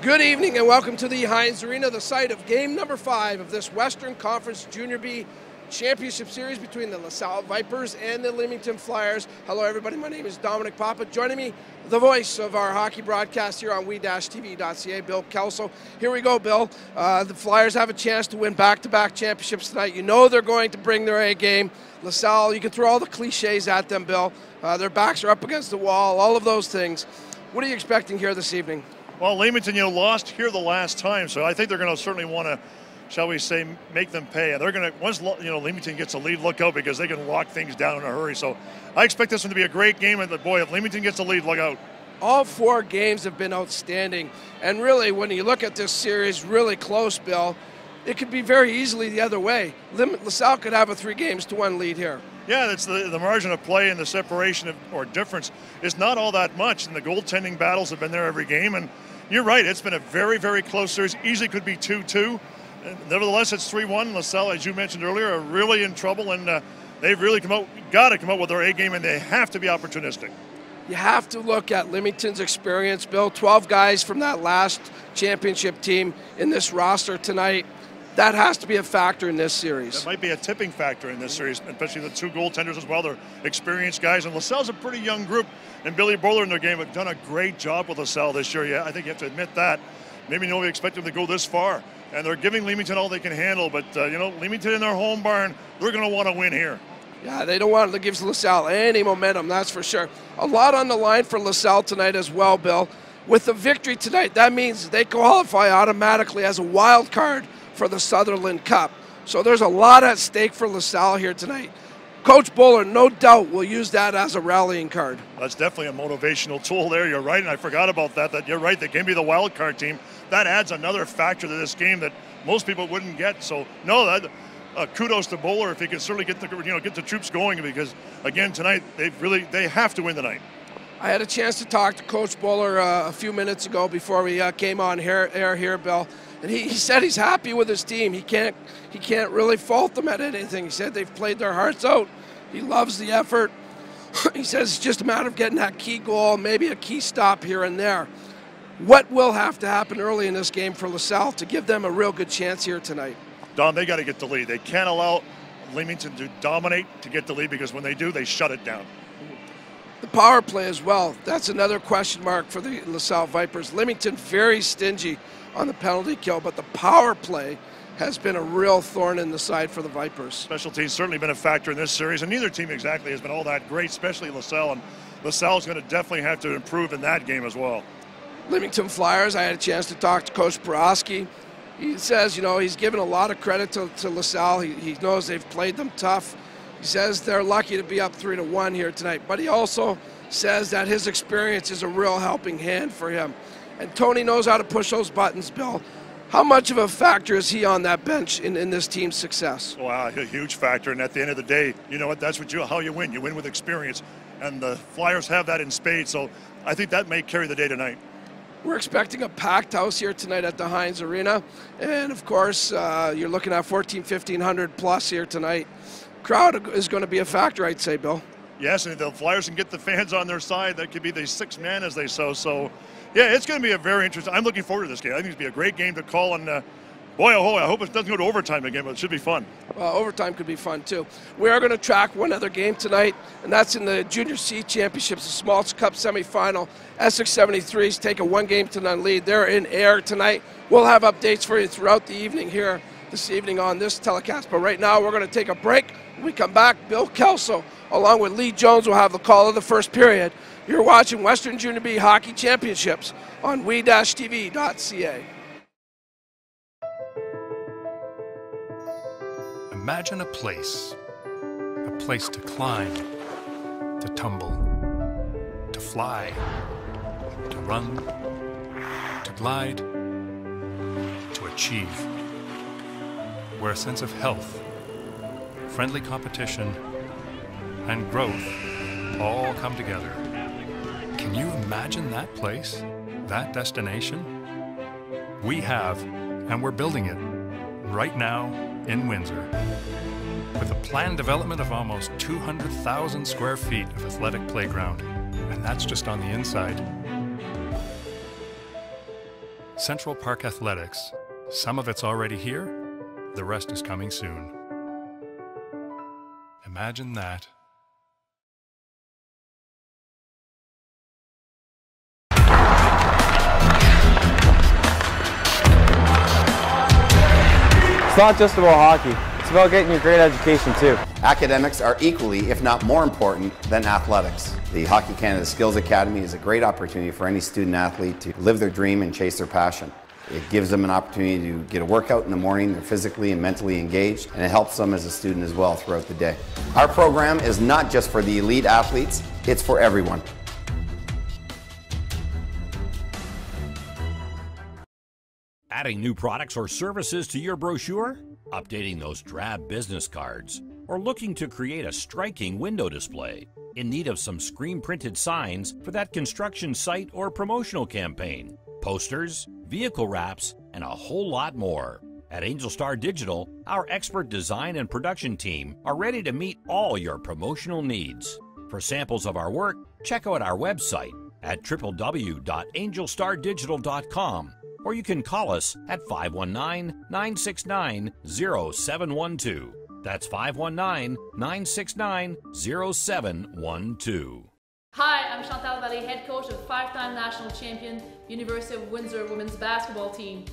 Good evening and welcome to the Heinz Arena, the site of game number 5 of this Western Conference Junior B Championship Series between the Lasalle Vipers and the Leamington Flyers. Hello everybody, my name is Dominic Papa. Joining me, the voice of our hockey broadcast here on we-tv.ca, Bill Kelso. Here we go, Bill. The Flyers have a chance to win back-to-back championships tonight. You know they're going to bring their A game. Lasalle, you can throw all the cliches at them, Bill. Their backs are up against the wall, all of those things. What are you expecting here this evening? Well, Leamington, lost here the last time, so I think they're going to certainly want to, shall we say, make them pay. And they're going to, once Leamington gets a lead, look out, because they can lock things down in a hurry. So I expect this one to be a great game, and boy, if Leamington gets a lead, look out. All 4 games have been outstanding, and really, when you look at this series, really close, Bill, it could be very easily the other way. LaSalle could have a 3-1 lead here. Yeah, that's the margin of play and the separation or difference is not all that much, and the goaltending battles have been there every game. And you're right, it's been a very, very close series. Easily could be 2-2. Nevertheless, it's 3-1. LaSalle, as you mentioned earlier, are really in trouble, and they've really got to come out with their A game, and they have to be opportunistic. You have to look at Leamington's experience, Bill. 12 guys from that last championship team in this roster tonight. That has to be a factor in this series. That might be a tipping factor in this series, especially the 2 goaltenders as well. They're experienced guys, and LaSalle's a pretty young group, and Billy Bowler in their game have done a great job with LaSalle this year. Yeah, I think you have to admit that. Maybe nobody expected them to go this far, and they're giving Leamington all they can handle, but Leamington in their home barn, they're going to want to win here. Yeah, they don't want to give LaSalle any momentum, that's for sure. A lot on the line for LaSalle tonight as well, Bill. With the victory tonight, that means they qualify automatically as a wild card for the Sutherland Cup. So there's a lot at stake for LaSalle here tonight. Coach Bowler, no doubt, will use that as a rallying card. That's definitely a motivational tool there. You're right, and I forgot about that you're right, they can be the wild card team. That adds another factor to this game that most people wouldn't get. So, no, kudos to Bowler if he can certainly get the troops going, because, again, tonight, they have to win tonight. I had a chance to talk to Coach Bowler a few minutes ago before we came on air here, Bill. And he said he's happy with his team. He can't really fault them at anything. He said they've played their hearts out. He loves the effort. He says it's just a matter of getting that key goal, maybe a key stop here and there. What will have to happen early in this game for LaSalle to give them a real good chance here tonight? Don, they got to get the lead. They can't allow Leamington to dominate to get the lead, because when they do, they shut it down. The power play as well. That's another question mark for the LaSalle Vipers. Leamington very stingy on the penalty kill, but the power play has been a real thorn in the side for the Vipers. Special teams certainly been a factor in this series, and neither team exactly has been all that great, especially LaSalle, and LaSalle's going to definitely have to improve in that game as well. Leamington Flyers, I had a chance to talk to Coach Borowski. He says, he's given a lot of credit to LaSalle. He knows they've played them tough. He says they're lucky to be up 3-1 here tonight, but he also says that his experience is a real helping hand for him. And Tony knows how to push those buttons, Bill. How much of a factor is he on that bench in this team's success? Wow, a huge factor. And at the end of the day, you know what? That's how you win. You win with experience. And the Flyers have that in spades. So I think that may carry the day tonight. We're expecting a packed house here tonight at the Heinz Arena. And, of course, you're looking at 1,500 plus here tonight. Crowd is going to be a factor, I'd say, Bill. Yes, and if the Flyers can get the fans on their side, that could be the 6th man, as they say. So, yeah, it's going to be a very interesting. I'm looking forward to this game. I think it's going to be a great game to call, and boy, oh, I hope it doesn't go to overtime again, but it should be fun. Well, overtime could be fun, too. We are going to track one other game tonight, and that's in the Junior C Championships, the Smalls Cup semifinal. Essex 73s take a 1-game-to-none lead. They're in air tonight. We'll have updates for you throughout the evening here this evening on this telecast, but right now we're going to take a break. When we come back, Bill Kelso, along with Lee Jones, will have the call of the first period. You're watching Western Junior B Hockey Championships on we-tv.ca. Imagine a place to climb, to tumble, to fly, to run, to glide, to achieve, where a sense of health, friendly competition, and growth all come together. Can you imagine that place, that destination? We have, and we're building it right now in Windsor, with a planned development of almost 200,000 square feet of athletic playground, and that's just on the inside. Central Park Athletics. Some of it's already here, the rest is coming soon. Imagine that. It's not just about hockey, it's about getting your great education too. Academics are equally, if not more important, than athletics. The Hockey Canada Skills Academy is a great opportunity for any student athlete to live their dream and chase their passion. It gives them an opportunity to get a workout in the morning, they're physically and mentally engaged, and it helps them as a student as well throughout the day. Our program is not just for the elite athletes, it's for everyone. Adding new products or services to your brochure? Updating those drab business cards? Or looking to create a striking window display? In need of some screen-printed signs for that construction site or promotional campaign? Posters, vehicle wraps, and a whole lot more. At Angel Star Digital, our expert design and production team are ready to meet all your promotional needs. For samples of our work, check out our website at www.angelstardigital.com, or you can call us at 519-969-0712. That's 519-969-0712. Hi, I'm Chantal Vallée, head coach of five-time national champion University of Windsor women's basketball team.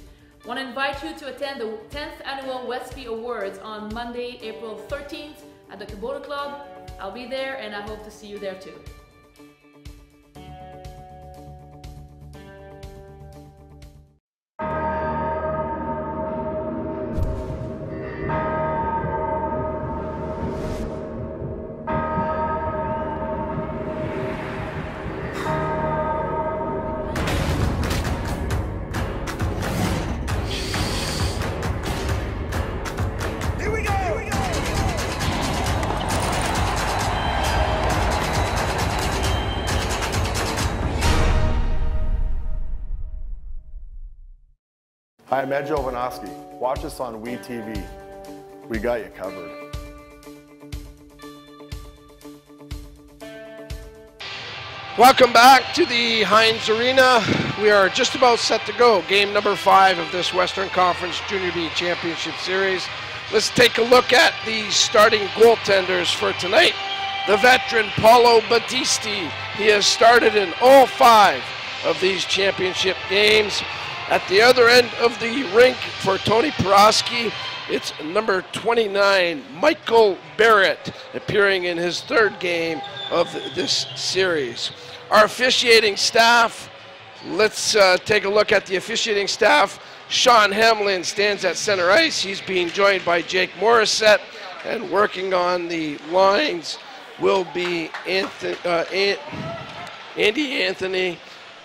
I want to invite you to attend the 10th annual Westby Awards on Monday, April 13th at the Kubota Club. I'll be there and I hope to see you there too. Hi, I'm Ed Jovanovski. Watch us on WeTV. We got you covered. Welcome back to the Heinz Arena. We are just about set to go. Game number 5 of this Western Conference Junior B Championship Series. Let's take a look at the starting goaltenders for tonight. The veteran Paulo Battisti. He has started in all 5 of these championship games. At the other end of the rink for Tony Peroski, it's number 29, Michael Barrett, appearing in his 3rd game of this series. Our officiating staff, let's take a look at the officiating staff. Sean Hamlin stands at center ice. He's being joined by Jake Morissette, and working on the lines will be Andy Anthony,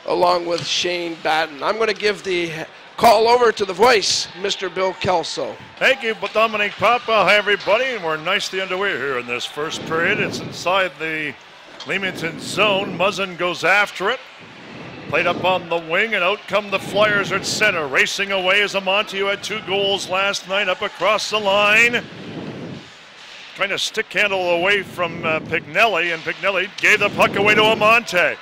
along with Shane Batten. I'm going to give the call over to the voice, Mr. Bill Kelso. Thank you, Dominic Papa. Hi, everybody, and we're nicely underway here in this first period. It's inside the Leamington zone. Muzzin goes after it. Played up on the wing, and out come the Flyers at center. Racing away is Amante, who had 2 goals last night, up across the line. Trying to stick handle away from Pignelli, and Pignelli gave the puck away to Amante.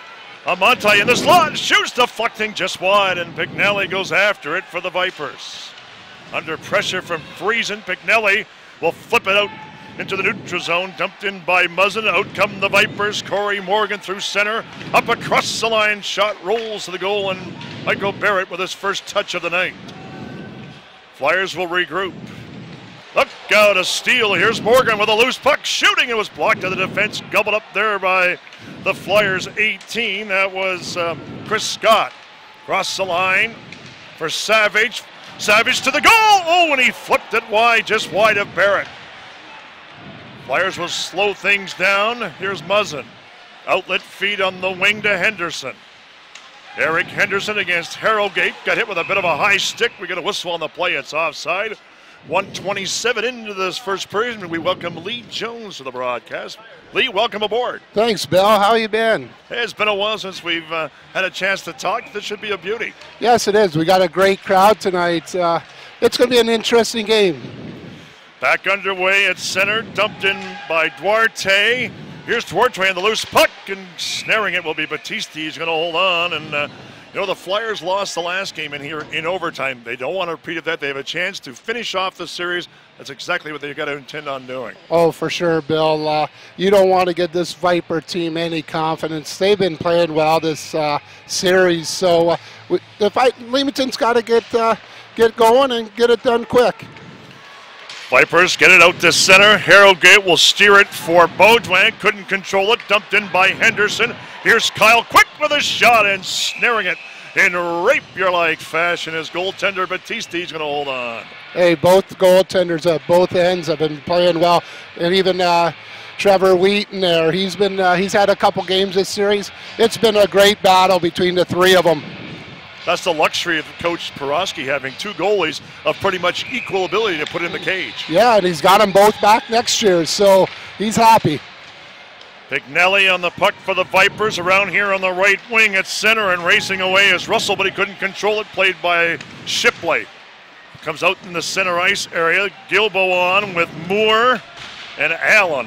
Amante in the slot, shoots, deflecting just wide, and Pignelli goes after it for the Vipers. Under pressure from Friesen, Pignelli will flip it out into the neutral zone, dumped in by Muzzin. Out come the Vipers. Corey Morgan through center, up across the line, shot rolls to the goal, and Michael Barrett with his first touch of the night. Flyers will regroup. Look out, a steal. Here's Morgan with a loose puck, shooting. It was blocked to the defense, gobbled up there by the Flyers 18. That was Chris Scott. Cross the line for Savage. Savage to the goal. Oh, and he flipped it wide, just wide of Barrett. Flyers will slow things down. Here's Muzzin. Outlet feed on the wing to Henderson. Eric Henderson against Harrogate. Got hit with a bit of a high stick. We get a whistle on the play. It's offside. 1:27 into this first period, and we welcome Lee Jones to the broadcast. Lee, welcome aboard. Thanks, Bill. How you been? Hey, it's been a while since we've had a chance to talk. This should be a beauty. Yes, it is. We got a great crowd tonight. It's going to be an interesting game. Back underway at center, dumped in by Duarte. Here's Duarte on the loose puck, and snaring it will be Battisti. He's going to hold on, and You know, the Flyers lost the last game in here in overtime. They don't want to repeat that. They have a chance to finish off the series. That's exactly what they've got to intend on doing. Oh, for sure, Bill. You don't want to give this Viper team any confidence. They've been playing well this series. So Leamington's got to get going and get it done quick. Vipers get it out to center. Harrogate will steer it for Beaudoin. Couldn't control it. Dumped in by Henderson. Here's Kyle Quick with a shot and snaring it in rapier-like fashion. His goaltender Battisti's going to hold on. Hey, both goaltenders at both ends have been playing well, and even Trevor Wheaton there. He's had a couple games this series. It's been a great battle between the three of them. That's the luxury of Coach Porosky having two goalies of pretty much equal ability to put in the cage. Yeah, and he's got them both back next year, so he's happy. Pignelli on the puck for the Vipers around here on the right wing at center, and racing away is Russell, but he couldn't control it, played by Shipley. Comes out in the center ice area. Gilbo on with Moore and Allen.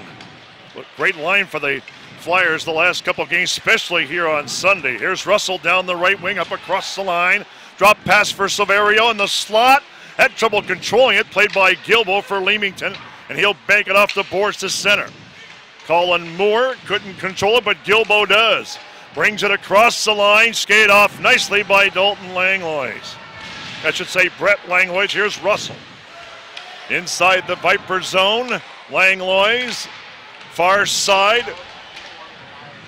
Great line for the Flyers the last couple of games, especially here on Sunday. Here's Russell down the right wing, up across the line. Drop pass for Silverio in the slot. Had trouble controlling it, played by Gilbo for Leamington, and he'll bank it off the boards to center. Colin Moore couldn't control it, but Gilbo does. Brings it across the line, skated off nicely by Dalton Langlois. I should say Brett Langlois. Here's Russell. Inside the Viper zone, Langlois, far side.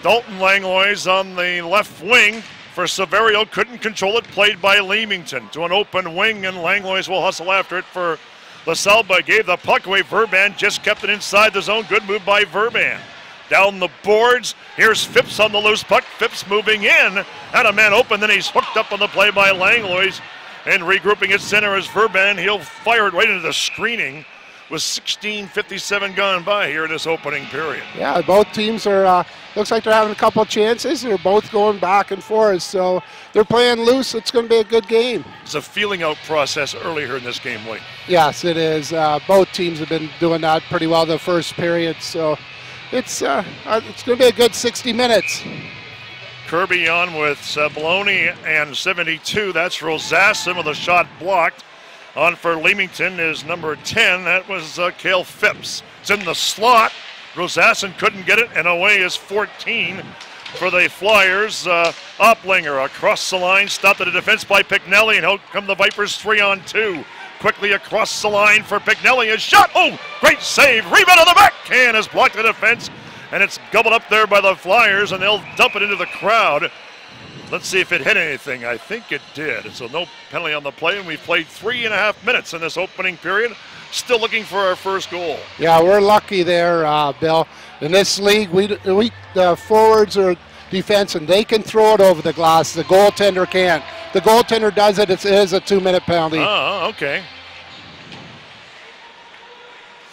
Dalton Langlois on the left wing for Severio. Couldn't control it, played by Leamington to an open wing, and Langlois will hustle after it for Lasalle, but gave the puck away. Verban just kept it inside the zone. Good move by Verban. Down the boards, here's Phipps on the loose puck. Phipps moving in, had a man open, then he's hooked up on the play by Langlois, and regrouping at center is Verban. He'll fire it right into the screening with 16:57 gone by here in this opening period. Yeah, both teams are, looks like they're having a couple of chances. They're both going back and forth, so they're playing loose. It's going to be a good game. It's a feeling out process earlier in this game, Lee. Yes, it is. Both teams have been doing that pretty well the first period, so it's going to be a good 60 minutes. Kirby on with Sabloni and 72. That's Rosassin with a shot blocked. On for Leamington is number 10. That was Cale Phipps. It's in the slot. Rosassin couldn't get it, and away is 14 for the Flyers. Opplinger across the line, stopped at a defense by Pignelli, and out come the Vipers 3-on-2. Quickly across the line for Pignelli. A shot. Oh, great save. Rebound on the backhand has blocked the defense, and it's gobbled up there by the Flyers, and they'll dump it into the crowd. Let's see if it hit anything. I think it did. So no penalty on the play, and we've played 3.5 minutes in this opening period. Still looking for our first goal. Yeah, we're lucky there, Bill. In this league, the forwards are defense, and they can throw it over the glass. The goaltender can't. The goaltender does it. It is a 2-minute penalty. Oh, okay.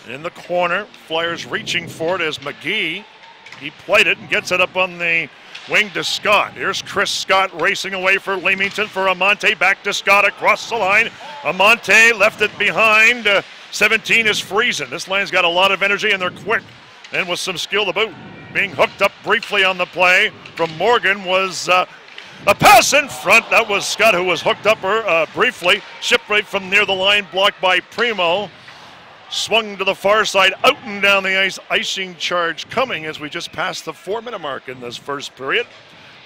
In the corner, Flyers reaching for it as McGee. He played it and gets it up on the wing to Scott. Here's Chris Scott racing away for Leamington for Amante. Back to Scott across the line. Amante left it behind. 17 is Friesen. This line's got a lot of energy, and they're quick and with some skill to boot. Being hooked up briefly on the play from Morgan was a pass in front. That was Scott who was hooked up briefly. Shipped right from near the line, blocked by Primo. Swung to the far side, out and down the ice. Icing charge coming as we just passed the 4-minute mark in this first period.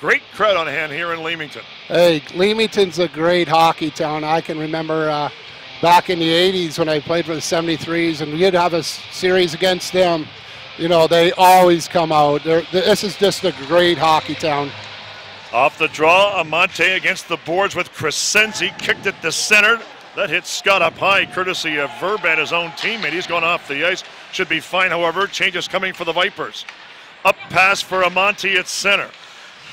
Great crowd on hand here in Leamington. Hey, Leamington's a great hockey town. I can remember back in the 80s when I played for the 73s, and we'd have a series against them. You know, they always come out. This is just a great hockey town. Off the draw, Amante against the boards with Crescenzi. Kicked it to center. That hits Scott up high, courtesy of Verban, his own teammate. He's gone off the ice. Should be fine, however. Changes coming for the Vipers. Up pass for Amante at center.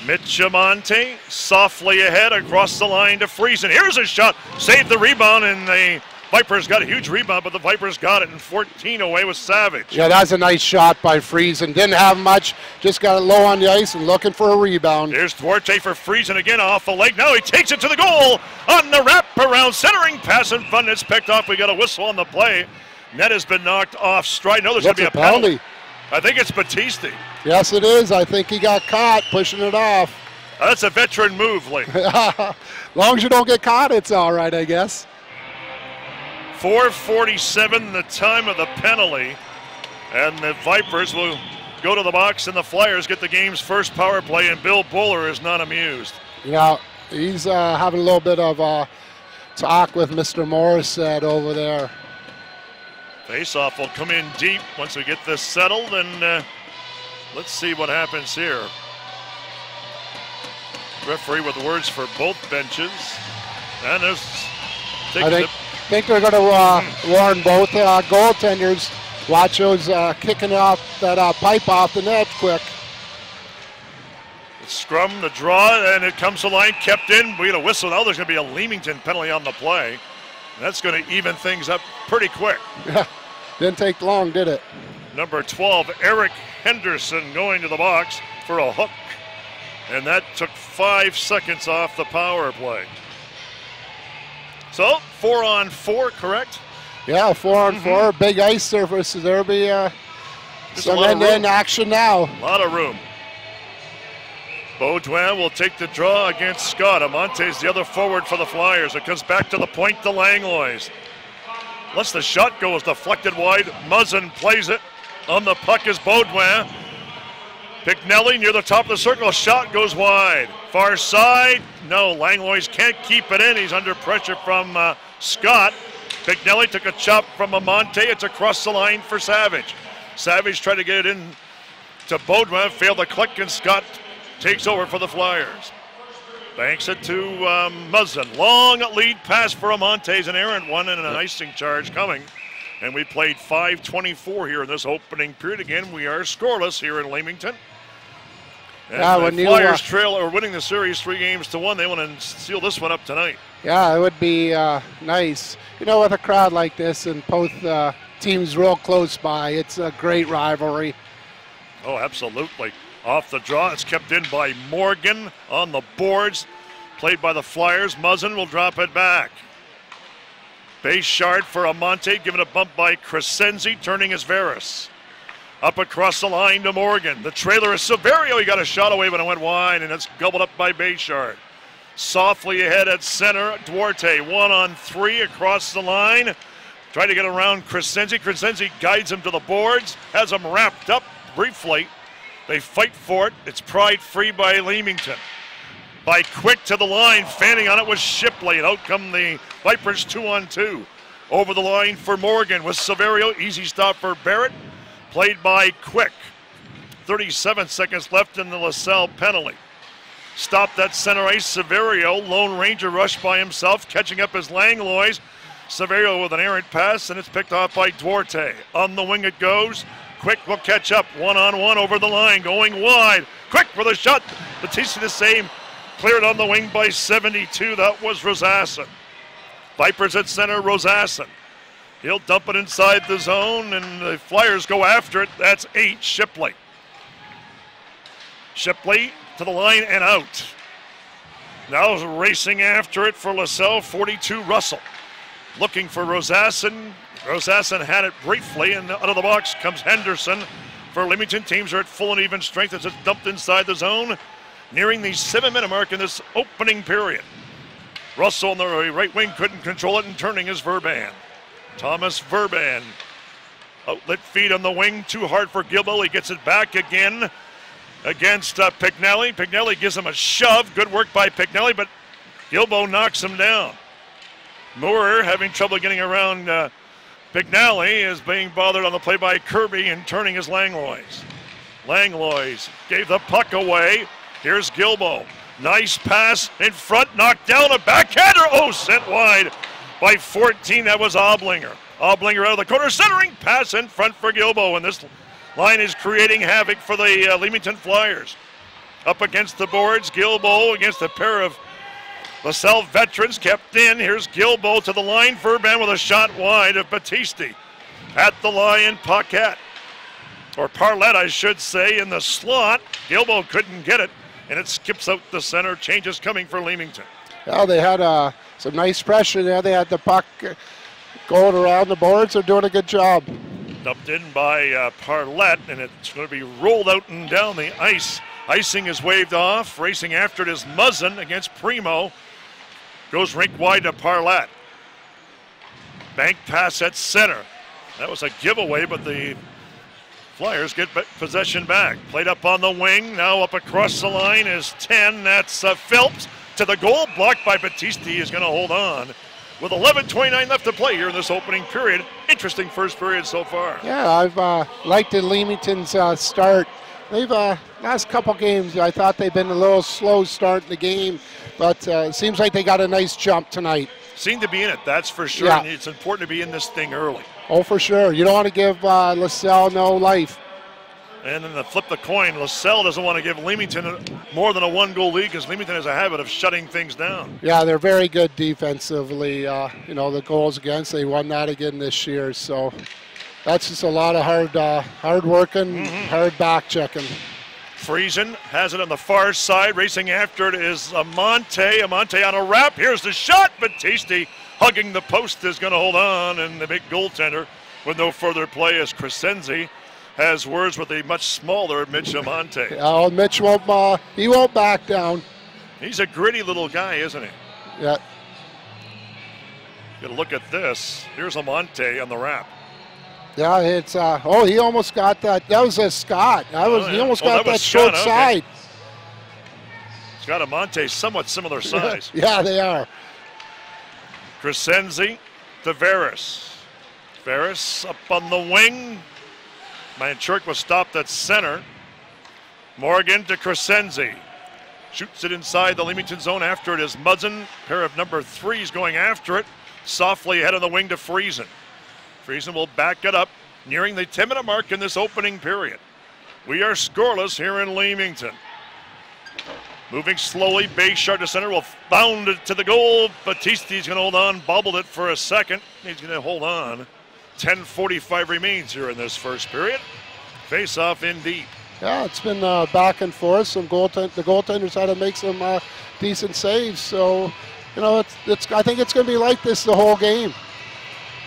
Mitch Amante softly ahead across the line to Friesen. Here's a shot. Saved the rebound, and the Vipers got a huge rebound, but the Vipers got it, and 14 away with Savage. Yeah, that's a nice shot by Friesen. Didn't have much, just got it low on the ice and looking for a rebound. Here's Duarte for Friesen again off the leg. Now he takes it to the goal on the wrap around, centering pass in front. It's picked off. We got a whistle on the play. Net has been knocked off stride. No, there's going to be a penalty. I think it's Battisti. Yes, it is. I think he got caught pushing it off. That's a veteran move, Lee. As long as you don't get caught, it's all right, I guess. 4:47, the time of the penalty. And the Vipers will go to the box, and the Flyers get the game's first power play, and Bill Buller is not amused. Yeah, he's having a little bit of talk with Mr. Morissette over there. Faceoff will come in deep once we get this settled, and let's see what happens here. Referee with words for both benches. And there's... I think they're going to warn both goaltenders. Watch those kicking off that pipe off the net quick. The scrum, the draw, and it comes to line, kept in. We get a whistle. Now there's going to be a Leamington penalty on the play. And that's going to even things up pretty quick. Yeah, didn't take long, did it? Number 12, Eric Henderson, going to the box for a hook. And that took 5 seconds off the power play. So, 4-on-4, correct? Yeah, 4-on-4, big ice surface. There'll be some end-to-end action now. A lot of room. Baudouin will take the draw against Scott. Amonte's the other forward for the Flyers. It comes back to the point to Langlois. Once the shot goes deflected wide, Muzzin plays it. On the puck is Baudouin. Pignelli near the top of the circle. Shot goes wide. Far side. No, Langlois can't keep it in. He's under pressure from Scott. Pignelli took a chop from Amonte. It's across the line for Savage. Savage tried to get it in to Baudouin. Failed to click, and Scott takes over for the Flyers. Banks it to Muzzin. Long lead pass for Amonte's an errant one, and an icing charge coming. And we played 5:24 here in this opening period. Again, we are scoreless here in Leamington. And the Flyers trail are winning the series 3-1. They want to seal this one up tonight. Yeah, it would be nice. You know, with a crowd like this and both teams real close by, it's a great rivalry. Oh, absolutely. Off the draw, it's kept in by Morgan on the boards. Played by the Flyers. Muzzin will drop it back. Base shard for Amonte, given a bump by Crescenzi, turning as Veras. Up across the line to Morgan. The trailer is Severio. He got a shot away, but it went wide, and it's gobbled up by Bayshard. Softly ahead at center, Duarte 1-on-3 across the line. Trying to get around Crescenzi. Crescenzi guides him to the boards, has him wrapped up briefly. They fight for it. It's pried free by Leamington. By Quick to the line, fanning on it was Shipley, and out come the Vipers 2-on-2. Over the line for Morgan with Severio. Easy stop for Barrett. Played by Quick. 37 seconds left in the Lasalle penalty. Stopped at center ice, Severio. Lone Ranger rushed by himself, catching up as Langlois. Severio with an errant pass, and it's picked off by Duarte. On the wing it goes. Quick will catch up. 1-on-1 over the line, going wide. Quick for the shot. Batista the same. Cleared on the wing by 72. That was Rosasson. Vipers at center, Rosasson. He'll dump it inside the zone, and the Flyers go after it. That's 8, Shipley. Shipley to the line and out. Now racing after it for Lasalle, 42, Russell. Looking for Rosasson. Rosasson had it briefly, and out of the box comes Henderson. For Leamington, teams are at full and even strength as it's dumped inside the zone. Nearing the 7-minute mark in this opening period. Russell on the right wing couldn't control it, and turning is Verban. Thomas Verban. Outlet feed on the wing, too hard for Gilbo. He gets it back again against Pignelli. Pignelli gives him a shove. Good work by Pignelli, but Gilbo knocks him down. Moore having trouble getting around Pignelli, is being bothered on the play by Kirby, and turning is Langlois. Langlois gave the puck away. Here's Gilbo. Nice pass in front, knocked down, a backhander. Oh, sent wide by 14. That was Oblinger. Oblinger out of the corner, centering pass in front for Gilbo, and this line is creating havoc for the Leamington Flyers. Up against the boards, Gilbo against a pair of Lasalle veterans, kept in. Here's Gilbo to the line. Verban with a shot wide of Battisti. At the line, Paquette. Or Parlett, I should say, in the slot. Gilbo couldn't get it, and it skips out the center. Changes coming for Leamington. Well, they had some nice pressure there. They had the puck going around the boards. They're doing a good job. Dumped in by Parlett, and it's going to be rolled out and down the ice Icing is waved off. Racing after it is Muzzin against Primo. Goes rink wide to Parlett. Bank pass at center. That was a giveaway, but the Flyers get possession back. Played up on the wing. Now up across the line is 10. That's Phelps to the goal. Blocked by Battisti. Is going to hold on. With 11:29 left to play here in this opening period. Interesting first period so far. Yeah, I've liked the Leamington's start. They've last couple games, I thought they've been a little slow starting the game, but it seems like they got a nice jump tonight. Seem to be in it, that's for sure. Yeah. And it's important to be in this thing early. Oh, for sure. You don't want to give Lasalle no life. And then to flip the coin, Lasalle doesn't want to give Leamington more than a one-goal lead because Leamington has a habit of shutting things down. Yeah, they're very good defensively. You know, the goals against, they won that again this year. So that's just a lot of hard working, hard back checking. Friesen has it on the far side. Racing after it is Amante. Amante on a wrap. Here's the shot. Battisti hugging the post is going to hold on. And the big goaltender with no further play as Crescenzi has words with a much smaller Mitch Amante. Oh, Mitch won't, he won't back down. He's a gritty little guy, isn't he? Yeah. Get a look at this. Here's Amante on the wrap. Yeah, it's, oh, he almost got that. That was a Scott. He almost got that short side. Scott Amante, somewhat similar size. Yeah, they are. Crescenzi to Veris. Veris up on the wing. Manchurk was stopped at center. Morgan to Crescenzi. Shoots it inside the Leamington zone. After it is Muzzin. Pair of number 3s going after it. Softly ahead of the wing to Friesen. Friesen will back it up, nearing the 10-minute mark in this opening period. We are scoreless here in Leamington. Moving slowly, Bayshard to center will bound it to the goal. Battisti's going to hold on, bobbled it for a second. He's going to hold on. 10:45 remains here in this first period. Face off in deep. Yeah, it's been back and forth. The goaltenders had to make some decent saves. So, you know, I think it's going to be like this the whole game.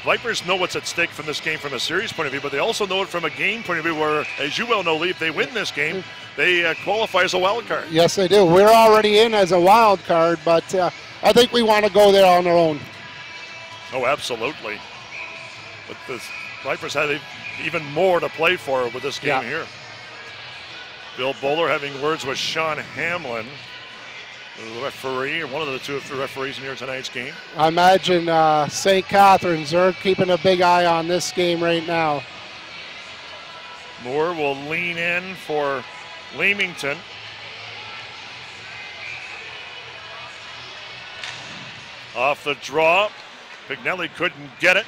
Vipers know what's at stake from this game from a series point of view, but they also know it from a game point of view where, as you well know, Lee, if they win this game, they qualify as a wild card. Yes, they do. We're already in as a wild card, but I think we want to go there on our own. Oh, absolutely. But the Vipers had even more to play for with this game here. Bill Bowler having words with Sean Hamlin, the referee, or one of the two referees in here tonight's game. I imagine St. Catharines, they're keeping a big eye on this game right now. Moore will lean in for Leamington. Off the draw, Pignelli couldn't get it.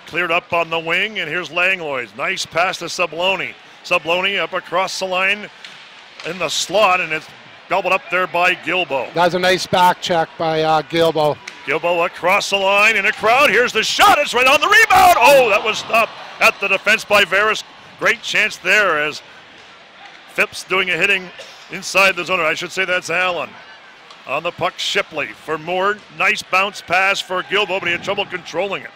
Cleared up on the wing, and here's Langlois. Nice pass to Sabloni. Sabloni up across the line in the slot, and it's gobbled up there by Gilbo. That's a nice back check by Gilbo. Gilbo across the line in a crowd. Here's the shot. It's right on the rebound. Oh, that was stopped at the defense by Veris. Great chance there as Phipps doing a hitting inside the zone. I should say that's Allen. On the puck, Shipley for Moore. Nice bounce pass for Gilbo, but he had trouble controlling it.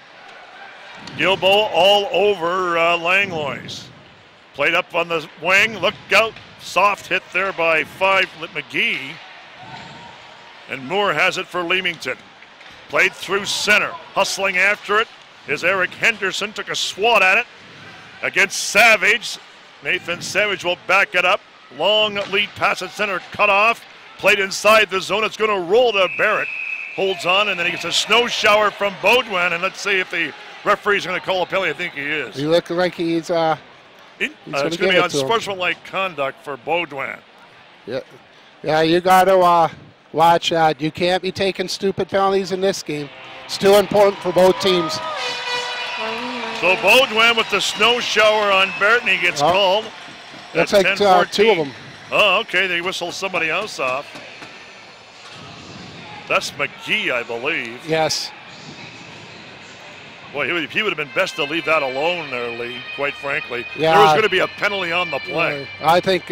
Gilbo all over Langlois. Played up on the wing. Look out. Soft hit there by McGee. And Moore has it for Leamington. Played through center. Hustling after it is Eric Henderson. Took a swat at it against Savage. Nathan Savage will back it up. Long lead pass at center. Cut off. Played inside the zone. It's going to roll to Barrett. Holds on, and then he gets a snow shower from Baudouin. And let's see if the referee's going to call a penalty. I think he is. He looks like he's going it's going to be unsportsmanlike conduct for Baudouin. Yeah, you got to watch that. You can't be taking stupid penalties in this game. It's too important for both teams. So Baudouin with the snow shower on Barrett, and he gets called. That's like 2 of them. Oh, okay. They whistle somebody else off. That's McGee, I believe. Yes. Boy, he would have been best to leave that alone there, Lee, quite frankly. Yeah. There was going to be a penalty on the play. I think...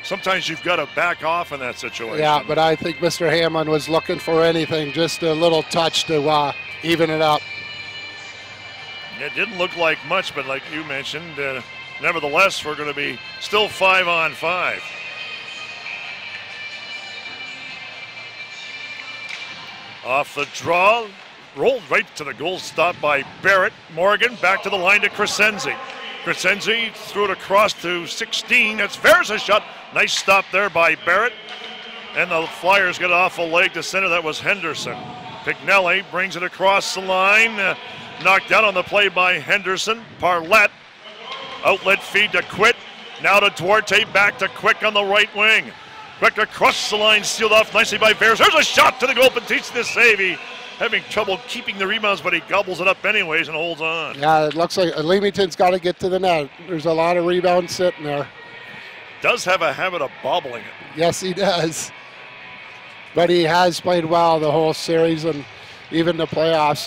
sometimes you've got to back off in that situation. Yeah, but I think Mr. Hammond was looking for anything, just a little touch to even it up. It didn't look like much, but like you mentioned, nevertheless, we're going to be still 5-on-5. Off the draw, rolled right to the goal, stopped by Barrett. Morgan back to the line to Crescenzi. Crescenzi threw it across to 16. That's Veres' shot. Nice stop there by Barrett. And the Flyers get off a leg to center. That was Henderson. Pignelli brings it across the line. Knocked out on the play by Henderson. Parlett. Outlet feed to Quitt. Now to Duarte. Back to Quick on the right wing. Quick across the line. Sealed off nicely by Veres. There's a shot to the goal. Batista the save. He having trouble keeping the rebounds, but he gobbles it up anyways and holds on. Yeah, it looks like Leamington's got to get to the net. There's a lot of rebounds sitting there. Does have a habit of bobbling it. Yes, he does. But he has played well the whole series and even the playoffs.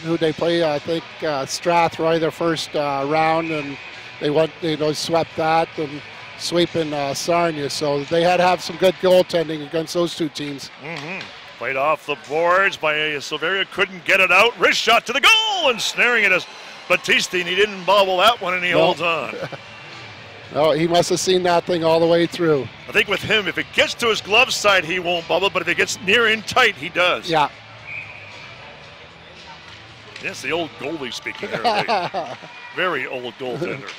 Who they play, I think Strathroy the first round, and they swept that and sweeping Sarnia. So they had to have some good goaltending against those two teams. Played off the boards by Silveria, couldn't get it out. Wrist shot to the goal and snaring it as Batista, and he didn't bobble that one, and he holds on. Oh, he must have seen that thing all the way through. I think with him, if it gets to his glove side, he won't bubble, but if it gets near in tight, he does. Yeah. Yes, the old goalie speaking there. Very old goaltender.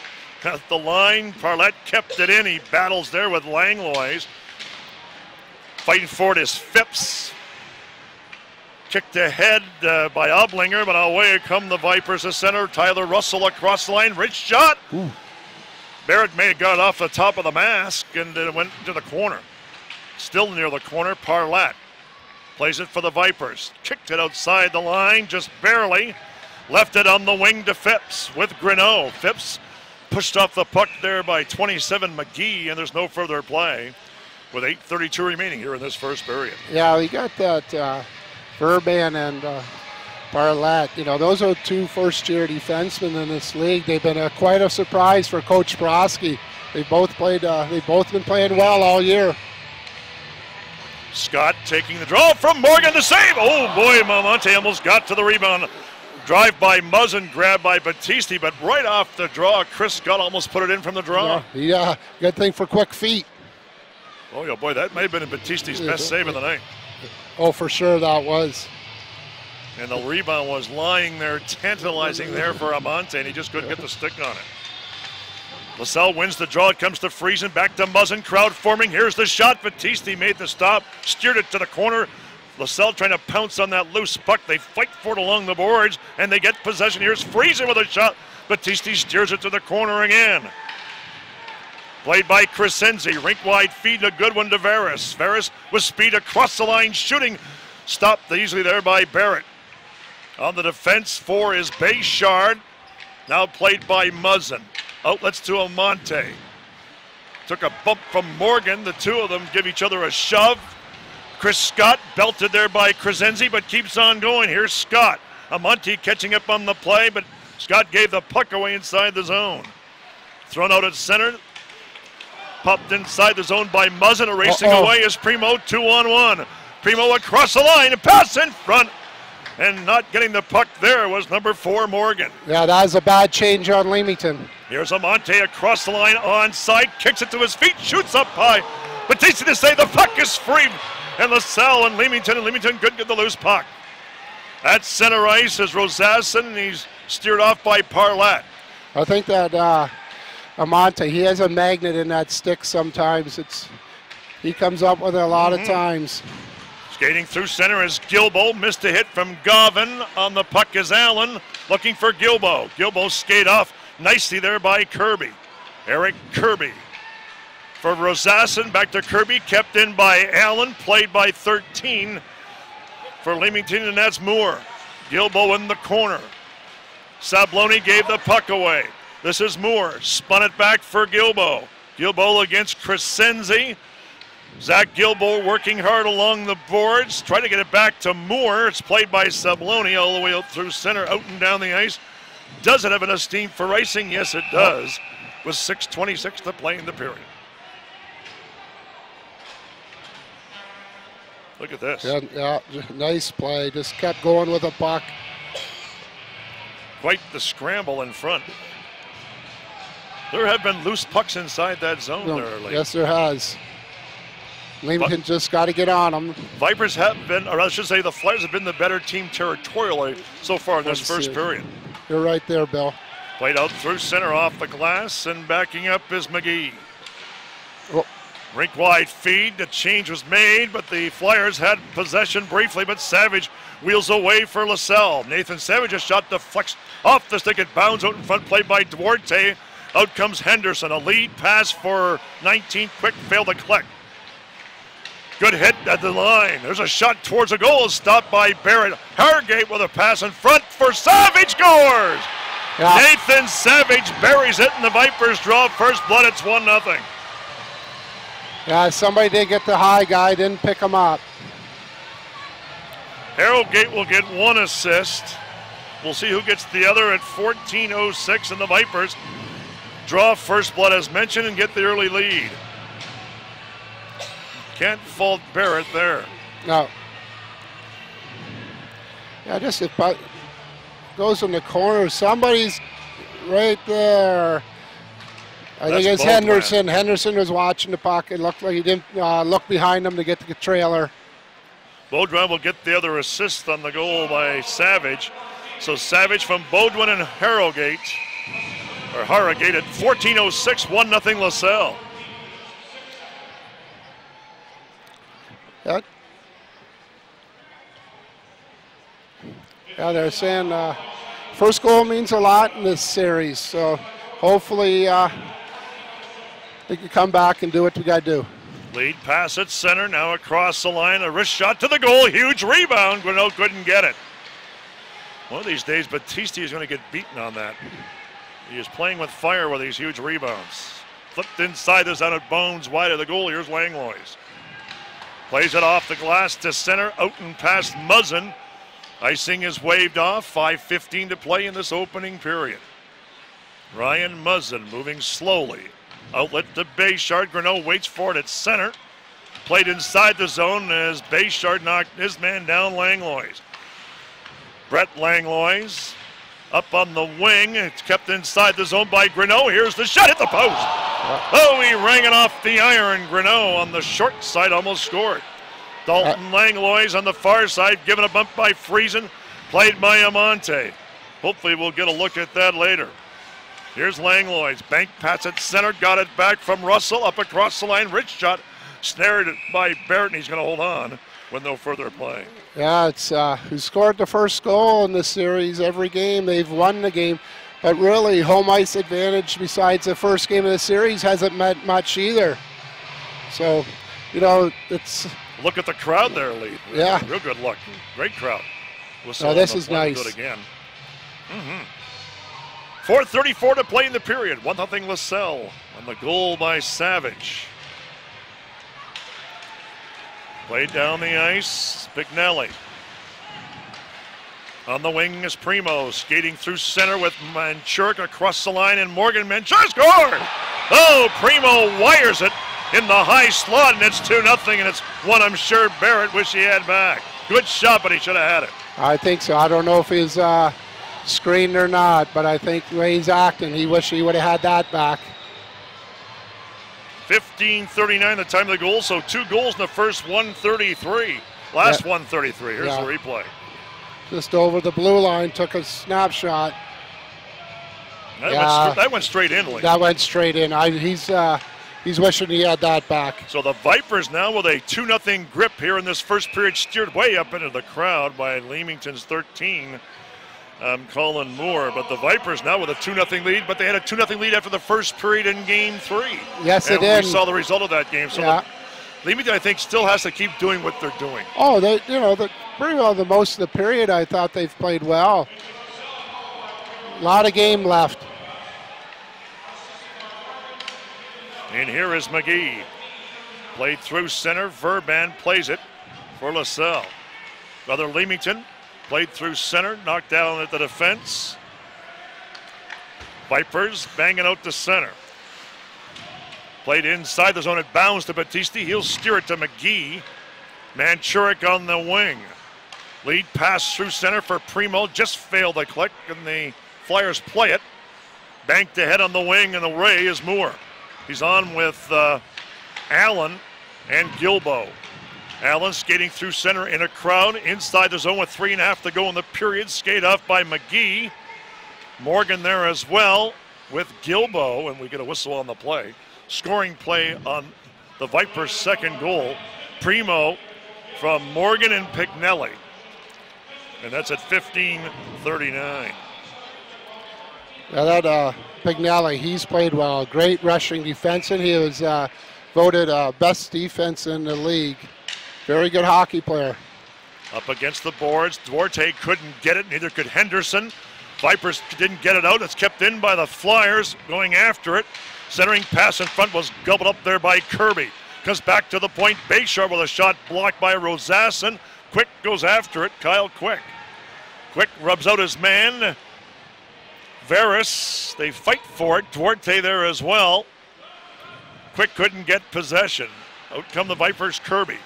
At the line, Parlett kept it in. He battles there with Langlois. Fighting for it is Phipps. Kicked ahead by Oblinger, but away come the Vipers to center. Tyler Russell across the line. Rich shot. Ooh. Barrett may have got off the top of the mask and it went to the corner. Still near the corner, Parlett plays it for the Vipers. Kicked it outside the line, just barely. Left it on the wing to Phipps with Greneau. Phipps pushed off the puck there by 27 McGee, and there's no further play with 8:32 remaining here in this first period. Yeah, we got that Verban and Parlett. Those are two first-year defensemen in this league. They've been quite a surprise for Coach Broski. They've both been playing well all year. Scott taking the draw from Morgan to save. Oh boy, Mamonte almost got to the rebound. Drive by Muzzin, grabbed by Battisti, but right off the draw, Chris Scott almost put it in from the draw. Yeah, good thing for quick feet. Oh yeah, boy, that may have been Battisti's best save of the night. Oh, for sure that was. And the rebound was lying there, tantalizing there for Amante, and he just couldn't get the stick on it. Lasalle wins the draw. It comes to Friesen. Back to Muzzin. Crowd forming. Here's the shot. Battisti made the stop. Steered it to the corner. Lasalle trying to pounce on that loose puck. They fight for it along the boards, and they get possession. Here's Friesen with a shot. Battisti steers it to the corner again. Played by Crescenzi. Rink-wide feed. A good one to Veres. Veres with speed across the line. Shooting. Stopped easily there by Barrett. On the defense for is Bayshard. Now played by Muzzin. Outlets to Amante. Took a bump from Morgan. The two of them give each other a shove. Chris Scott belted there by Crescenzi, but keeps on going. Here's Scott. Amante catching up on the play, but Scott gave the puck away inside the zone. Thrown out at center. Popped inside the zone by Muzzin. Racing away is Primo, 2-on-1. Primo across the line, and pass in front. And not getting the puck there was number 4, Morgan. Yeah, that was a bad change on Leamington. Here's Amante across the line, onside, kicks it to his feet, shoots up high. Batista to say the puck is free. And Lasalle and Leamington couldn't get the loose puck. At center ice is Rosasson, and he's steered off by Parlett. I think that Amante, he has a magnet in that stick sometimes. He comes up with it a lot of times. Skating through center is Gilbo. Missed a hit from Govan. On the puck is Allen. Looking for Gilbo. Gilbo skate off nicely there by Kirby. Eric Kirby. For Rosasson, back to Kirby. Kept in by Allen. Played by 13 for Leamington, and that's Moore. Gilbo in the corner. Sabloni gave the puck away. This is Moore. Spun it back for Gilbo. Gilbo against Crescenzi. Zach Gilbo working hard along the boards. Try to get it back to Moore. It's played by Sabloni all the way out through center, out and down the ice. Does it have enough steam for icing? Yes, it does. With 6:26 to play in the period. Look at this. Yeah, nice play. Just kept going with the puck. Quite the scramble in front. There have been loose pucks inside that zone there lately. Yes, there has. Leamington just got to get on them. Vipers have been, or I should say the Flyers have been the better team territorially so far in this first period. You're right there, Bill. Played out through center off the glass, and backing up is McGee. Oh. Rink wide feed, the change was made, but the Flyers had possession briefly, but Savage wheels away for Lasalle. Nathan Savage, a shot deflects off the stick, it bounds out in front, played by Duarte. Out comes Henderson, a lead pass for 19, quick, failed to collect. Good hit at the line. There's a shot towards a goal, stopped by Barrett. Hargate with a pass in front for Savage, scores! Yeah. Nathan Savage buries it, and the Vipers draw first blood. It's 1-0. Yeah, somebody did get the high guy, didn't pick him up. Harrogate will get one assist. We'll see who gets the other at 14:06, and the Vipers draw first blood as mentioned and get the early lead. Can't fault Barrett there. No. Yeah, just it goes in the corner. Somebody's right there. I think it's Henderson. Henderson was watching the puck. It looked like he didn't look behind him to get the trailer. Baudouin will get the other assist on the goal by Savage. So Savage from Baudouin and Harrogate at 14:06, 1-0 LaSalle. Yeah, they're saying first goal means a lot in this series, so hopefully they can come back and do what we got to do. Lead pass at center, now across the line, a wrist shot to the goal, huge rebound, Grinnell couldn't get it. One of these days, Battisti is going to get beaten on that. He is playing with fire with these huge rebounds. Flipped inside the zone, Bones wide of the goal, here's Langlois. Plays it off the glass to center, out and past Muzzin. Icing is waved off, 5:15 to play in this opening period. Ryan Muzzin moving slowly. Outlet to Bayshard, Grinnell waits for it at center. Played inside the zone as Bayshard knocked his man down, Langlois. Brett Langlois up on the wing. It's kept inside the zone by Grinnell. Here's the shot at the post. Oh, he rang it off the iron. Grinnell on the short side almost scored. Dalton Langlois on the far side, given a bump by Friesen, played by Amante. Hopefully we'll get a look at that later. Here's Langlois, bank pass at center, got it back from Russell, up across the line, rich shot, snared by Barrett, and he's going to hold on with no further play. Yeah, it's who scored the first goal in this series. Every game they've won the game, but really home ice advantage besides the first game of the series hasn't meant much either. So, you know, it's... Look at the crowd there, Lee. Yeah. Real good look. Great crowd. Oh, this is nice. Good again. 4:34 to play in the period. 1-0 LaSalle on the goal by Savage. Played down the ice. Pignelli. On the wing is Primo, skating through center with Manchurk across the line, and Morgan Manchurk scored! Oh, Primo wires it in the high slot, and it's 2-0, and it's one I'm sure Barrett wish he had back. Good shot, but he should have had it. I think so. I don't know if he's screened or not, but I think the way he's acting, he wish he would have had that back. 15:39 the time of the goal, so 2 goals in the first 1:33. Last 1:33. Here's the replay. Just over the blue line, took a snapshot. That went straight in, Lee. That went straight in. He's wishing he had that back. So the Vipers now with a 2-0 grip here in this first period, steered way up into the crowd by Leamington's 13, Colin Moore. But the Vipers now with a 2-0 lead, but they had a 2-0 lead after the first period in Game 3. Yes, they did. We saw the result of that game. So Leamington, I think, still has to keep doing what they're doing. Oh, pretty well the most of the period, I thought they've played well. A lot of game left. And here is McGee. Played through center. Verban plays it for LaSalle. Brother Leamington played through center, knocked down at the defense. Vipers banging out to center. Played inside the zone. It bounds to Battisti. He'll steer it to McGee. Manchurk on the wing. Lead pass through center for Primo. Just failed to click, and the Flyers play it. Banked ahead on the wing, and away is Moore. He's on with Allen and Gilbo. Allen skating through center in a crowd inside the zone with 3.5 to go in the period. Skate off by McGee. Morgan there as well with Gilbo, and we get a whistle on the play. Scoring play on the Vipers' second goal. Primo from Morgan and Pignelli. And that's at 15:39. Yeah, that Pignelli, he's played well. Great rushing defenseman. He was voted best defense in the league. Very good hockey player. Up against the boards. Duarte couldn't get it, neither could Henderson. Vipers didn't get it out. It's kept in by the Flyers going after it. Centering pass in front was gobbled up there by Kirby. Comes back to the point. Bayshore with a shot blocked by Rosasson. Quick goes after it. Kyle Quick. Quick rubs out his man. Veris, they fight for it. Duarte there as well. Quick couldn't get possession. Out come the Vipers' Kirby.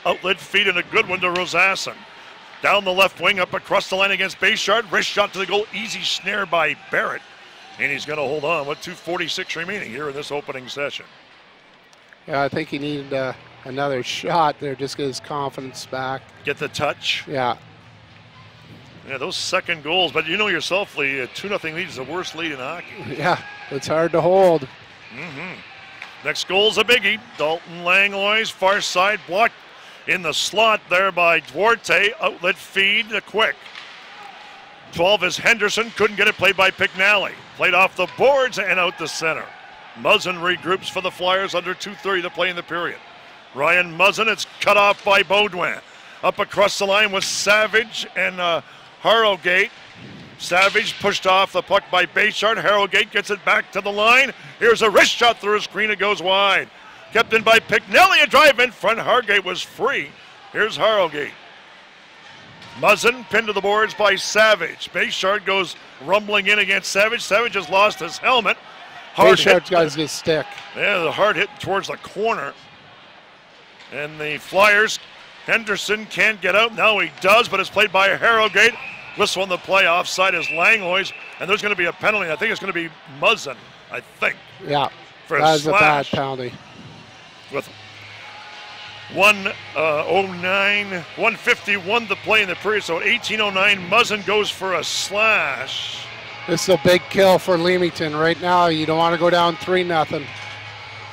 Outlet feed and a good one to Rosasson. Down the left wing, up across the line against Bayshard. Wrist shot to the goal. Easy snare by Barrett. And he's going to hold on with 2:46 remaining here in this opening session. Yeah, I think he needed another shot there just to get his confidence back. Get the touch. Yeah. Yeah, those second goals. But you know yourself, Lee, a 2-0 lead is the worst lead in hockey. Yeah, it's hard to hold. Next goal's a biggie. Dalton Langlois, far side, blocked in the slot there by Duarte. Outlet feed to Quick. 12 is Henderson. Couldn't get it. Played by Pignelli. Played off the boards and out the center. Muzzin regroups for the Flyers under 2:30 to play in the period. Ryan Muzzin, it's cut off by Baudouin. Up across the line with Savage and Harrogate. Savage pushed off the puck by Bayshard. Harrogate gets it back to the line. Here's a wrist shot through his screen. It goes wide. Kept in by Pignelli. A drive in front. Harrogate was free. Here's Harrogate. Muzzin pinned to the boards by Savage. Bayshard goes rumbling in against Savage. Savage has lost his helmet. Bayshard's got his stick. Yeah, the hard hit towards the corner. And the Flyers, Henderson can't get out. Now he does, but it's played by Harrogate. Whistle on the play. Offside is Langlois. And there's going to be a penalty. I think it's going to be Muzzin, I think. Yeah, for that's a bad penalty. With 1:51 to play in the period, so 18:09, Muzzin goes for a slash. This is a big kill for Leamington right now. You don't want to go down 3-0.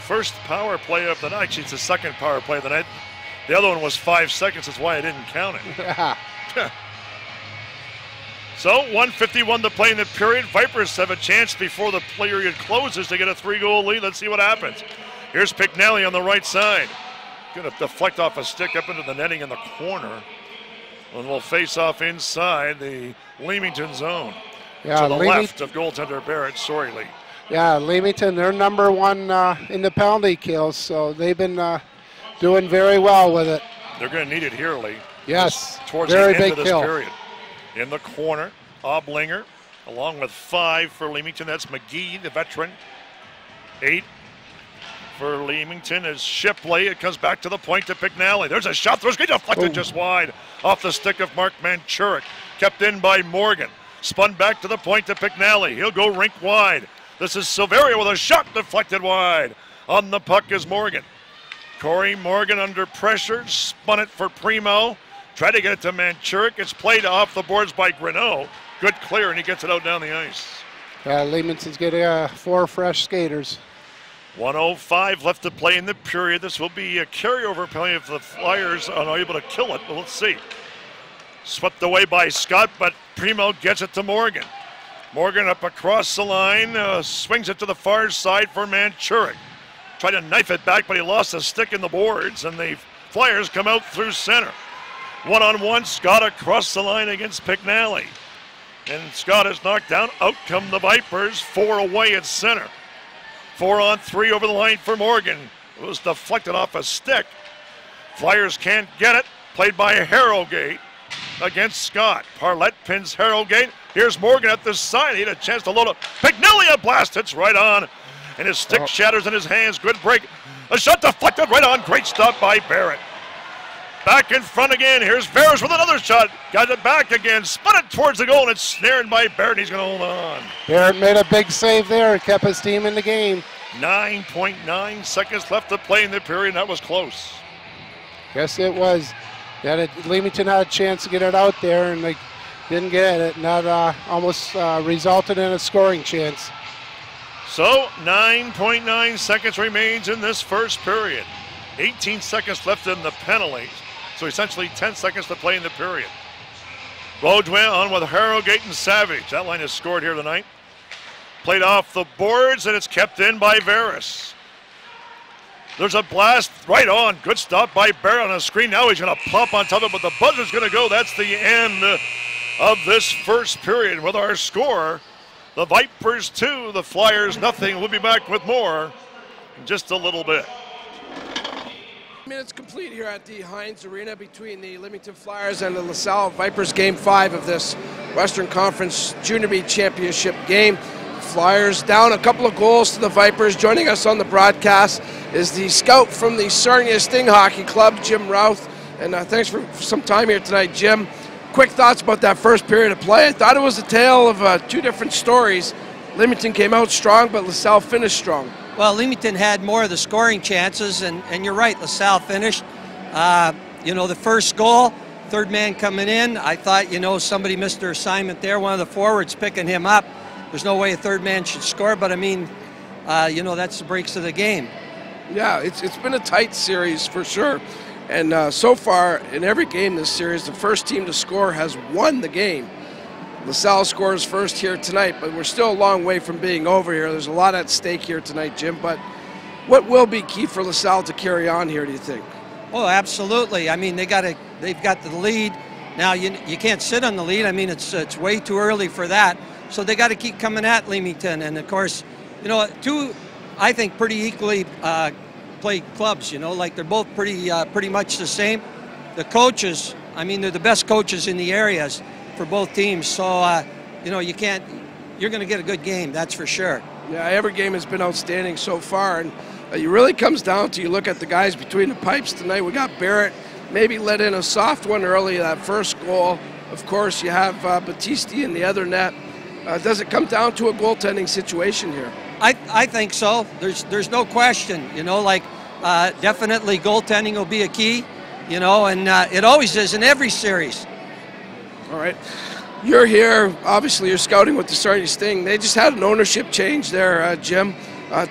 First power play of the night. Actually, it's the second power play of the night. The other one was 5 seconds. That's why I didn't count it. So 1:51 to play in the period. Vipers have a chance before the period closes to get a 3-goal lead. Let's see what happens. Here's Pignelli on the right side. Going to deflect off a stick up into the netting in the corner. And we'll face off inside the Leamington zone. Yeah, to the left of goaltender Barrett. Sorry, Lee. Yeah, Leamington, they're number one in the penalty kills, so they've been doing very well with it. They're going to need it here, Lee. Yes, towards very the end big of this kill. period. In the corner, Oblinger, along with 5 for Leamington. That's McGee, the veteran. 8 for Leamington is Shipley. It comes back to the point to Pignelli. There's a shot. Throws deflected just wide off the stick of Mark Manchurik. Kept in by Morgan. Spun back to the point to Pignelli. He'll go rink wide. This is Silverio with a shot deflected wide. On the puck is Morgan. Corey Morgan under pressure. Spun it for Primo. Tried to get it to Manchurik. It's played off the boards by Greneau. Good clear, and he gets it out down the ice. Leamington's getting 4 fresh skaters. 1:05 left to play in the period. This will be a carryover penalty if the Flyers are unable to kill it. But let's see. Swept away by Scott, but Primo gets it to Morgan. Morgan up across the line, swings it to the far side for Manchurik. Tried to knife it back, but he lost a stick in the boards, and the Flyers come out through center. 1-on-1, Scott across the line against Pignelli. And Scott is knocked down. Out come the Vipers, 4 away at center. 4-on-3 over the line for Morgan. It was deflected off a stick. Flyers can't get it. Played by Harrogate against Scott. Parlett pins Harrogate. Here's Morgan at the side. He had a chance to load up. Pignelli, a blast hits right on. And his stick shatters in his hands. Good break. A shot deflected right on. Great stop by Barrett. Back in front again. Here's Veras with another shot. Got it back again. Spun it towards the goal, and it's snared by Barrett. He's going to hold on. Barrett made a big save there. Kept his team in the game. 9.9 seconds left to play in the period. That was close. Yes, it was. Leamington had a chance to get it out there, and they didn't get it, and that almost resulted in a scoring chance. So 9.9 seconds remains in this first period. 18 seconds left in the penalties. So essentially 10 seconds to play in the period. Beaudoin on with Harrogate and Savage. That line is scored here tonight. Played off the boards, and it's kept in by Veris. There's a blast right on. Good stop by Barrett on a screen. Now he's going to pop on top of it, but the buzzer's going to go. That's the end of this first period with our score. The Vipers 2, the Flyers nothing. We'll be back with more in just a little bit. Minutes complete here at the Heinz Arena between the Leamington Flyers and the Lasalle Vipers. Game 5 of this Western Conference Junior B Championship game. Flyers down a couple of goals to the Vipers. Joining us on the broadcast is the scout from the Sarnia Sting Hockey Club, Jim Routh. And thanks for some time here tonight, Jim. Quick thoughts about that first period of play. I thought it was a tale of two different stories. Leamington came out strong, but LaSalle finished strong. Well, Leamington had more of the scoring chances, and you're right, LaSalle finished. You know, the first goal, third man coming in, I thought, you know, somebody missed their assignment there. One of the forwards picking him up. There's no way a third man should score, but I mean, you know, that's the breaks of the game. Yeah, it's been a tight series for sure. And so far, in every game this series, the first team to score has won the game. LaSalle scores first here tonight, but we're still a long way from being over here. There's a lot at stake here tonight, Jim, but what will be key for LaSalle to carry on here, do you think? Oh, absolutely. I mean, they've got the lead. Now, you can't sit on the lead. I mean, it's way too early for that. So they got to keep coming at Leamington. And, of course, you know, two, I think, pretty equally played clubs, you know, like they're both pretty much the same. The coaches, I mean, they're the best coaches in the areas for both teams. So, you know, you're going to get a good game, that's for sure. Yeah, every game has been outstanding so far. And it really comes down to you look at the guys between the pipes tonight. We got Barrett, maybe let in a soft one early, that first goal. Of course, you have Battisti in the other net. Does it come down to a goaltending situation here? I think so. There's no question. You know, like definitely goaltending will be a key, you know, and it always is in every series. All right. You're here. Obviously, you're scouting with the Sarnia Sting. They just had an ownership change there, Jim.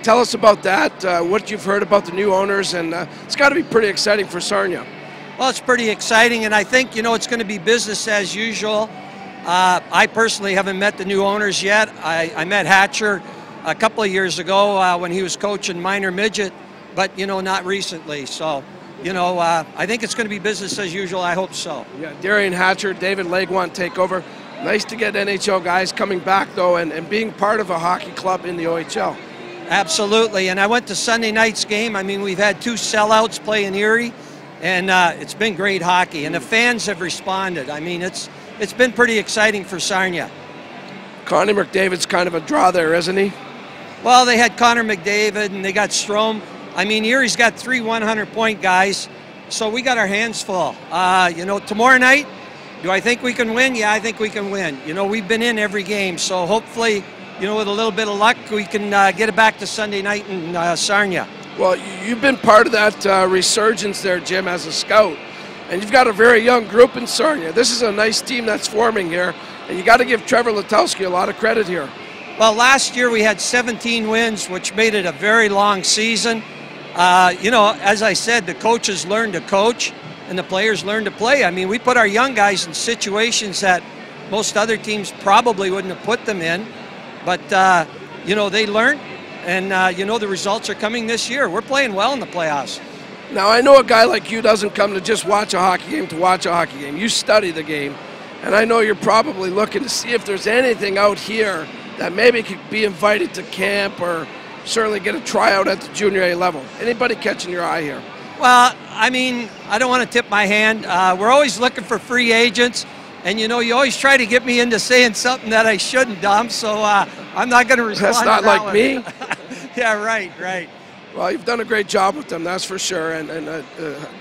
Tell us about that, what you've heard about the new owners, and it's got to be pretty exciting for Sarnia. Well, it's pretty exciting, and I think, you know, it's going to be business as usual. I personally haven't met the new owners yet. I met Hatcher a couple of years ago when he was coaching minor midget, but, you know, not recently. So, you know, I think it's going to be business as usual. I hope so. Yeah, Darian Hatcher, David Legwan take over. Nice to get NHL guys coming back, though, and being part of a hockey club in the OHL. Absolutely, and I went to Sunday night's game. I mean, we've had 2 sellouts play in Erie, and it's been great hockey, and the fans have responded. I mean, it's been pretty exciting for Sarnia. Connie McDavid's kind of a draw there, isn't he? Well, they had Connor McDavid, and they got Strome. I mean, Erie's got 3 100-point guys, so we got our hands full. You know, tomorrow night, do I think we can win? Yeah, I think we can win. You know, we've been in every game, so hopefully, you know, with a little bit of luck, we can get it back to Sunday night in Sarnia. Well, you've been part of that resurgence there, Jim, as a scout. And you've got a very young group in Sarnia. This is a nice team that's forming here, and you got to give Trevor Letowski a lot of credit here. Well, last year we had 17 wins, which made it a very long season. You know, as I said, the coaches learned to coach, and the players learned to play. I mean, we put our young guys in situations that most other teams probably wouldn't have put them in. But, you know, they learned, and, you know, the results are coming this year. We're playing well in the playoffs. Now, I know a guy like you doesn't come to just watch a hockey game to watch a hockey game. You study the game, and I know you're probably looking to see if there's anything out here that maybe could be invited to camp or certainly get a tryout at the junior A level. Anybody catching your eye here? Well, I mean, I don't want to tip my hand. We're always looking for free agents, and, you know, you always try to get me into saying something that I shouldn't, Dom, so I'm not going to respond to that. That's not like me. Yeah, right. Well, you've done a great job with them, that's for sure, and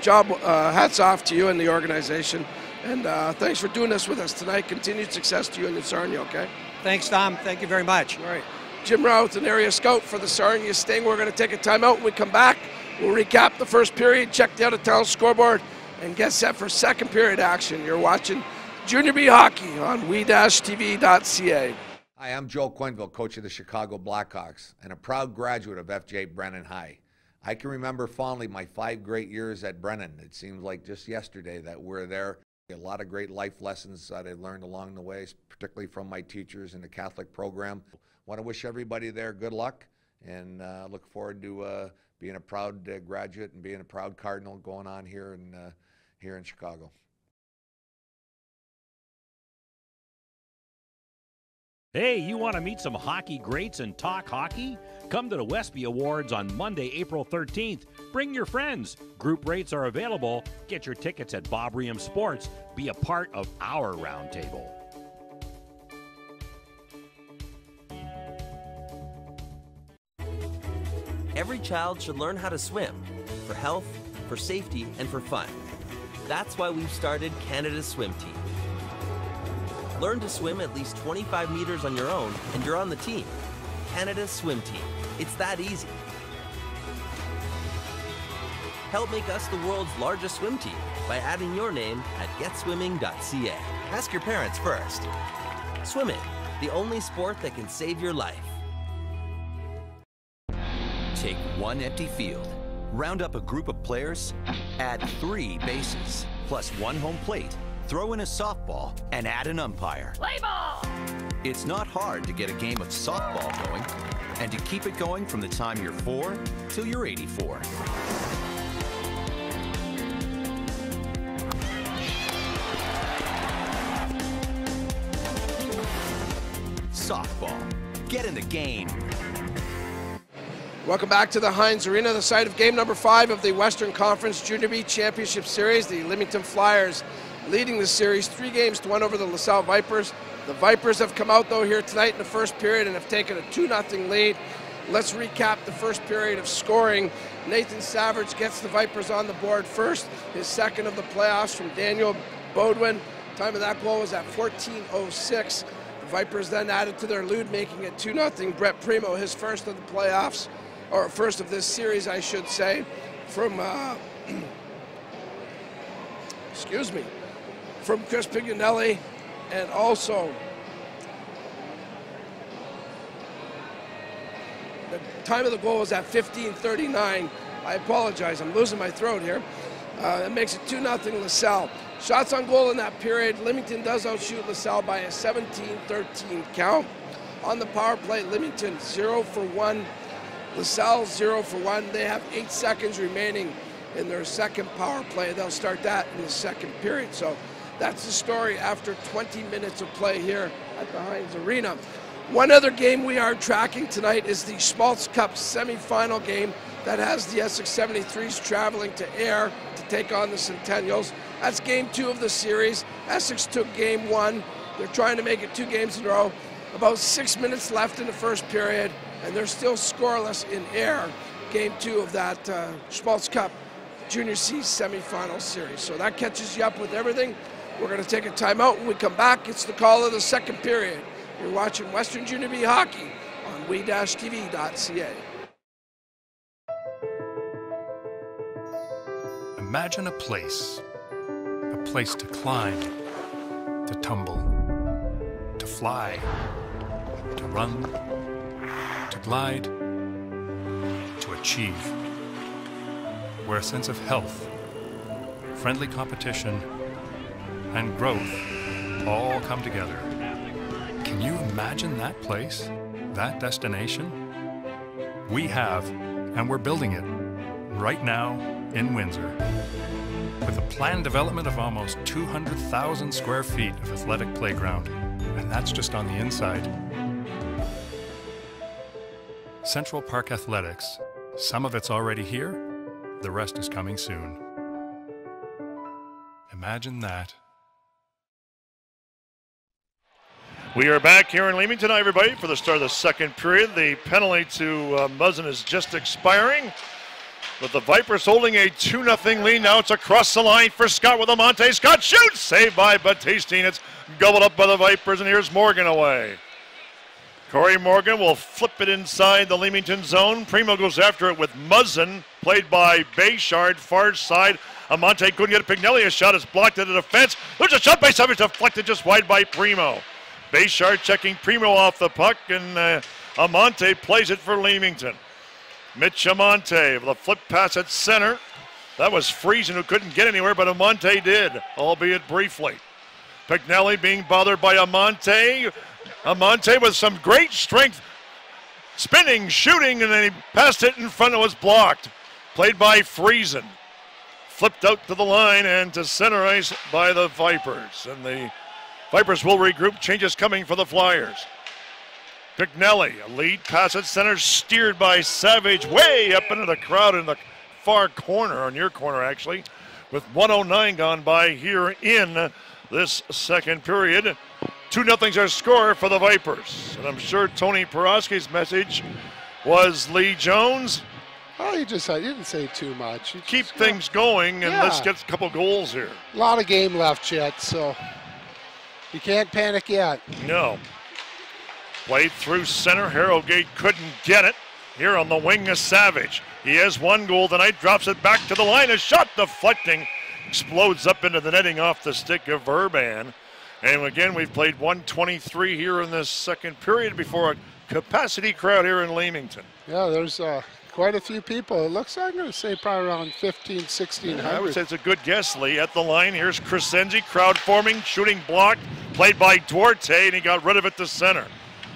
hats off to you and the organization, and thanks for doing this with us tonight. Continued success to you and the Sarnia, okay? Thanks, Tom. Thank you very much. All right. Jim Routh, an area scout for the Sarnia Sting. We're going to take a timeout. When we come back, we'll recap the first period, check the out-of-town scoreboard, and get set for second period action. You're watching Junior B Hockey on we-tv.ca. Hi, I'm Joe Quenneville, coach of the Chicago Blackhawks and a proud graduate of FJ Brennan High. I can remember fondly my 5 great years at Brennan. It seems like just yesterday that we're there. A lot of great life lessons that I learned along the way, particularly from my teachers in the Catholic program. Want to wish everybody there good luck, and look forward to being a proud graduate and being a proud Cardinal going on here in Chicago. Hey, you want to meet some hockey greats and talk hockey? Come to the Westby Awards on Monday, April 13th. Bring your friends. Group rates are available. Get your tickets at Bob Riem Sports. Be a part of our roundtable. Every child should learn how to swim, for health, for safety, and for fun. That's why we've started Canada's Swim Team. Learn to swim at least 25 meters on your own, and you're on the team. Canada's Swim Team. It's that easy. Help make us the world's largest swim team by adding your name at getswimming.ca. Ask your parents first. Swimming, the only sport that can save your life. Take one empty field, round up a group of players, add 3 bases, plus 1 home plate, throw in a softball, and add an umpire. Play ball! It's not hard to get a game of softball going, and to keep it going from the time you're 4 till you're 84. Softball. Get in the game. Welcome back to the Heinz Arena, the site of game number 5 of the Western Conference Junior B Championship Series. The Leamington Flyers leading the series 3-1 over the Lasalle Vipers. The Vipers have come out though here tonight in the first period and have taken a 2-0 lead. Let's recap the first period of scoring. Nathan Savage gets the Vipers on the board first, his second of the playoffs from Daniel Bodwin. Time of that goal was at 14:06. The Vipers then added to their lead, making it 2-0. Brett Primo, his first of the playoffs, or first of this series, I should say, from excuse me, from Chris Pignanelli, and also the time of the goal was at 15:39. I apologize, I'm losing my throat here. That makes it 2-0 LaSalle. Shots on goal in that period, Leamington does outshoot LaSalle by a 17-13 count. On the power play, Leamington 0 for 1. LaSalle 0 for 1. They have 8 seconds remaining in their second power play. They'll start that in the second period. So that's the story after 20 minutes of play here at the Heinz Arena. One other game we are tracking tonight is the Schmaltz Cup semifinal game that has the Essex 73s traveling to Ayr to take on the Centennials. That's game 2 of the series. Essex took game 1. They're trying to make it 2 games in a row. About 6 minutes left in the first period, and they're still scoreless in Ayr, game 2 of that Schmaltz Cup Junior C semifinal series. So that catches you up with everything. We're going to take a timeout. When we come back, it's the call of the second period. You're watching Western Junior B Hockey on we-tv.ca. Imagine a place to climb, to tumble, to fly, to run, to glide, to achieve, where a sense of health, friendly competition, and growth all come together. Can you imagine that place, that destination? We have, and we're building it right now in Windsor, with a planned development of almost 200,000 square feet of athletic playground, and that's just on the inside. Central Park Athletics, some of it's already here, the rest is coming soon. Imagine that. We are back here in Leamington, everybody, for the start of the second period. The penalty to Muzzin is just expiring, with the Vipers holding a 2-0 lead. Now it's across the line for Scott with Amante. Scott shoots! Saved by Batiste. It's gobbled up by the Vipers, and here's Morgan away. Corey Morgan will flip it inside the Leamington zone. Primo goes after it with Muzzin, played by Bayshard, far side. Amante couldn't get Pignelli. A shot is blocked at the defense. There's a shot by Savage, deflected just wide by Primo. Bayshard checking Primo off the puck, and Amante plays it for Leamington. Mitch Amante with a flip pass at center. That was Friesen, who couldn't get anywhere, but Amante did, albeit briefly. Pignelli being bothered by Amante. Amante with some great strength, spinning, shooting, and then he passed it in front. It was blocked. Played by Friesen. Flipped out to the line and to center ice by the Vipers. And the Vipers will regroup. Changes coming for the Flyers. Pignelli, a lead pass at center, steered by Savage way up into the crowd in the far corner, or near corner actually, with 1:09 gone by here in this second period. 2-0's our score for the Vipers. And I'm sure Tony Peroski's message was Lee Jones. Oh, he didn't say too much. Keep things going, and let's get a couple goals here. A lot of game left yet, so you can't panic yet. No. Played through center. Harrogate couldn't get it. Here on the wing is Savage. He has one goal tonight, drops it back to the line. A shot deflecting, explodes up into the netting off the stick of Verban. And again, we've played 1:23 here in this second period before a capacity crowd here in Leamington. Yeah, there's quite a few people. It looks like, I'm going to say probably around 1,600. I would say it's a good guess, Lee. At the line, here's Crescenzi, crowd forming, shooting blocked, played by Duarte, and he got rid of it to center.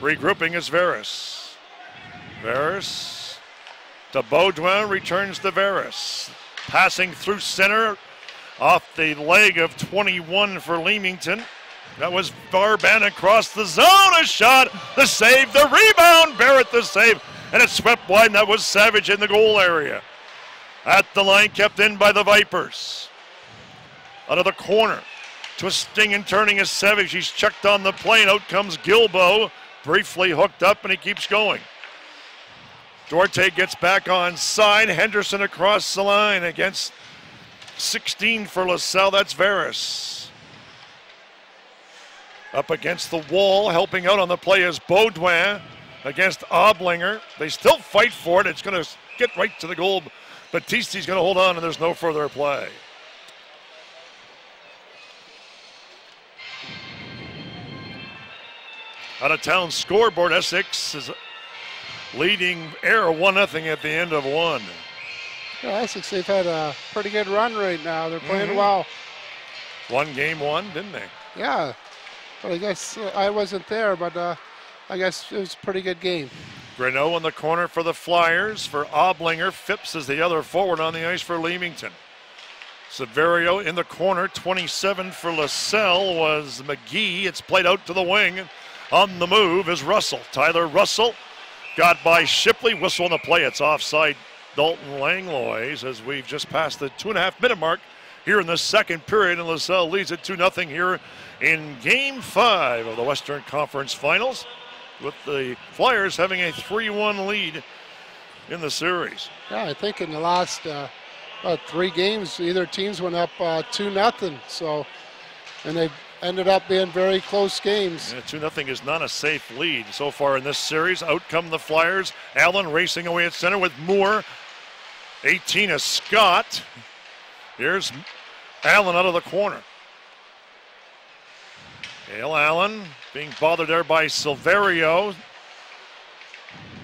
Regrouping is Veras. Veras to Baudouin, returns to Veras. Passing through center, off the leg of 21 for Leamington. That was Verban across the zone. A shot, the save, the rebound. Barrett the save, and it swept wide, and that was Savage in the goal area. At the line, kept in by the Vipers. Out of the corner, twisting and turning is Savage. He's checked on the plane. Out comes Gilbo, briefly hooked up, and he keeps going. Duarte gets back on side. Henderson across the line against 16 for Lasalle. That's Veras. Up against the wall, helping out on the play is Baudouin against Oblinger. They still fight for it. It's going to get right to the goal. Batisti's going to hold on, and there's no further play. Out of town scoreboard, Essex is leading Air 1-0 at the end of one. Yeah, Essex, they've had a pretty good run right now. They're playing well. Won game one, didn't they? Yeah. But I guess I wasn't there, but I guess it was a pretty good game. Greneau in the corner for the Flyers. For Oblinger, Phipps is the other forward on the ice for Leamington. Severio in the corner, 27 for Lasalle was McGee. It's played out to the wing. On the move is Russell. Tyler Russell got by Shipley. Whistle on the play. It's offside Dalton Langlois as we've just passed the 2.5-minute mark here in the second period, and Lasalle leads it 2-0 here in Game 5 of the Western Conference Finals, with the Flyers having a 3-1 lead in the series. Yeah, I think in the last 3 games, either teams went up 2-0, so, and they've ended up being very close games. Yeah, 2-0 is not a safe lead so far in this series. Out come the Flyers. Allen racing away at center with Moore. 18 is Scott. Here's Allen out of the corner. Hale Allen being bothered there by Silverio.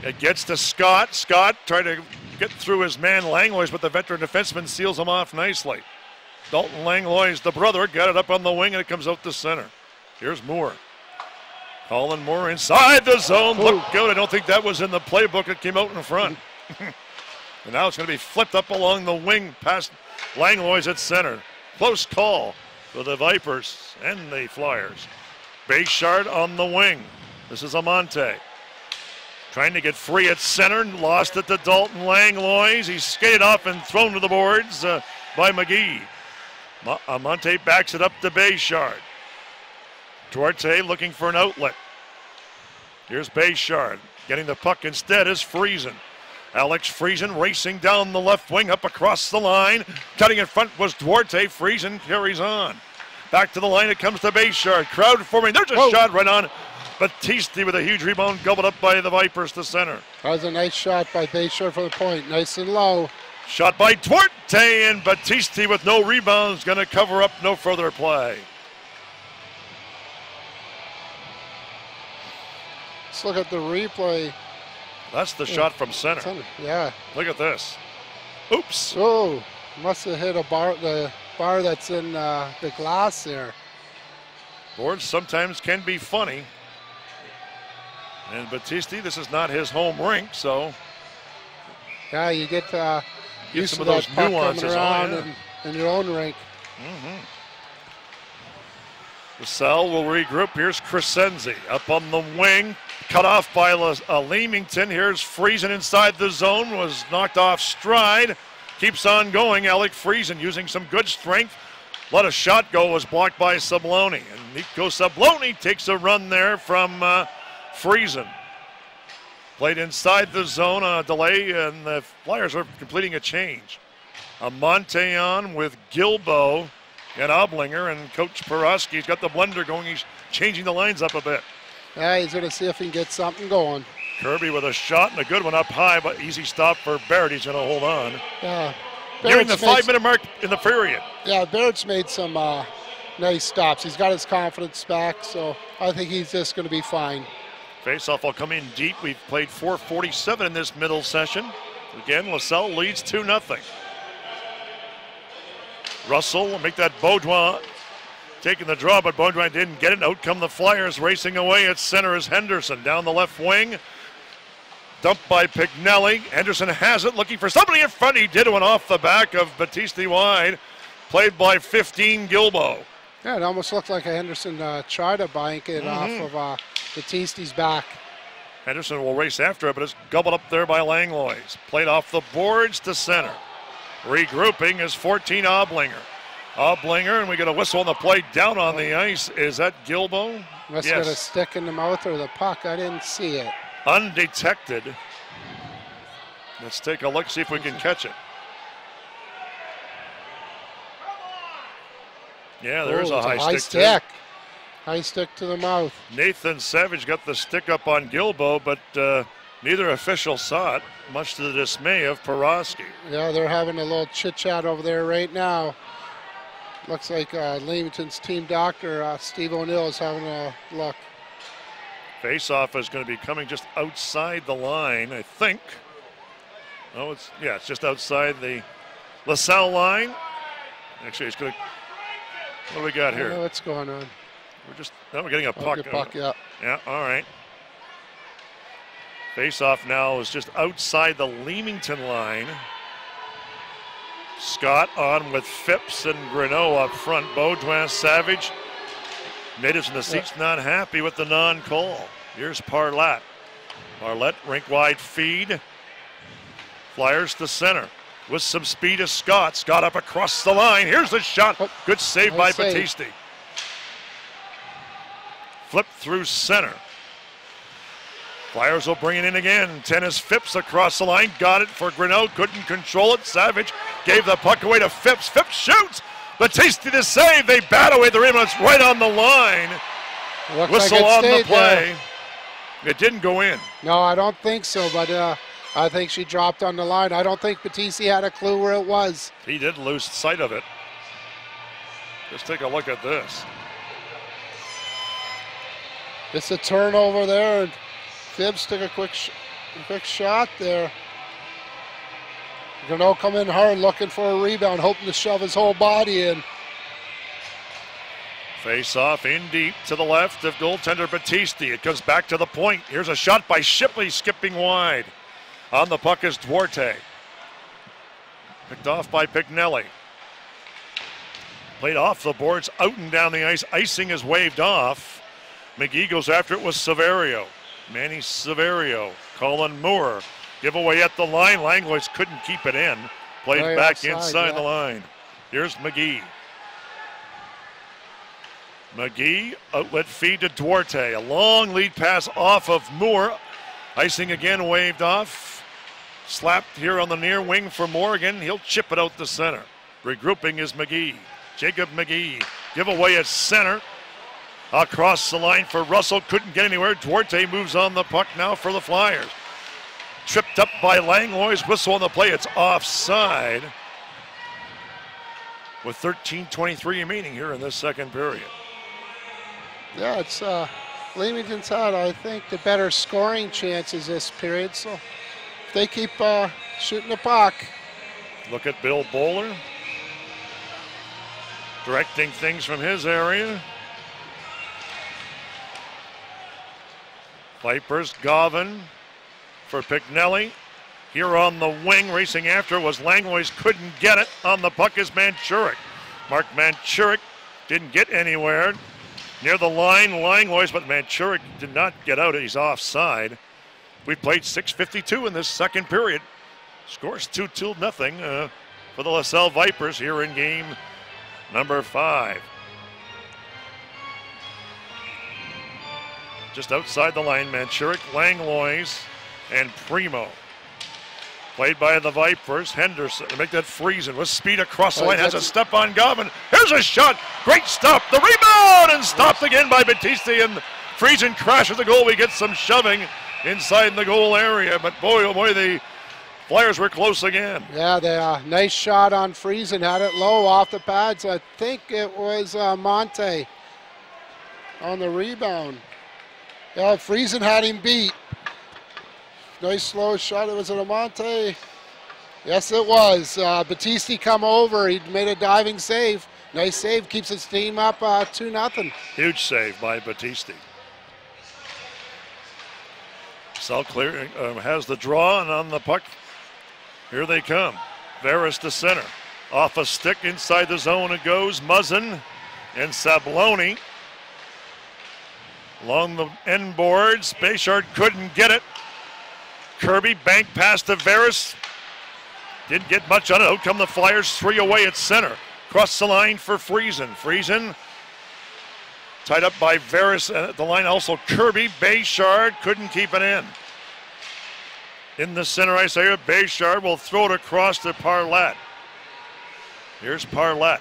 It gets to Scott. Scott tried to get through his man Langlois, but the veteran defenseman seals him off nicely. Dalton Langlois, the brother, got it up on the wing, and it comes out to center. Here's Moore. Colin Moore inside the zone. Look good. I don't think that was in the playbook. It came out in front. And now it's going to be flipped up along the wing past Langlois at center. Close call for the Vipers and the Flyers. Bayshard on the wing. This is Amante. Trying to get free at center. Lost it to Dalton Langlois. He's skated off and thrown to the boards by McGee. Amante backs it up to Bayshard. Duarte looking for an outlet. Here's Bayshard. Getting the puck instead is Friesen. Alex Friesen racing down the left wing, up across the line. Cutting in front was Duarte. Friesen carries on. Back to the line, it comes to Bayshard. Crowd forming. There's a shot right on Battisti with a huge rebound, gobbled up by the Vipers to center. That was a nice shot by Bayshore for the point. Nice and low. Shot by Duarte, and Battisti with no rebounds, going to cover up, no further play. Let's look at the replay. That's the shot from center. Yeah. Look at this. Oops. Oh, must have hit the bar that's in the glass there. Boards sometimes can be funny. And Battisti, this is not his home rink, so. Yeah, you get used some to of those that puck nuances coming around in your own rink. Lasalle will regroup. Here's Crescenzi up on the wing. Cut off by Leamington. Here's Friesen inside the zone. Was knocked off stride. Keeps on going. Alec Friesen using some good strength. Let a shot go. Was blocked by Sabloni. And Nico Sabloni takes a run there from Friesen. Played inside the zone on a delay, and the Flyers are completing a change. A Monteon with Gilbo and Oblinger, and Coach Porosky's got the blender going. He's changing the lines up a bit. Yeah, he's going to see if he can get something going. Kirby with a shot and a good one up high, but easy stop for Barrett. He's going to hold on. Yeah. Nearing the 5-minute mark in the period. Yeah, Barrett's made some nice stops. He's got his confidence back, so I think he's just going to be fine. Faceoff will come in deep. We've played 4:47 in this middle session. Again, Lasalle leads 2-0. Russell will make that Baudouin taking the draw, but Baudouin didn't get it. Out come the Flyers racing away. At center is Henderson down the left wing. Dumped by Pignelli. Henderson has it, looking for somebody in front. He did one off the back of Battisti wide. Played by 15 Gilbo. Yeah, it almost looked like a Henderson tried to bank it off of Battisti's back. Henderson will race after it, but it's gobbled up there by Langlois. Played off the boards to center. Regrouping is 14 Oblinger. Oblinger, and we get a whistle on the play down on the ice. Is that Gilbo? Must get a stick in the mouth or the puck. I didn't see it. Undetected. Let's take a look, see if we can catch it. Yeah, there's a high stick. High stick to the mouth. Nathan Savage got the stick up on Gilbo, but neither official saw it, much to the dismay of Porosky. Yeah, they're having a little chit-chat over there right now. Looks like Leamington's team doctor, Steve O'Neill, is having a look. Face-off is going to be coming just outside the line, I think. Oh, it's just outside the LaSalle line. Actually, it's going to. What do we got here? I don't know what's going on. We're getting a puck. Yeah. Yeah, all right. Face-off now is just outside the Leamington line. Scott on with Phipps and Greneau up front. Baudouin, Savage. Natives in the seats not happy with the non-call. Here's Parlett. Parlett, rink-wide feed. Flyers to center. With some speed is Scott. Scott up across the line. Here's the shot. Good save by Battisti. Flip through center. Flyers will bring it in again. Tennis Phipps across the line. Got it for Greneau. Couldn't control it. Savage gave the puck away to Phipps. Phipps shoots. Battisti to save. They bat away the rebound. It's right on the line. Whistle on the play. It didn't go in. No, I don't think so, but I think she dropped on the line. I don't think Battisti had a clue where it was. He did lose sight of it. Let's take a look at this. It's a turnover there, and Phibbs took a quick shot there. Greneau come in hard looking for a rebound, hoping to shove his whole body in. Face off in deep to the left of goaltender Battisti. It goes back to the point. Here's a shot by Shipley skipping wide. On the puck is Duarte. Picked off by Pignelli. Played off the boards, out and down the ice. Icing is waved off. McGee goes after it with Severio. Manny Severio. Colin Moore. Giveaway at the line. Langlois couldn't keep it in. Played right back inside the line. Here's McGee. McGee, outlet feed to Duarte. A long lead pass off of Moore. Icing again waved off. Slapped here on the near wing for Morgan. He'll chip it out the center. Regrouping is McGee. Jacob McGee. Giveaway at center. Across the line for Russell, couldn't get anywhere. Duarte moves on the puck now for the Flyers. Tripped up by Langlois, whistle on the play, it's offside. With 13:23 remaining here in this second period. Yeah, it's Leamington's had, I think, the better scoring chances this period, so if they keep shooting the puck. Look at Bill Bowler. Directing things from his area. Vipers, Govan for Pignelli. Here on the wing, racing after was Langlois, couldn't get it. On the puck is Manchurik. Mark Manchurik didn't get anywhere. Near the line, Langlois, but Manchurik did not get out. He's offside. We played 6:52 in this second period. Scores 2-0 for the Lasalle Vipers here in game number 5. Just outside the line, Manchurik, Langlois, and Primo. Played by the Vipers, Henderson, to make that Friesen with speed across the line, has a step on Govan. Here's a shot, great stop, the rebound, and stopped again by Battisti, and Friesen crashes the goal. We get some shoving inside the goal area, but boy, oh boy, the Flyers were close again. Yeah, the nice shot on Friesen, had it low off the pads. I think it was Monte on the rebound. Yeah, Friesen had him beat. Nice slow shot. Was it a Monte? Yes, it was. Battisti come over. He made a diving save. Nice save. Keeps his team up 2-0. Huge save by Battisti. Sal clear has the draw, and on the puck, here they come. Veras to center. Off a stick inside the zone it goes. Muzzin and Sabloni. Along the end boards, Bayshard couldn't get it. Kirby bank pass to Veras. Didn't get much on it. Out come the Flyers, 3 away at center. Cross the line for Friesen. Friesen tied up by Veras at the line. Also Kirby. Bayshard couldn't keep it in. In the center ice area, Bayshard will throw it across to Parlett. Here's Parlett.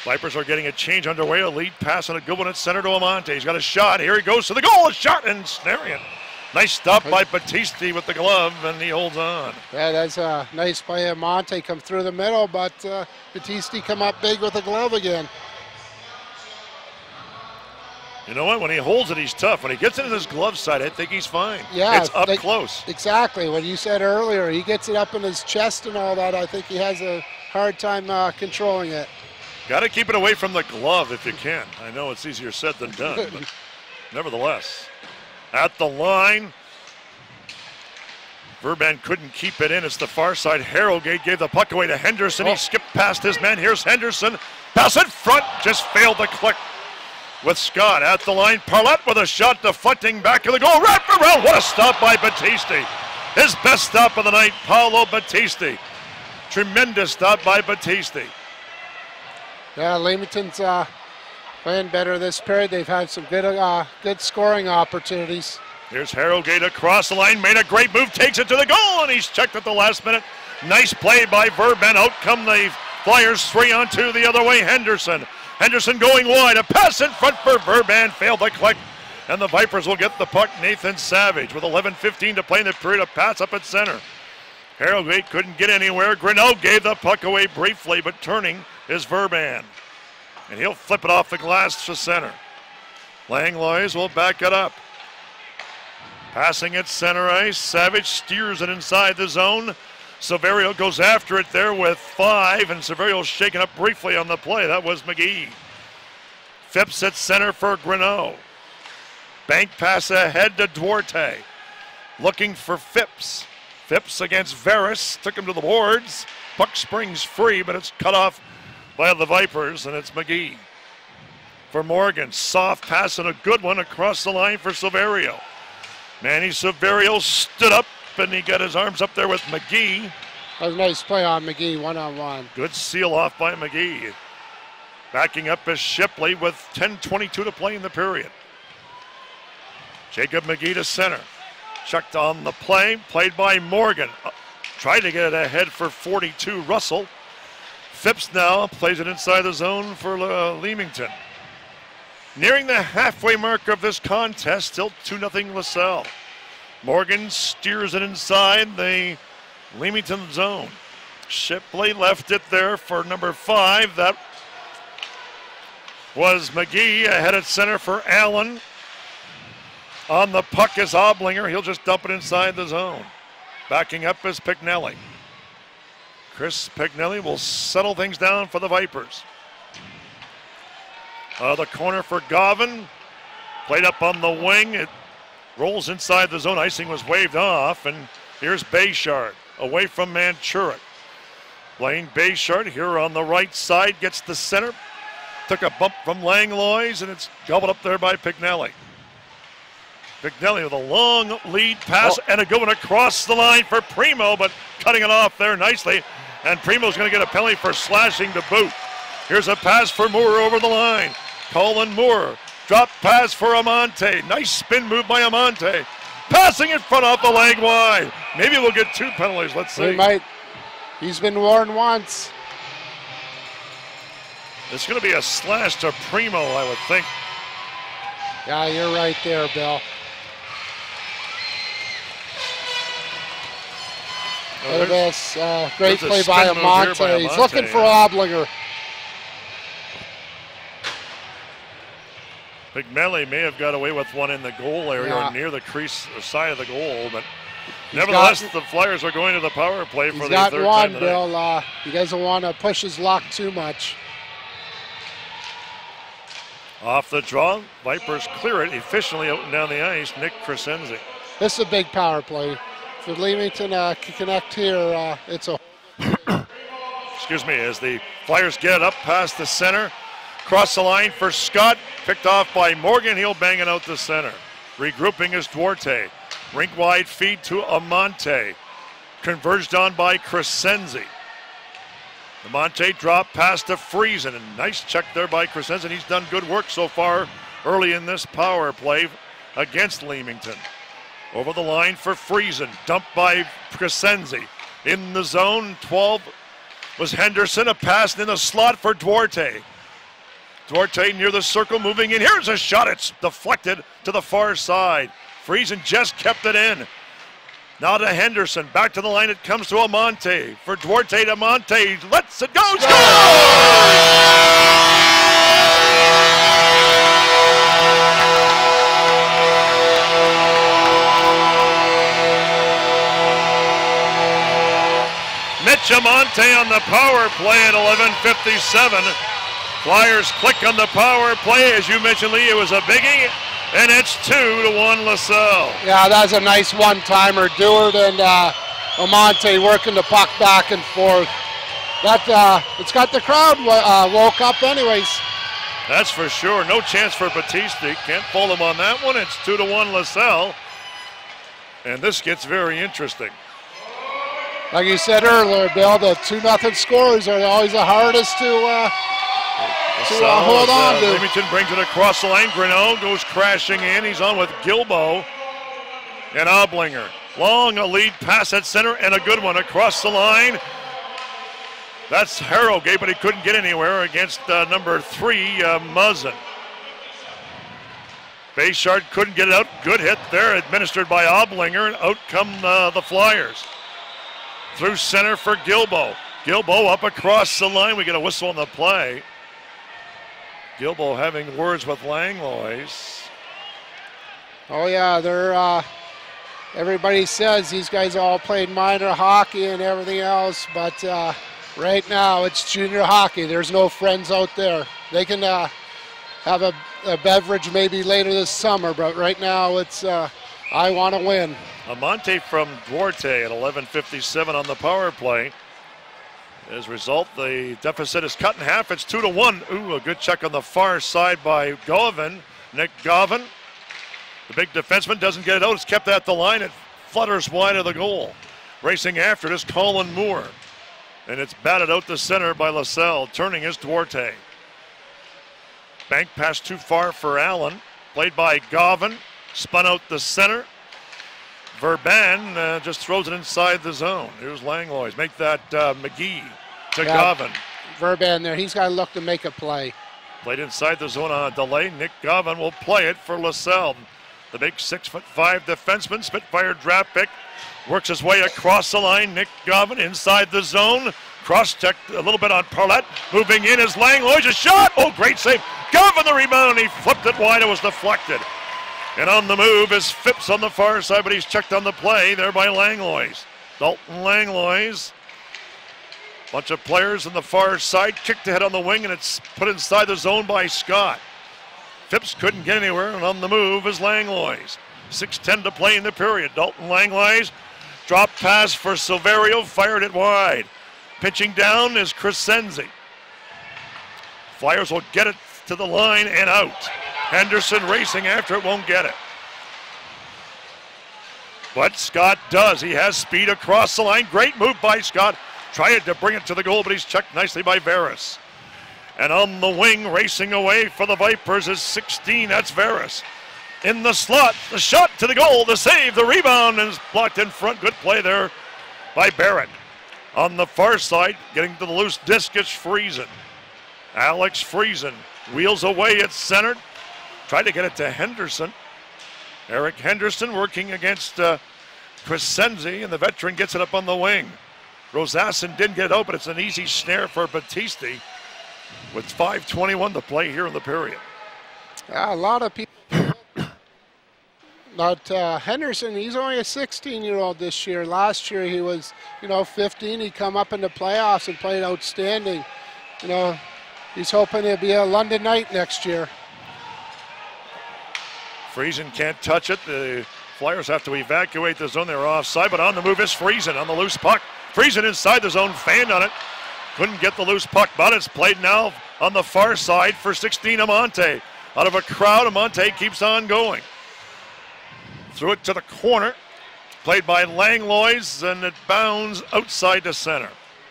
Vipers are getting a change underway. A lead pass and a good one at center to Amante. He's got a shot. Here he goes to the goal. A shot and snaring. Nice stop by Battisti with the glove, and he holds on. Yeah, that's a nice play. Amante come through the middle, but Battisti come up big with the glove again. You know what? When he holds it, he's tough. When he gets it in his glove side, I think he's fine. Yeah, it's up close. Exactly. What you said earlier, he gets it up in his chest and all that. I think he has a hard time controlling it. Got to keep it away from the glove if you can. I know it's easier said than done, but nevertheless. At the line, Verban couldn't keep it in. It's the far side. Harrogate gave the puck away to Henderson. He skipped past his man. Here's Henderson. Pass in front. Just failed to click with Scott. At the line, Parlett with a shot deflecting back to the goal. Wrap around. What a stop by Battisti. His best stop of the night, Paolo Battisti. Tremendous stop by Battisti. Yeah, Leamington's playing better this period. They've had some good scoring opportunities. Here's Harrogate across the line, made a great move, takes it to the goal, and he's checked at the last minute. Nice play by Verban. Out come the Flyers, 3-on-2 the other way. Henderson going wide. A pass in front for Verban, failed to click, and the Vipers will get the puck. Nathan Savage with 11:15 to play in the period. A pass up at center. Harrogate couldn't get anywhere. Grinnell gave the puck away briefly, but turning is Verban. And he'll flip it off the glass to center. Langlois will back it up. Passing at center ice. Savage steers it inside the zone. Severio goes after it there with 5, and Severio's shaken up briefly on the play. That was McGee. Phipps at center for Grinnell. Bank pass ahead to Duarte. Looking for Phipps. Phipps against Veras. Took him to the boards. Puck springs free, but it's cut off by the Vipers, and it's McGee. For Morgan, soft pass and a good one across the line for Severio. Manny Severio stood up, and he got his arms up there with McGee. That was a nice play on McGee, one-on-one. Good seal off by McGee. Backing up is Shipley with 10:22 to play in the period. Jacob McGee to center. Chucked on the play, played by Morgan. Tried to get it ahead for 42, Russell. Phipps now plays it inside the zone for Leamington. Nearing the halfway mark of this contest, still 2-0 LaSalle. Morgan steers it inside the Leamington zone. Shipley left it there for number 5. That was McGee ahead at center for Allen. On the puck is Oblinger. He'll just dump it inside the zone. Backing up is Pignelli. Chris Pignelli will settle things down for the Vipers. The corner for Govan. Played up on the wing. It rolls inside the zone. Icing was waved off. And here's Bayshard away from Manchurik. Blaine Bayshard here on the right side. Gets the center. Took a bump from Langlois. And it's gobbled up there by Pignelli. Pignelli with a long lead pass and a good one across the line for Primo. But cutting it off there nicely. And Primo's going to get a penalty for slashing to boot. Here's a pass for Moore over the line. Colin Moore. Drop pass for Amante. Nice spin move by Amante. Passing in front off the leg wide. Maybe we'll get 2 penalties. Let's see. He might. He's been warned once. It's going to be a slash to Primo, I would think. Yeah, you're right there, Bill. Look at this. Great play by Amante. He's looking for Oblinger. Pignelli may have got away with one in the goal area or near the crease or side of the goal, but nevertheless, the Flyers are going to the power play for the third time one, tonight. Bill. He doesn't want to push his luck too much. Off the draw, Vipers clear it efficiently out and down the ice. Nick Crescenzi. This is a big power play. For Leamington can connect here, it's a... Excuse me, as the Flyers get up past the center. Cross the line for Scott, picked off by Morgan. He'll bang it out the center. Regrouping is Duarte. Rink wide feed to Amante. Converged on by Crescenzi. Amante drop pass to Friesen. And nice check there by Crescenzi. He's done good work so far early in this power play against Leamington. Over the line for Friesen. Dumped by Crescenzi. In the zone, 12 was Henderson. A pass in the slot for Duarte. Duarte near the circle, moving in. Here's a shot. It's deflected to the far side. Friesen just kept it in. Now to Henderson. Back to the line. It comes to Amante. For Duarte to Amante. Lets it go. Mitch Amante on the power play at 11:57. Flyers click on the power play. As you mentioned, Lee, it was a biggie, and it's 2-1 LaSalle. Yeah, that's a nice one-timer. Dewart and Amante working the puck back and forth. It's got the crowd woke up anyways. That's for sure. No chance for Battisti. Can't fault him on that one. It's 2-1 LaSalle. And this gets very interesting. Like you said earlier, Bill, the 2-0 scores are always the hardest to hold on to. Leamington brings it across the line. Grinnell goes crashing in. He's on with Gilbo and Oblinger. Long a lead pass at center and a good one across the line. That's Harrogate, but he couldn't get anywhere against number 3, Muzzin. Bayshard couldn't get it out. Good hit there, administered by Oblinger, and out come the Flyers. Through center for Gilbo. Gilbo up across the line. We get a whistle on the play. Gilbo having words with Langlois. Oh yeah, they're everybody says these guys all played minor hockey and everything else, but right now it's junior hockey. There's no friends out there. They can have a beverage maybe later this summer, but right now it's I want to win. Amante from Duarte at 11:57 on the power play. As a result, the deficit is cut in half. It's 2-1. Ooh, a good check on the far side by Govan. Nick Govan. The big defenseman doesn't get it out. It's kept at the line. It flutters wide of the goal. Racing after it is Colin Moore. And it's batted out the center by Lasalle. Turning is Duarte. Bank pass too far for Allen. Played by Govan. Spun out the center. Verban just throws it inside the zone. Here's Langlois. Make that McGee to Govan. Verban there. He's got to look to make a play. Played inside the zone on a delay. Nick Govan will play it for Lasalle. The big 6'5" defenseman, Spitfire draft pick, works his way across the line. Nick Govan inside the zone. Cross-checked a little bit on Parlett. Moving in is Langlois. A shot. Oh, great save. Govan the rebound. He flipped it wide. It was deflected. And on the move is Phipps on the far side, but he's checked on the play there by Langlois. Dalton Langlois. Bunch of players on the far side. Kicked ahead on the wing, and it's put inside the zone by Scott. Phipps couldn't get anywhere, and on the move is Langlois. 6:10 to play in the period. Dalton Langlois. Drop pass for Silverio. Fired it wide. Pitching down is Crescenzi. Flyers will get it to the line and out. Henderson racing after it, won't get it. But Scott does. He has speed across the line. Great move by Scott. Tried to bring it to the goal, but he's checked nicely by Veras. And on the wing, racing away for the Vipers is 16. That's Veras. In the slot, the shot to the goal, the save, the rebound is blocked in front. Good play there by Barrett. On the far side, getting to the loose disc, it's Friesen. Alex Friesen wheels away at center. Tried to get it to Henderson. Eric Henderson working against Crescenzi, and the veteran gets it up on the wing. Rosasson didn't get it out, but it's an easy snare for Battisti with 5:21 to play here in the period. Yeah, a lot of people. But Henderson, he's only a 16-year-old this year. Last year he was, 15. He come up in the playoffs and played outstanding. He's hoping he'll be a London Knight next year. Friesen can't touch it. The Flyers have to evacuate the zone. They're offside, but on the move is Friesen on the loose puck. Friesen inside the zone, fanned on it. Couldn't get the loose puck, but it's played now on the far side for 16 Amante. Out of a crowd, Amante keeps on going. Threw it to the corner, played by Langlois, and it bounds outside to center.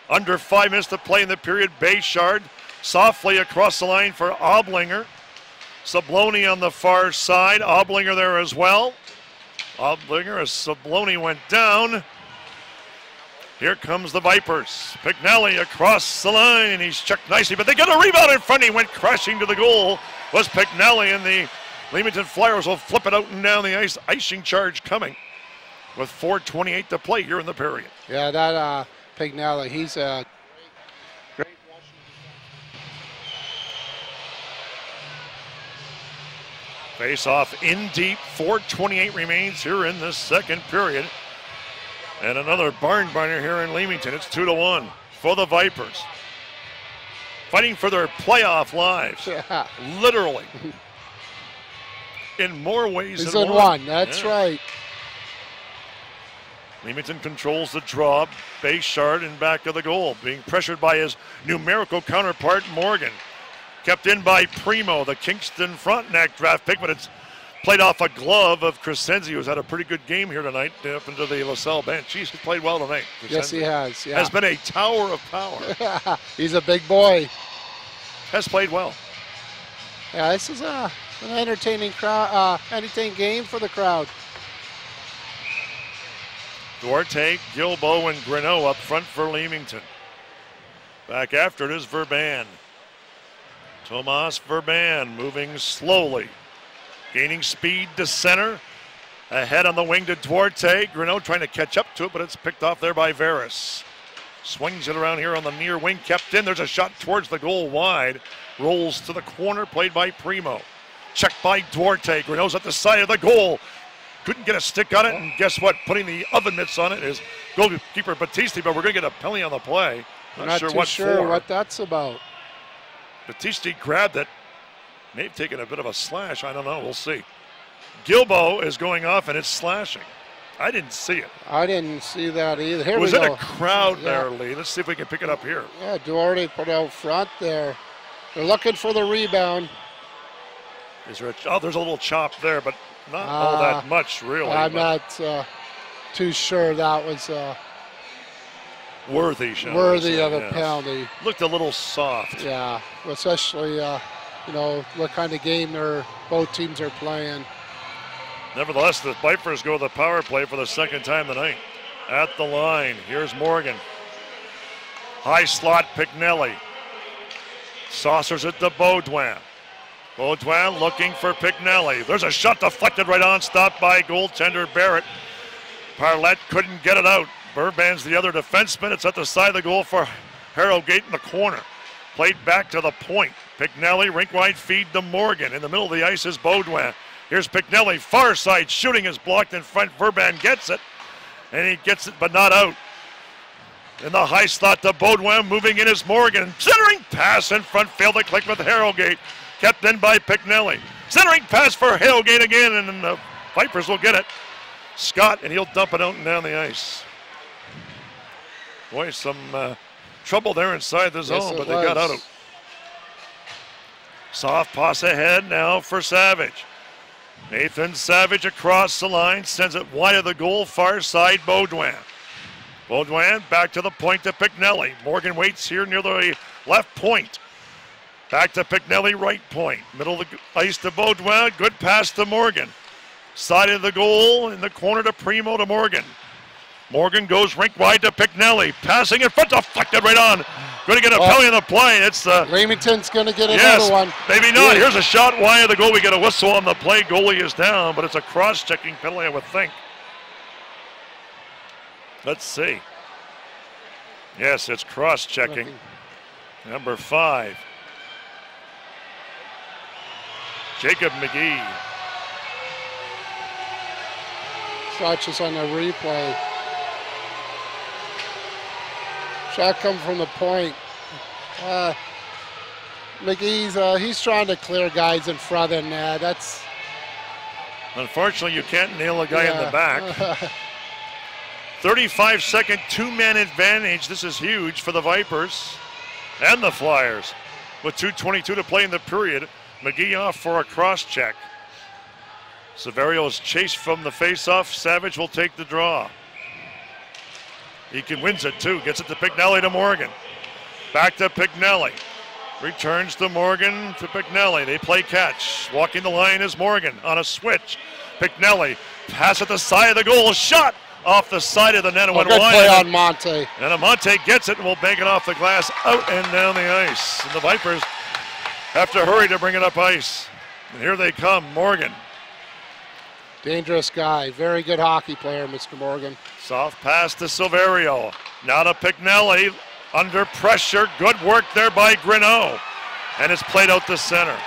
Under 5 minutes to play in the period. Bayshard softly across the line for Oblinger. Sabloni on the far side. Oblinger there as well. Oblinger as Sabloni went down. Here comes the Vipers. Pignelli across the line, and he's checked nicely, but they get a rebound in front. He went crashing to the goal. Was Pignelli, and the Leamington Flyers will flip it out and down the ice. Icing charge coming with 4:28 to play here in the period. Yeah, that Pignelli, he's a great Russian. Face off in deep. 4:28 remains here in the second period. And another barn burner here in Leamington. It's 2-1 for the Vipers. Fighting for their playoff lives. Yeah. Literally. In more ways He's than in one. one. That's right. Leamington controls the draw. Bayshard in back of the goal, being pressured by his numerical counterpart, Morgan. Kept in by Primo, the Kingston Frontenac draft pick, but it's played off a glove of Crescenzi, who's had a pretty good game here tonight up into the Lasalle bench. He's played well tonight. Crescenzi Yes, he has. Yeah. has been a tower of power. He's a big boy. Has played well. Yeah, this is an entertaining crowd, entertaining game for the crowd. Duarte, Gilbo, and Greneau up front for Leamington. Back after it is Verban. Tomas Verban moving slowly. Gaining speed to center. Ahead on the wing to Duarte. Greneau trying to catch up to it, but it's picked off there by Veras. Swings it around here on the near wing, kept in. There's a shot towards the goal wide. Rolls to the corner, played by Primo. Checked by Duarte. Greneau's at the side of the goal. Couldn't get a stick on it, and guess what? Putting the oven mitts on it is goalkeeper Battisti, but we're going to get a penalty on the play. Not sure too what sure for. what that's about. Battisti grabbed it. May have taken a bit of a slash. I don't know. We'll see. Gilbo is going off, and it's slashing. I didn't see it. I didn't see that either. Here was we in go. a crowd there, Lee. Let's see if we can pick it up here. Yeah, Duarte put out front there. They're looking for the rebound. Is there there's a little chop there, but not all that much, really. I'm not too sure that was worthy of a penalty. Looked a little soft. Yeah, especially what kind of game both teams are playing. Nevertheless, the Vipers go the power play for the second time tonight. At the line, here's Morgan. High slot, Pignelli. Saucers it to Baudouin. Baudouin looking for Pignelli. There's a shot deflected right on, stopped by goaltender Barrett. Parlett couldn't get it out. Burban's the other defenseman. It's at the side of the goal for Harrogate in the corner. Played back to the point. Pignelli, rink wide feed to Morgan. In the middle of the ice is Baudouin. Here's Pignelli, far side, shooting is blocked in front. Burban gets it, and he gets it, but not out. In the high slot to Baudouin, moving in is Morgan. Centering pass in front, failed to click with Harrogate. Kept in by Pignelli. Centering pass for Harrogate again, and then the Vipers will get it. Scott, and he'll dump it out and down the ice. Boy, some trouble there inside the zone, but they got out of it. Soft pass ahead now for Savage. Nathan Savage across the line, sends it wide of the goal, far side, Baudouin. Baudouin back to the point to Pignelli. Morgan waits here near the left point. Back to Pignelli, right point. Middle of the ice to Baudouin, good pass to Morgan. Side of the goal, in the corner to Primo to Morgan. Morgan goes rink wide to Pignelli. Passing in front, deflected right on. Going to get a penalty on the play. It's Leamington's going to get another one. Maybe not. Here's a shot wide of the goal. We get a whistle on the play. Goalie is down, but it's a cross-checking penalty, I would think. Let's see. Yes, it's cross-checking. Number 5. Jacob McGee. Watches on the replay. Shot come from the point. McGee's he's trying to clear guys in front, and that's. Unfortunately, you can't nail a guy in the back. 35-second two-man advantage. This is huge for the Vipers and the Flyers. With 2:22 to play in the period, McGee off for a cross-check. Severio's chased from the face-off. Savage will take the draw. He wins it too. Gets it to Pignelli to Morgan. Back to Pignelli. Returns to Morgan to Pignelli. They play catch. Walking the line is Morgan on a switch. Pignelli pass at the side of the goal. Shot off the side of the net and went good wide. Play on Monte. And Monte gets it and will bank it off the glass out and down the ice. And the Vipers have to hurry to bring it up ice. And here they come, Morgan. Dangerous guy. Very good hockey player, Mr. Morgan. Soft pass to Silverio. Now to Pignelli. Under pressure. Good work there by Grineau. And it's played out to center.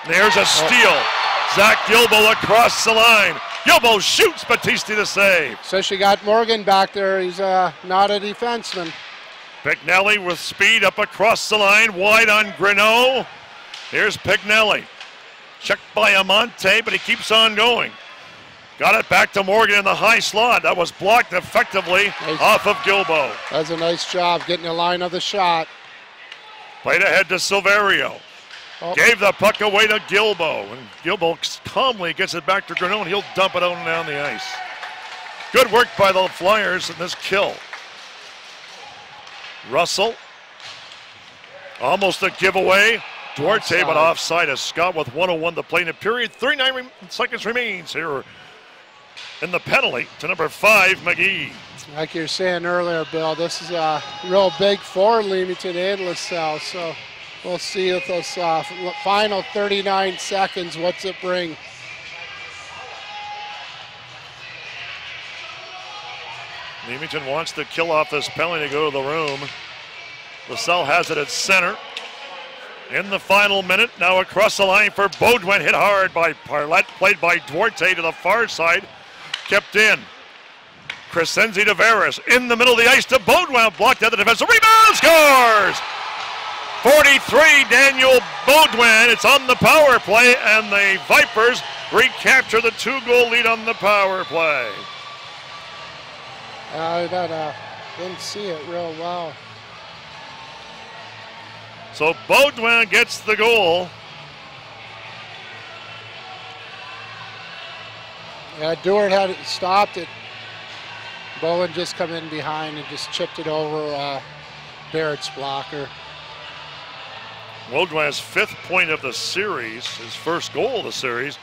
There's a steal. Zach Gilbo across the line. Gilbo shoots, Battisti to save. So she got Morgan back there. He's not a defenseman. Pignelli with speed up across the line. Wide on Grineau. Here's Pignelli. Checked by Amante, but he keeps on going. Got it back to Morgan in the high slot. That was blocked effectively off of Gilbo. That's a nice job getting the line of the shot. Played ahead to Silverio. Gave the puck away to Gilbo. And Gilbo calmly gets it back to Grineau, and he'll dump it out and down the ice. Good work by the Flyers in this kill. Russell. Almost a giveaway. Duarte, but offside as Scott with 1:01 to play in the period. 39 seconds remains here in the penalty to number 5, McGee. Like you were saying earlier, Bill, this is real big for Leamington and Lasalle. So we'll see if those final 39 seconds, what's it bring. Leamington wants to kill off this penalty to go to the room. Lasalle has it at center. In the final minute, now across the line for Baudouin, hit hard by Parlett, played by Duarte to the far side, kept in. Crescenzi to Veras, in the middle of the ice to Baudouin, blocked out the defense, rebound, scores! 43, Daniel Baudouin, it's on the power play, and the Vipers recapture the 2-goal lead on the power play. I didn't see it real well. So Baudouin gets the goal. Yeah, Dewart had stopped it. Bowen just come in behind and just chipped it over Barrett's blocker. Baudouin's 5th point of the series, his first goal of the series.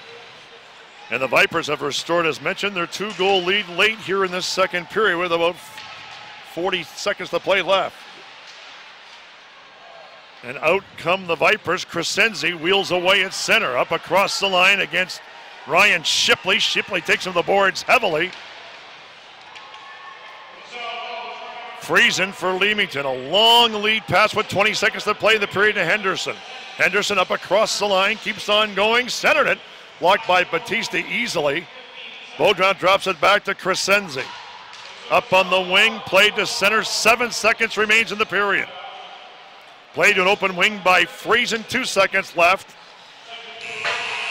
And the Vipers have restored, as mentioned, their 2-goal lead late here in this second period with about 40 seconds to play left. And out come the Vipers. Crescenzi wheels away at center. Up across the line against Ryan Shipley. Shipley takes him to the boards heavily. Friesen for Leamington. A long lead pass with 20 seconds to play in the period to Henderson. Henderson up across the line, keeps on going, centered it. Blocked by Batista easily. Beaudron drops it back to Crescenzi. Up on the wing, played to center. 7 seconds remains in the period. Played to an open wing by Friesen, 2 seconds left.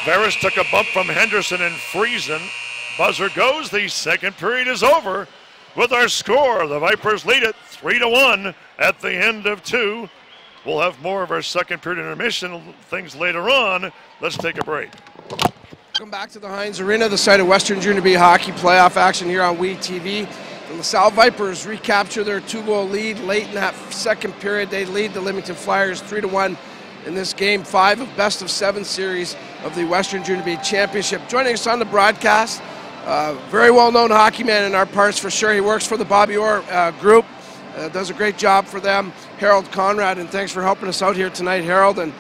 Veras took a bump from Henderson and Friesen. Buzzer goes, the second period is over. With our score, the Vipers lead it 3-1 at the end of 2. We'll have more of our second period intermission things later on. Let's take a break. Welcome back to the Heinz Arena, the site of Western Junior B hockey playoff action here on WeTV. The LaSalle Vipers recapture their 2-goal lead late in that second period. They lead the Leamington Flyers 3-1 in this game 5 of best of 7 series of the Western Junior B Championship. Joining us on the broadcast, very well-known hockey man in our parts for sure. He works for the Bobby Orr group, does a great job for them. Harold Conrad, and thanks for helping us out here tonight, Harold. And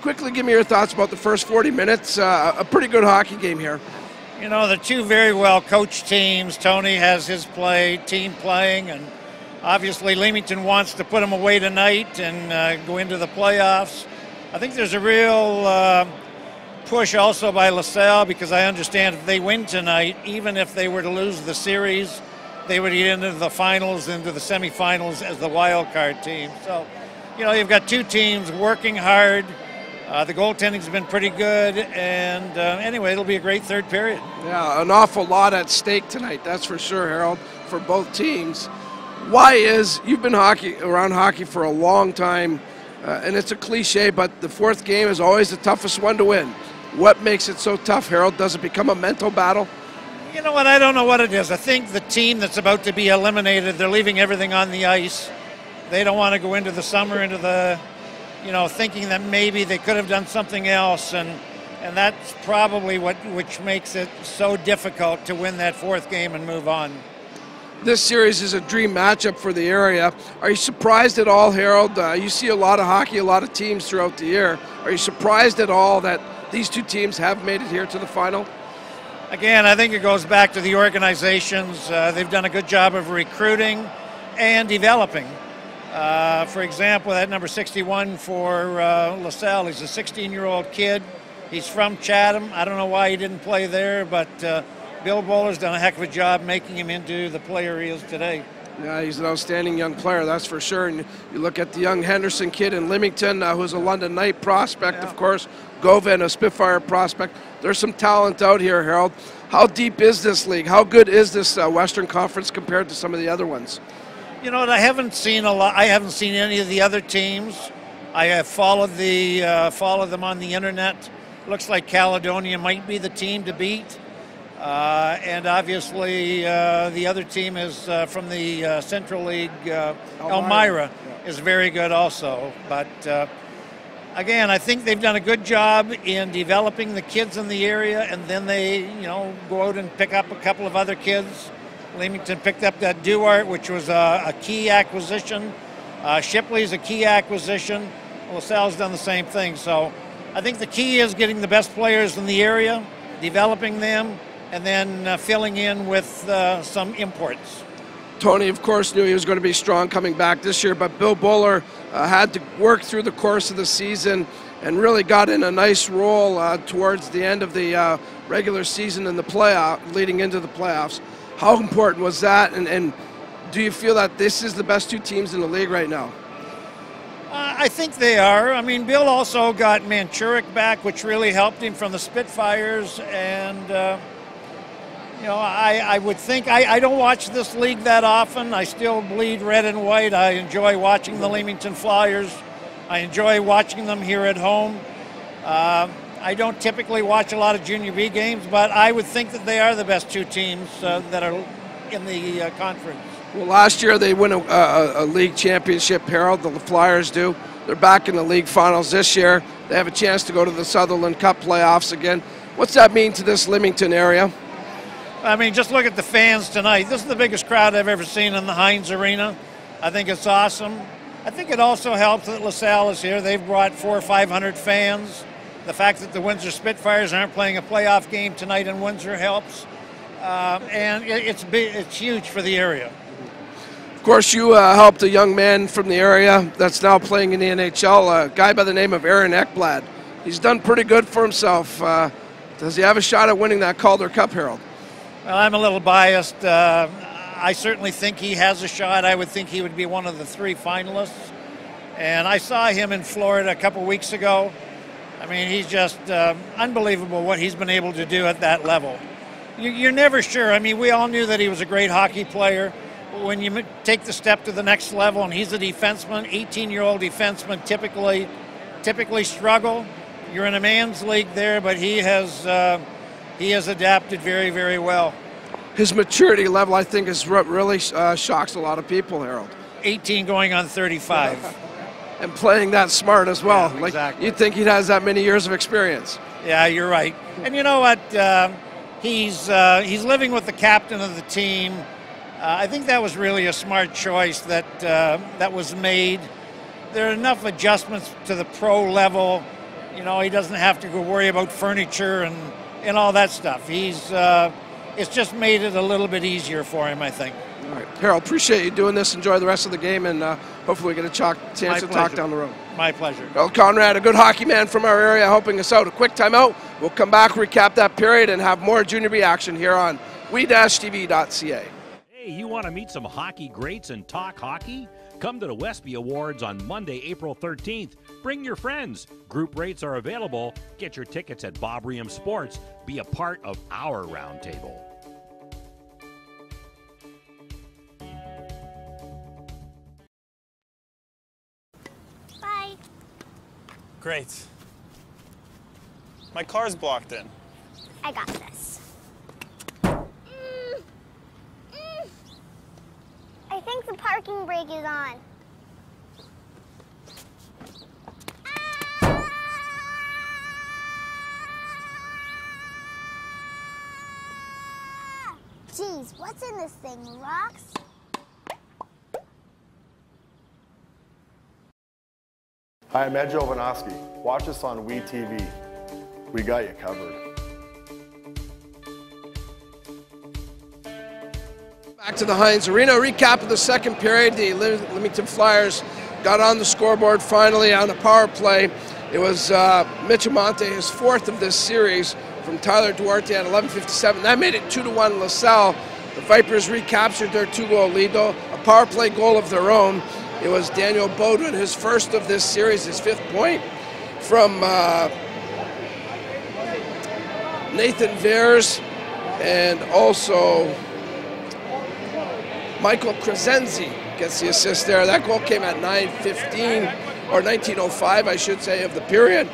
quickly give me your thoughts about the first 40 minutes. A pretty good hockey game here. You know, the two very well-coached teams. Tony has his team playing, and obviously Leamington wants to put them away tonight and go into the playoffs. I think there's a real push also by Lasalle, because I understand if they win tonight, even if they were to lose the series, they would get into the finals, into the semifinals as the wild card team. So, you know, you've got two teams working hard. The goaltending's been pretty good, and anyway, it'll be a great third period. Yeah, an awful lot at stake tonight, that's for sure, Harold, for both teams. Why is, you've been around hockey for a long time, and it's a cliche, but the fourth game is always the toughest one to win. What makes it so tough, Harold? Does it become a mental battle? You know what, I don't know what it is. I think the team that's about to be eliminated, they're leaving everything on the ice. They don't want to go into the summer, into the, you know, thinking that maybe they could have done something else, and that's probably which makes it so difficult to win that fourth game and move on. This series is a dream matchup for the area. Are you surprised at all, Harold? You see a lot of hockey, a lot of teams throughout the year. Are you surprised at all that these two teams have made it here to the final? Again, I think it goes back to the organizations. They've done a good job of recruiting and developing. For example, that number 61 for Lasalle, he's a 16-year-old kid. He's from Chatham. I don't know why he didn't play there, but Bill Bowler's done a heck of a job making him into the player he is today. Yeah, he's an outstanding young player, that's for sure. And you look at the young Henderson kid in Leamington, who's a London Knight prospect, of course. Govan, a Spitfire prospect. There's some talent out here, Harold. How deep is this league? How good is this Western Conference compared to some of the other ones? You know what? I haven't seen a lot. I haven't seen any of the other teams. I have followed them on the internet. Looks like Caledonia might be the team to beat. And obviously the other team is from the Central League, Elmira is very good also. But again, I think they've done a good job in developing the kids in the area, and then they, you know, go out and pick up a couple of other kids. Leamington picked up that Duart, which was a key acquisition. Shipley's a key acquisition. LaSalle's done the same thing. So I think the key is getting the best players in the area, developing them, and then filling in with some imports. Tony, of course, knew he was going to be strong coming back this year, but Bill Bowler had to work through the course of the season and really got in a nice role towards the end of the regular season and the playoff, leading into the playoffs. How important was that, and do you feel that this is the best two teams in the league right now? I think they are. I mean, Bill also got Manchurik back, which really helped him from the Spitfires, and you know, I would think, I don't watch this league that often. I still bleed red and white. I enjoy watching the Leamington Flyers. I enjoy watching them here at home. I don't typically watch a lot of Junior B games, but I would think that they are the best two teams that are in the conference. Well, last year they win a league championship, Harold, the Flyers do. They're back in the league finals this year. They have a chance to go to the Sutherland Cup playoffs again. What's that mean to this Leamington area? I mean, just look at the fans tonight. This is the biggest crowd I've ever seen in the Heinz Arena. I think it's awesome. I think it also helps that Lasalle is here. They've brought 400 or 500 fans. The fact that the Windsor Spitfires aren't playing a playoff game tonight in Windsor helps. And it's huge for the area. Of course, you helped a young man from the area that's now playing in the NHL, a guy by the name of Aaron Ekblad. He's done pretty good for himself. Does he have a shot at winning that Calder Cup, Harold? Well, I'm a little biased. I certainly think he has a shot. I would think he would be one of the 3 finalists. And I saw him in Florida a couple weeks ago. I mean, he's just unbelievable what he's been able to do at that level. You're never sure. I mean, we all knew that he was a great hockey player. When you take the step to the next level, and he's a defenseman, 18-year-old defenseman typically struggle. You're in a man's league there, but he has adapted very, very well. His maturity level, I think, is what really shocks a lot of people, Harold. 18 going on 35. And playing that smart as well. Yeah, exactly. You'd think he has that many years of experience. Yeah, you're right. And you know what? He's living with the captain of the team. I think that was really a smart choice that was made. There are enough adjustments to the pro level. You know, he doesn't have to go worry about furniture and all that stuff. It's just made it a little bit easier for him, I think. All right, Harold, appreciate you doing this. Enjoy the rest of the game, and hopefully we get a chance to talk down the road. My pleasure. Harold Conrad, a good hockey man from our area, helping us out. A quick timeout. We'll come back, recap that period, and have more Junior B action here on we-tv.ca. Hey, you want to meet some hockey greats and talk hockey? Come to the Westby Awards on Monday, April 13th. Bring your friends. Group rates are available. Get your tickets at Bob Riem Sports. Be a part of our roundtable. Bye. Great. My car's blocked in. I got this. I think the parking brake is on. Geez, what's in this thing? Rocks? Hi, I'm Ed Jovanovski. Watch us on WeTV. We got you covered. Back to the Heinz Arena. Recap of the second period. The Leamington Flyers got on the scoreboard finally on a power play. It was Mitch Amante, his 4th of this series, from Tyler Duarte at 11:57. That made it 2-1 LaSalle. The Vipers recaptured their 2-goal lead, though. A power play goal of their own. It was Daniel Bodwin, his 1st of this series, his 5th point, from Nathan Veers, and also Michael Crescenzi gets the assist there. That goal came at 9:15, or 19:05, I should say, of the period.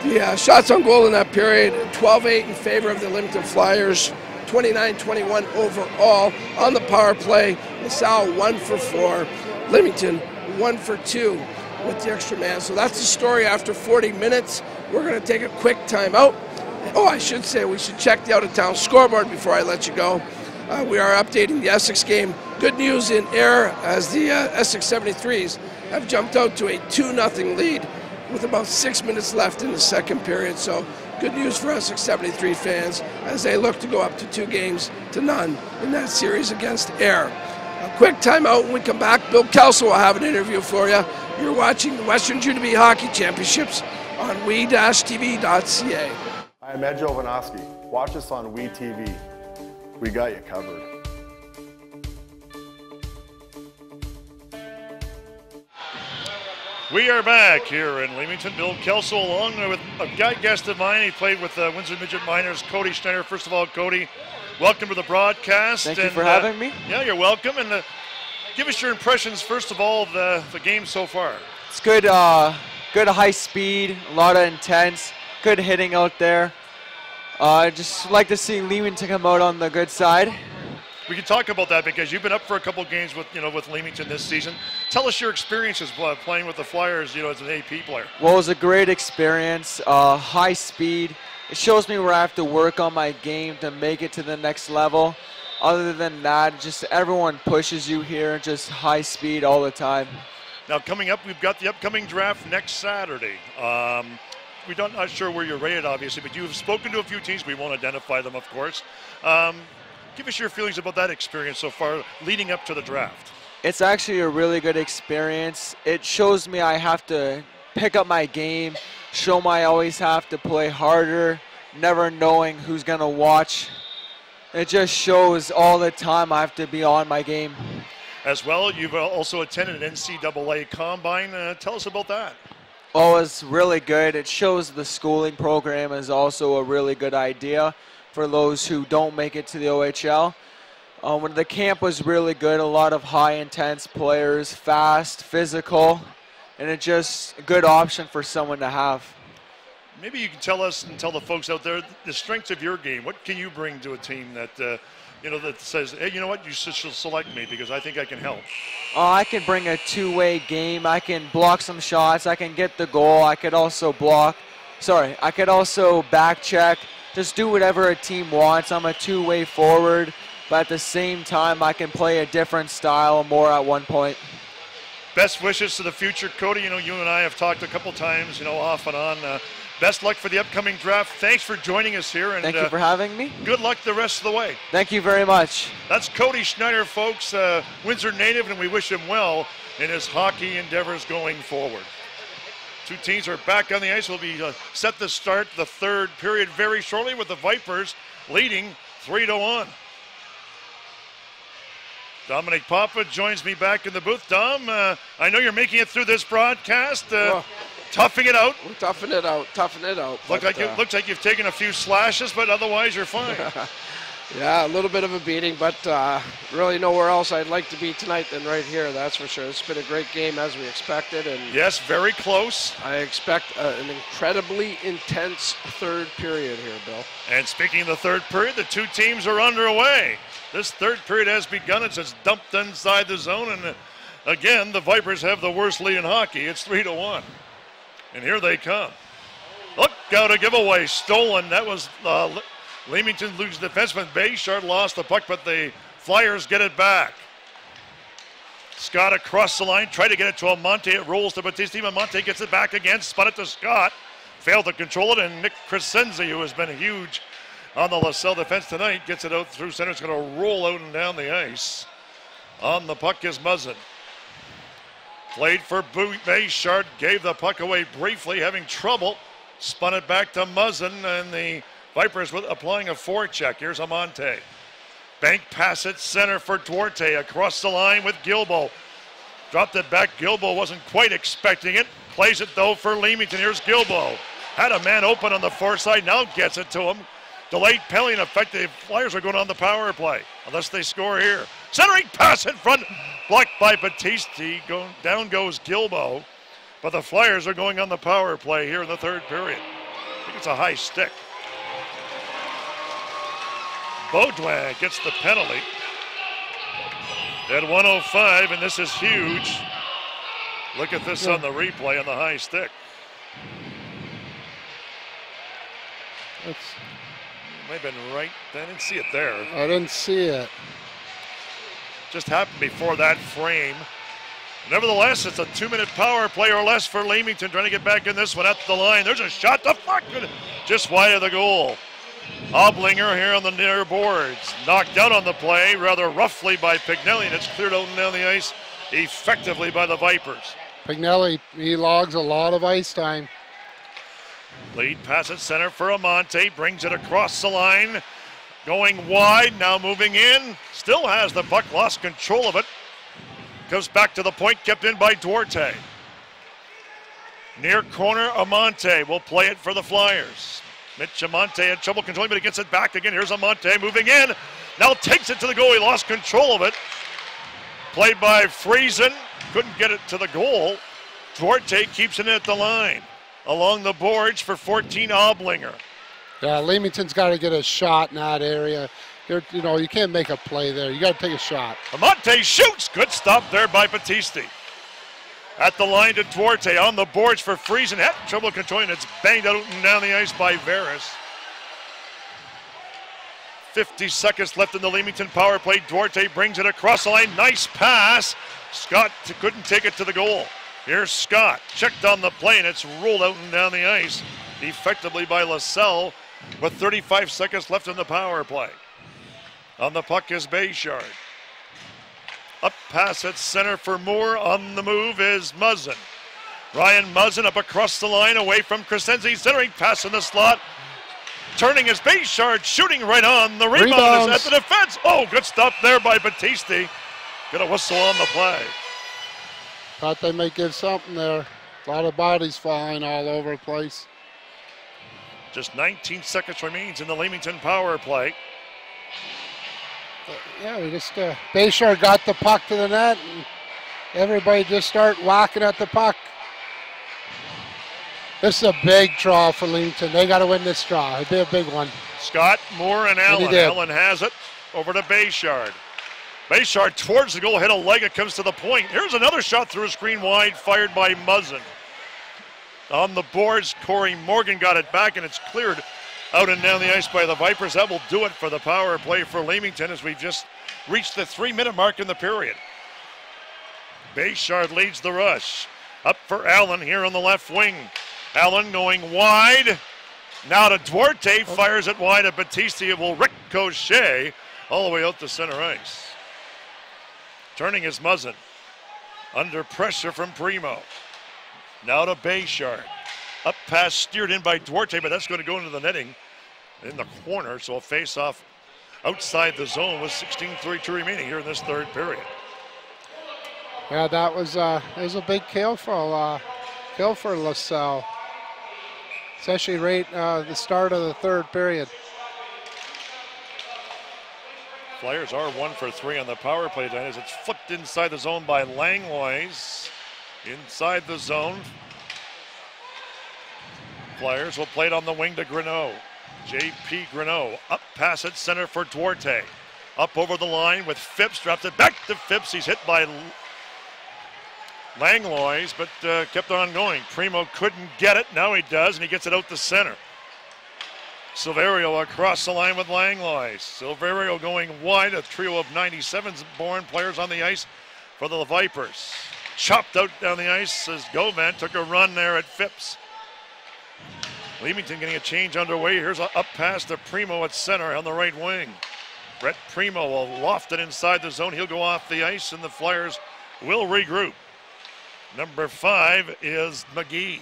The shots on goal in that period, 12-8 in favor of the Leamington Flyers, 29-21 overall. On the power play, LaSalle 1 for 4, Leamington 1 for 2 with the extra man. So that's the story after 40 minutes. We're going to take a quick timeout. Oh, I should say we should check the out-of-town scoreboard before I let you go. We are updating the Essex game. Good news in air as the Essex 73s have jumped out to a 2-0 lead with about 6 minutes left in the second period. So good news for Essex 73 fans as they look to go up to 2-0 in that series against Ayr. A quick timeout. When we come back, Bill Kelso will have an interview for you. You're watching the Western Junior B Hockey Championships on we-tv.ca. I'm Ed Jovanovski. Watch us on WeTV. We got you covered. We are back here in Leamington. Bill Kelso along with a guest of mine. He played with Windsor Midget Miners, Cody Schneider. First of all, Cody, welcome to the broadcast. Thank you for having me. Yeah, you're welcome. And give us your impressions, first of all, of the game so far. It's good, good high speed, a lot of intense, good hitting out there. I just like to see Leamington come out on the good side. We can talk about that because you've been up for a couple games with Leamington this season. Tell us your experiences playing with the Flyers, as an AP player. Well, it was a great experience. High speed. It shows me where I have to work on my game to make it to the next level. Other than that, just everyone pushes you here, just high speed all the time. Now coming up, we've got the upcoming draft next Saturday. We're not sure where you're rated, obviously, but you've spoken to a few teams. We won't identify them, of course. Give us your feelings about that experience so far leading up to the draft. It's actually a really good experience. It shows me I have to pick up my game, show me I always have to play harder, never knowing who's going to watch. It just shows all the time I have to be on my game. As well, you've also attended an NCAA Combine. Tell us about that. Oh, it's really good. It shows the schooling program is also a really good idea for those who don't make it to the OHL. When the camp was really good, a lot of high intense players, fast, physical, and it's just a good option for someone to have. Maybe you can tell us and tell the folks out there the strengths of your game. What can you bring to a team that that says, hey, you know what, you should select me because I think I can help? I can bring a two-way game. I can block some shots. I can get the goal. I could also I could also back check. Just do whatever a team wants. I'm a two-way forward, but at the same time, I can play a different style more at one point. Best wishes to the future, Cody. You and I have talked a couple times, off and on. Best luck for the upcoming draft. Thanks for joining us here. And thank you for having me. Good luck the rest of the way. Thank you very much. That's Cody Schneider, folks, Windsor native, and we wish him well in his hockey endeavors going forward. Two teams are back on the ice. We'll be set to start the third period very shortly with the Vipers leading 3-1. Dominic Papa joins me back in the booth. Dom, I know you're making it through this broadcast. Toughing it out. We're toughing it out. Looks like you've taken a few slashes, but otherwise you're fine. Yeah, a little bit of a beating, but really nowhere else I'd like to be tonight than right here, that's for sure. It's been a great game as we expected. And yes, very close. I expect an incredibly intense third period here, Bill. And speaking of the third period, the two teams are underway. This third period has begun. It's just dumped inside the zone, and again, the Vipers have the worst lead in hockey. It's 3-1. And here they come. Look out, a giveaway, stolen. That was Leamington lose defenseman. Bayshard lost the puck, but the Flyers get it back. Scott across the line, tried to get it to Amante. It rolls to Battisti. Amante gets it back again, spun it to Scott. Failed to control it, and Nick Crescenzi, who has been huge on the Lasalle defense tonight, gets it out through center. It's going to roll out and down the ice. On the puck is Muzzin. Played for Bayshard, gave the puck away briefly, having trouble. Spun it back to Muzzin, and the Vipers applying a forecheck. Here's Amante. Bank pass at center for Duarte. Across the line with Gilbo. Dropped it back. Gilbo wasn't quite expecting it. Plays it, though, for Leamington. Here's Gilbo. Had a man open on the far side. Now gets it to him. Delayed penalty. In effect, the Flyers are going on the power play, unless they score here. Centering pass in front. Blocked by Battisti. Down goes Gilbo. But the Flyers are going on the power play here in the third period. I think it's a high stick. Baudouin gets the penalty at 1:05, and this is huge. Look at this on the replay on the high stick. Might have been right. I didn't see it there. I didn't see it. Just happened before that frame. Nevertheless, it's a 2-minute power play or less for Leamington, trying to get back in this one at the line. There's a shot to fuck, just wide of the goal. Oblinger here on the near boards. Knocked out on the play rather roughly by Pignelli, and it's cleared out and down the ice effectively by the Vipers. Pignelli, he logs a lot of ice time. Lead pass at center for Amante, brings it across the line. Going wide, now moving in. Still has the puck, lost control of it. Goes back to the point, kept in by Duarte. Near corner, Amante will play it for the Flyers. Mitch Amante had trouble controlling, but he gets it back again. Here's Amante moving in. Now takes it to the goal. He lost control of it. Played by Friesen. Couldn't get it to the goal. Duarte keeps it at the line. Along the boards for 14, Oblinger. Yeah, Leamington's got to get a shot in that area. You can't make a play there. You got to take a shot. Amante shoots. Good stop there by Battisti. At the line to Duarte. On the boards for Friesen. Had trouble controlling. It's banged out and down the ice by Veras. 50 seconds left in the Leamington power play. Duarte brings it across the line. Nice pass. Scott couldn't take it to the goal. Here's Scott, checked on the play, and it's rolled out and down the ice effectively by Lasalle with 35 seconds left in the power play. On the puck is Bayshard. Up pass at center for Moore. On the move is Muzzin. Ryan Muzzin up across the line away from Crescenzi. Centering pass in the slot. Turning is Bayshard, shooting right on. The rebound is at the defense. Oh, good stop there by Battisti. Get a whistle on the play. Thought they might give something there. A lot of bodies falling all over the place. Just 19 seconds remains in the Leamington power play. Yeah, we just, Bayshard got the puck to the net, and everybody just start whacking at the puck. This is a big draw for Leamington. They got to win this draw. It'd be a big one. Scott, Moore, and Allen. Allen has it over to Bayshard. Bayshard towards the goal, hit a leg, it comes to the point. Here's another shot through a screen wide, fired by Muzzin. On the boards, Corey Morgan got it back, and it's cleared out and down the ice by the Vipers. That will do it for the power play for Leamington as we've just reached the 3-minute mark in the period. Bayshard leads the rush. Up for Allen here on the left wing. Allen going wide. Now to Duarte, fires it wide at Battisti. It will ricochet all the way out to center ice. Turning is Muzzin. Under pressure from Primo. Now to Bayshard. Up pass steered in by Duarte, but that's going to go into the netting in the corner. So a face-off outside the zone with 16:32 remaining here in this third period. Yeah, that was it was a big kill for LaSalle, especially right the start of the third period. Flyers are 1 for 3 on the power play tonight as it's flipped inside the zone by Langlois. Inside the zone. Flyers will play it on the wing to Greneau. J.P. Greneau up pass at center for Duarte. Up over the line with Phipps, dropped it back to Phipps. He's hit by Langlois, but kept on going. Primo couldn't get it, now he does, and he gets it out to center. Silverio across the line with Langlois. Silverio going wide, a trio of 97s-born players on the ice for the Vipers. Chopped out down the ice as Govan took a run there at Phipps. Leamington getting a change underway. Here's an up pass to Primo at center on the right wing. Brett Primo will loft it inside the zone. He'll go off the ice, and the Flyers will regroup. Number 5 is McGee.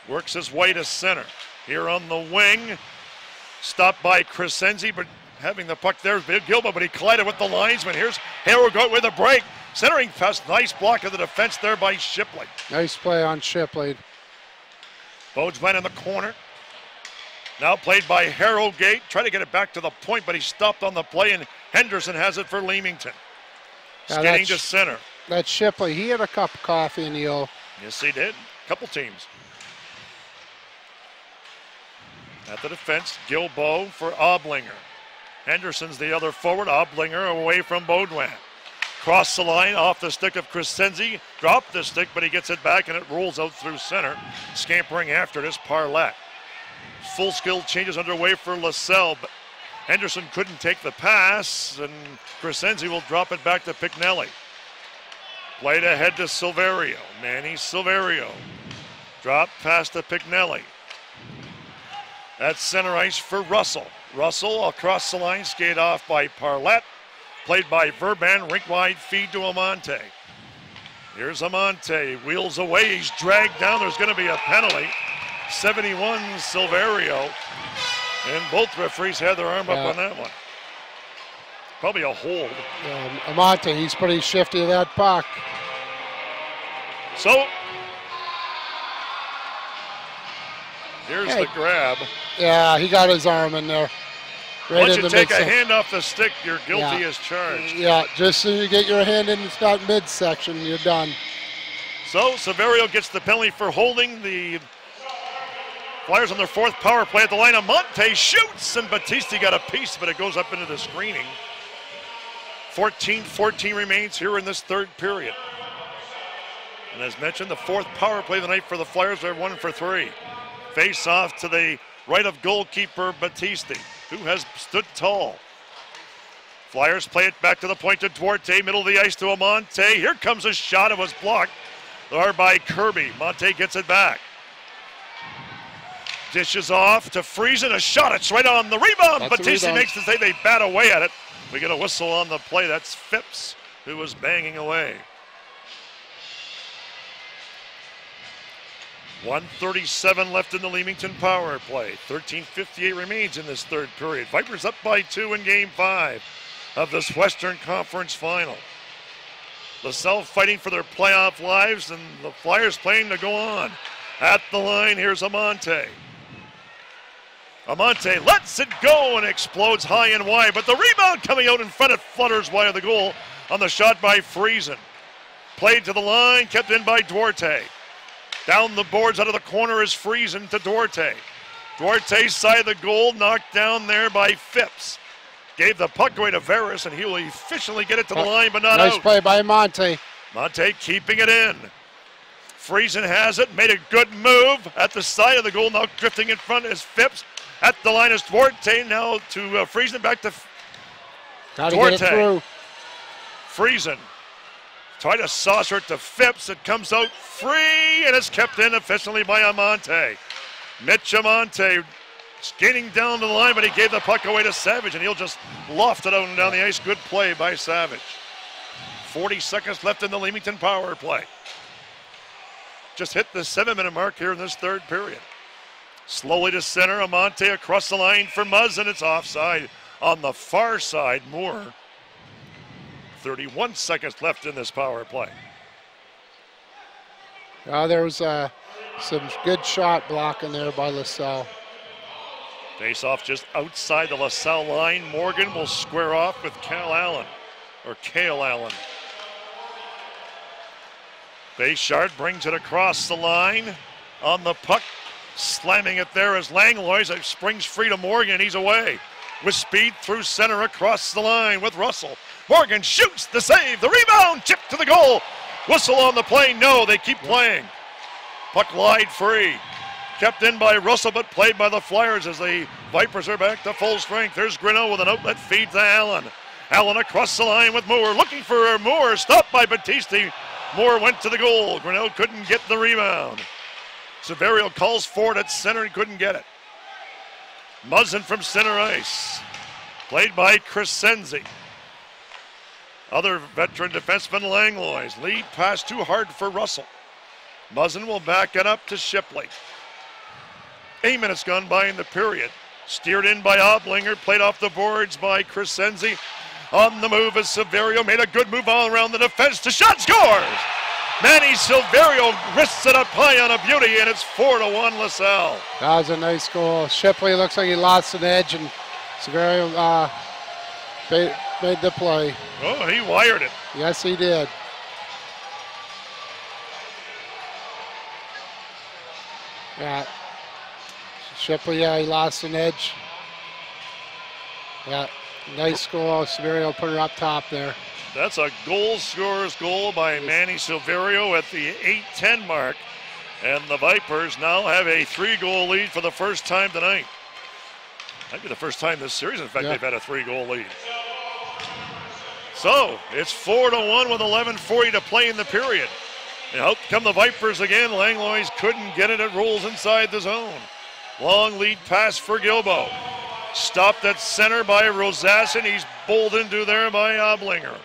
Works his way to center. Here on the wing. Stopped by Crescenzi, but having the puck there is Big Gilba, but he collided with the linesman. Here's Harrogate with a break. Centering pass, nice block of the defense there by Shipley. Nice play on Shipley. Bodeman in the corner. Now played by Harrogate. Try to get it back to the point, but he stopped on the play, and Henderson has it for Leamington. Skating to center. That's Shipley. He had a cup of coffee in the O. Yes, he did. Couple teams. At the defense, Gilbo for Oblinger. Henderson's the other forward. Oblinger away from Baudouin. Cross the line, off the stick of Crescenzi. Dropped the stick, but he gets it back, and it rolls out through center. Scampering after this, Parlett. Full skill changes underway for Lasalle, but Henderson couldn't take the pass, and Crescenzi will drop it back to Pignelli. Played ahead to Silverio. Manny Silverio. Drop pass to Pignelli. That's center ice for Russell. Russell across the line, skate off by Parlett. Played by Verban, rink wide feed to Amante. Here's Amante, wheels away, he's dragged down, there's going to be a penalty. 71 Silverio, and both referees had their arm up on that one. Probably a hold. Amante, he's pretty shifty of that puck. So, here's the grab. Yeah, he got his arm in there. Right. Once you take a hand off the stick, you're guilty as charged. Yeah, just so you get your hand in, it's not midsection, you're done. So Silverio gets the penalty for holding. The Flyers on their 4th power play at the line. Amante shoots, and Battisti got a piece, but it goes up into the screening. 14-14 remains here in this third period. And as mentioned, the 4th power play of the night for the Flyers. They're 1 for 3. Face off to the right of goalkeeper Battisti, who has stood tall. Flyers play it back to the point to Duarte, middle of the ice to Amante. Here comes a shot, it was blocked There by Kirby. Monte gets it back. Dishes off to Friesen. A shot. It's right on the rebound. Battisti makes the save. They bat away at it. We get a whistle on the play. That's Phipps who was banging away. 1:37 left in the Leamington power play. 13:58 remains in this third period. Vipers up by 2 in Game 5 of this Western Conference final. LaSalle fighting for their playoff lives, and the Flyers playing to go on. At the line, here's Amante. Amante lets it go and explodes high and wide, but the rebound coming out in front, it flutters wide of the goal on the shot by Friesen. Played to the line, kept in by Duarte. Down the boards out of the corner is Friesen to Duarte. Duarte's side of the goal, knocked down there by Phipps. Gave the puck away to Veras, and he will efficiently get it to the line, but not out. Nice play by Monte. Monte keeping it in. Friesen has it, made a good move at the side of the goal, now drifting in front is Phipps. At the line is Duarte, now to Friesen, back to Gotta Duarte. get it through. Friesen tried to saucer it to Phipps. It comes out free, and it's kept in efficiently by Amante. Mitch Amante skating down to the line, but he gave the puck away to Savage, and he'll just loft it out and down the ice. Good play by Savage. 40 seconds left in the Leamington power play. Just hit the 7-minute mark here in this third period. Slowly to center, Amante across the line for Muzz, and it's offside on the far side. Moore. 31 seconds left in this power play. There was some good shot blocking there by LaSalle. Face off just outside the LaSalle line. Morgan will square off with Cale Allen. Bayshard brings it across the line on the puck. Slamming it there is Langlois. It springs free to Morgan. He's away. With speed through center across the line with Russell. Morgan shoots the save. The rebound. Chip to the goal. Whistle on the play. No, they keep playing. Puck wide free. Kept in by Russell, but played by the Flyers as the Vipers are back to full strength. There's Grinnell with an outlet feed to Allen. Allen across the line with Moore. Looking for Moore. Stopped by Battisti. Moore went to the goal. Grinnell couldn't get the rebound. Severio calls for it at center and couldn't get it. Muzzin from center ice. Played by Crescenzi. Other veteran defenseman Langlois. Lead pass too hard for Russell. Muzzin will back it up to Shipley. 8 minutes gone by in the period. Steered in by Oblinger. Played off the boards by Crescenzi. On the move is Severio. Made a good move all around the defense. To shot, scores! Manny Silverio wrists it up high on a beauty, and it's 4-1 LaSalle. That was a nice goal. Shipley looks like he lost an edge, and Silverio made the play. Oh, he wired it. Yes, he did. Yeah. Shipley, he lost an edge. Yeah, nice goal. Silverio put her up top there. That's a goal scorer's goal by Manny Silverio at the 8:10 mark. And the Vipers now have a 3-goal lead for the first time tonight. Might be the first time this series, in fact, they've had a 3-goal lead. So it's 4-1 with 11:40 to play in the period. And out come the Vipers again. Langlois couldn't get it. It rolls inside the zone. Long lead pass for Gilbo. Stopped at center by Rosassin. He's bowled into there by Oblinger.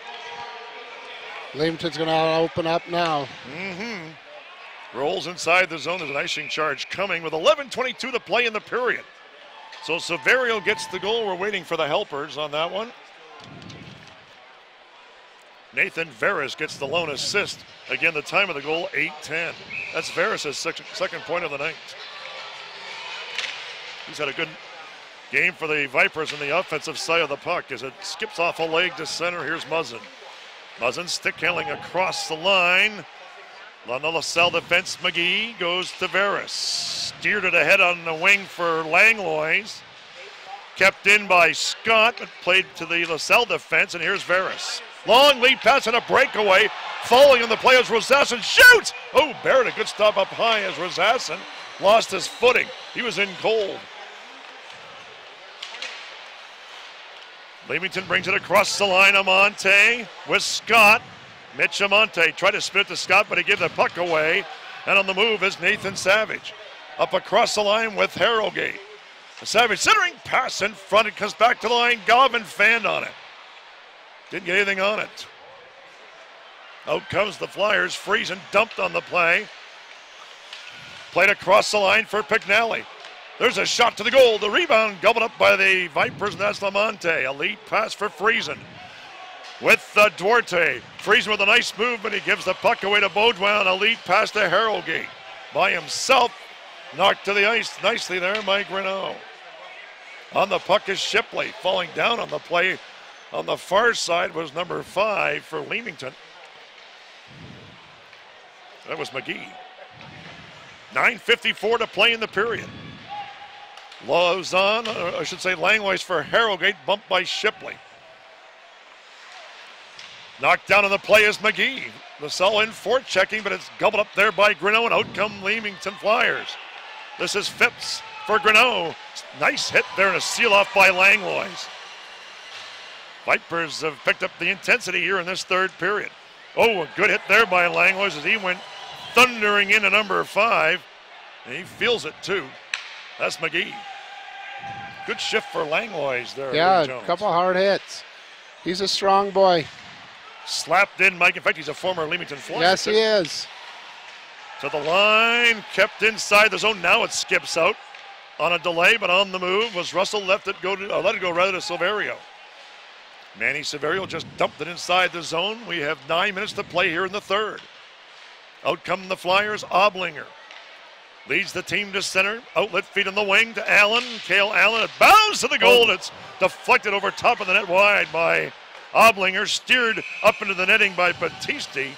Leamington's going to open up now. Rolls inside the zone. There's an icing charge coming with 11:22 to play in the period. So Severio gets the goal. We're waiting for the helpers on that one. Nathan Veras gets the lone assist. Again, the time of the goal, 8:10. That's Veras' second point of the night. He's had a good game for the Vipers on the offensive side of the puck as it skips off a leg to center. Here's Muzzin. Muzzin stick handling across the line. On the LaSalle defense, McGee goes to Veras. Steered it ahead on the wing for Langlois. Kept in by Scott, but played to the LaSalle defense, and here's Veras. Long lead pass and a breakaway. Falling on the play as Rosassin shoots! Oh, Barrett, a good stop up high as Rosassin lost his footing. He was in cold. Leamington brings it across the line. Amante with Scott. Mitch Amante tried to spin it to Scott, but he gave the puck away. And on the move is Nathan Savage. Up across the line with Harrogate. Savage centering, pass in front, it comes back to the line. Govan fanned on it. Didn't get anything on it. Out comes the Flyers. Friesen dumped on the play. Played across the line for Pignelli. There's a shot to the goal. The rebound gobbled up by the Vipers, and that's Lamonte. A lead pass for Friesen. With Duarte. Friesen with a nice movement. He gives the puck away to Baudouin. A lead pass to Harrogate. By himself. Knocked to the ice nicely there by Greneau. On the puck is Shipley. Falling down on the play on the far side was number 5 for Leamington. That was McGee. 9:54 to play in the period. Lausanne, I should say Langlois for Harrogate, bumped by Shipley. Knocked down on the play is McGee. Lasalle in forechecking, but it's gobbled up there by Greneau, and out come Leamington Flyers. This is Phipps for Greneau. Nice hit there and a seal off by Langlois. Vipers have picked up the intensity here in this third period. Oh, a good hit there by Langlois as he went thundering into number 5. And he feels it too. That's McGee. Good shift for Langlois there. Yeah, a couple hard hits. He's a strong boy. Slapped in, Mike. In fact, he's a former Leamington Flyer. Yes, he is. To the line, kept inside the zone. Now it skips out on a delay, but on the move was Russell. Let it go rather to Silverio. Manny Silverio just dumped it inside the zone. We have 9 minutes to play here in the third. Out come the Flyers. Oblinger leads the team to center. Outlet feed on the wing to Allen. Cale Allen. It bounds to the goal. And it's deflected over top of the net wide by Oblinger. Steered up into the netting by Battisti.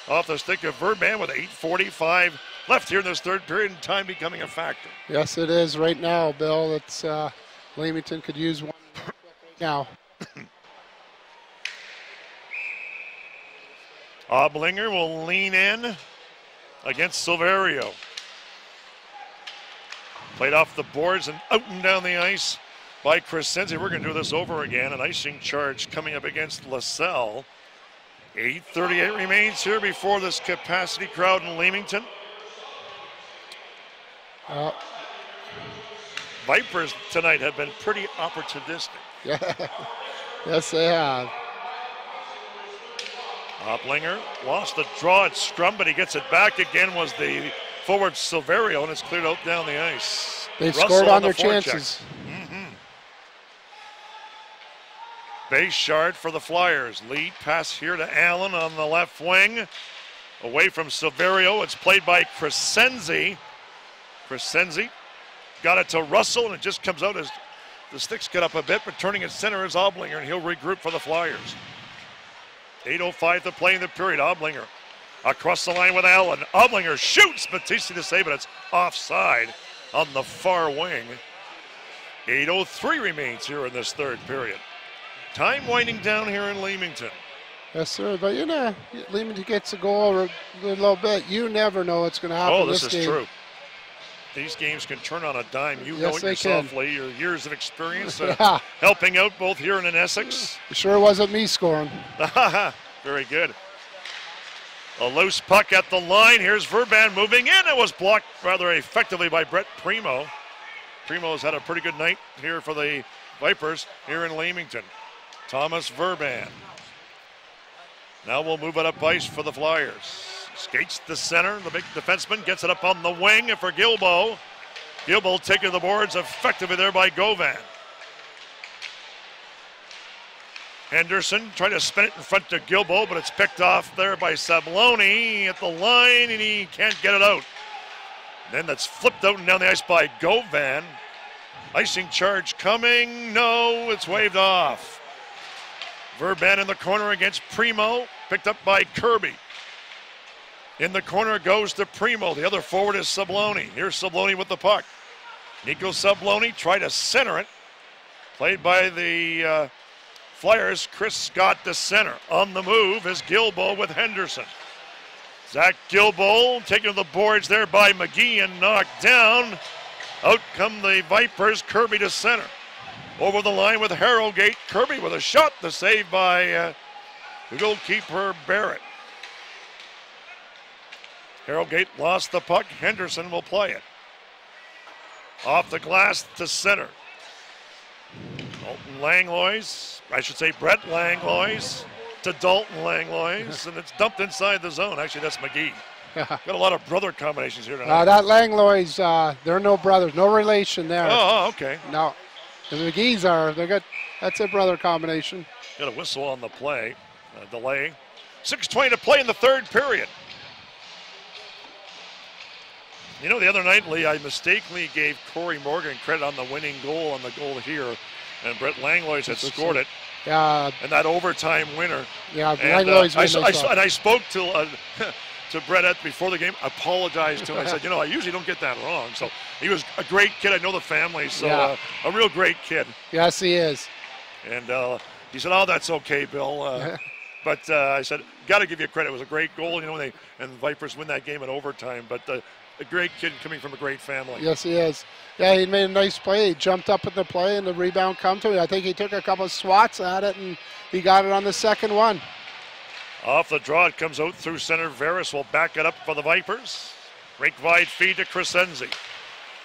Off the stick of Verban with 8:45 left here in this third period and time becoming a factor. Yes, it is right now, Bill. It's Leamington could use one right now. Oblinger will lean in against Silverio. Played off the boards and out and down the ice by Crescenzi. We're going to do this over again. An icing charge coming up against Lasalle. 8:38 remains here before this capacity crowd in Leamington. Vipers tonight have been pretty opportunistic. Yeah. Yes, they have. Oblinger lost the draw at scrum, but he gets it back again. Was the forward Silverio, and it's cleared out down the ice. They've Russell scored on their forecheck. chances. Bayshard for the Flyers. Lead pass here to Allen on the left wing. Away from Silverio. It's played by Crescenzi. Crescenzi got it to Russell, and it just comes out as the sticks get up a bit, but turning it center is Oblinger, and he'll regroup for the Flyers. 8:05 to play in the period. Oblinger across the line with Allen. Oblinger shoots. Battisti to save, but it's offside on the far wing. 8:03 remains here in this third period. Time winding down here in Leamington. Yes, sir. But you know, Leamington gets a goal a little bit. You never know what's going to happen. Oh, this is game. true. These games can turn on a dime. You Yes, know it they yourself, can. Lee. Your years of experience Yeah. helping out both here and in Essex. It sure wasn't me scoring. Very good. A loose puck at the line. Here's Verban moving in. It was blocked rather effectively by Brett Primo. Primo's had a pretty good night here for the Vipers here in Leamington. Thomas Verban. Now we'll move it up ice for the Flyers. Skates the center. The big defenseman gets it up on the wing for Gilbo. Gilbo taking the boards effectively there by Govan. Henderson trying to spin it in front to Gilbo, but it's picked off there by Sabloni at the line, and he can't get it out. Then that's flipped out and down the ice by Govan. Icing charge coming. No, it's waved off. Verban in the corner against Primo, picked up by Kirby. In the corner goes to Primo. The other forward is Sabloni. Here's Sabloni with the puck. Nico Sabloni tried to center it. Played by the Flyers. Chris Scott to center. On the move is Gilbo with Henderson. Zach Gilbo taken to the boards there by McGee and knocked down. Out come the Vipers. Kirby to center. Over the line with Harrogate. Kirby with a shot. The save by the goalkeeper Barrett. Harrogate lost the puck. Henderson will play it. Off the glass to center. Dalton Langlois, I should say Brett Langlois to Dalton Langlois, and it's dumped inside the zone. Actually, that's McGee. Got a lot of brother combinations here tonight. That Langlois, they're no brothers, no relation there. Oh, okay. No, the McGees are. That's a brother combination. Got a whistle on the play, delay. 6:20 to play in the third period. You know, the other night, Lee, I mistakenly gave Corey Morgan credit on the winning goal on the goal here, and Brett Langlois had scored it. Yeah. And that overtime winner. Yeah, and, Langlois. I spoke to Brett before the game. Apologized to him. I said, you know, I usually don't get that wrong. So he was a great kid. I know the family, so a real great kid. Yes, he is. And he said, "Oh, that's okay, Bill." But I said, "Got to give you credit. It was a great goal, you know, and the Vipers win that game in overtime." But a great kid coming from a great family. Yes, he is. Yeah, he made a nice play. He jumped up at the play, and the rebound come to him. I think he took a couple of swats at it, and he got it on the second one. Off the draw, it comes out through center. Veras will back it up for the Vipers. Rink wide feed to Crescenzi.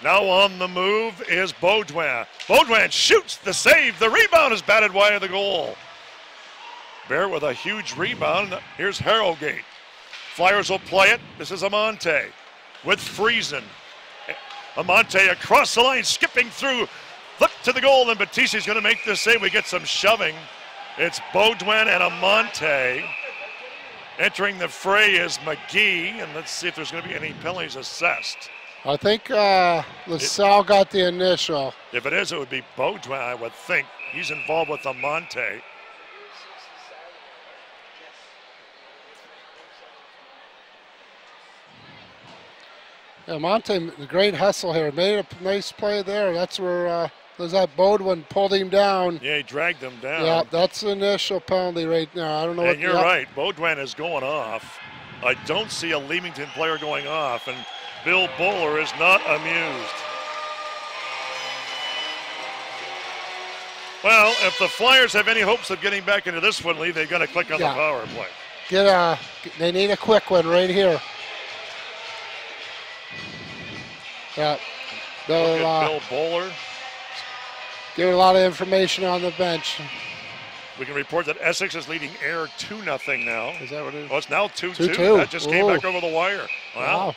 Now on the move is Baudouin. Baudouin shoots the save. The rebound is batted wide of the goal. Bear with a huge rebound. Here's Harrogate. Flyers will play it. This is Amante with Friesen. Amante across the line, skipping through. Flip to the goal, and Battisti's going to make the save. We get some shoving. It's Baudouin and Amante. Entering the fray is McGee, and let's see if there's going to be any penalties assessed. I think Lasalle got the initial. If it is, it would be Baudouin, I would think. He's involved with Amante. Yeah, Monte, the great hustle here. Made a nice play there. That's where Baudouin pulled him down. Yeah, he dragged him down. Yeah, that's the initial penalty right now. I don't know and you're right. Baudouin is going off. I don't see a Leamington player going off, and Bill Bowler is not amused. Well, if the Flyers have any hopes of getting back into this one, Lee, they've got to click on the power play. They need a quick one right here. Yeah, Bill Bowler. Give a lot of information on the bench. We can report that Essex is leading Ayr 2-0 now. Is that what it is? Oh, it's now 2-2. That just came back over the wire. Wow.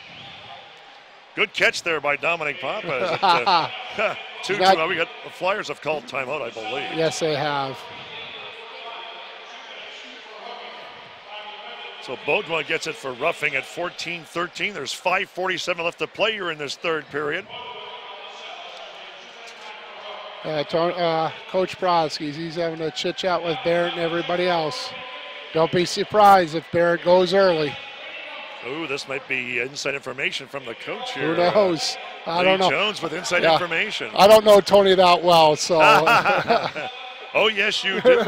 Good catch there by Dominic Papa. 2-2. Now we got the Flyers have called timeout, I believe. Yes, they have. So Baudouin gets it for roughing at 14-13. There's 5:47 left to play here in this third period. Coach Brodsky, he's having a chit-chat with Barrett and everybody else. Don't be surprised if Barrett goes early. Ooh, this might be inside information from the coach here. Who knows? I don't know. Jones with inside information. I don't know Tony that well, so. Oh, yes, you do.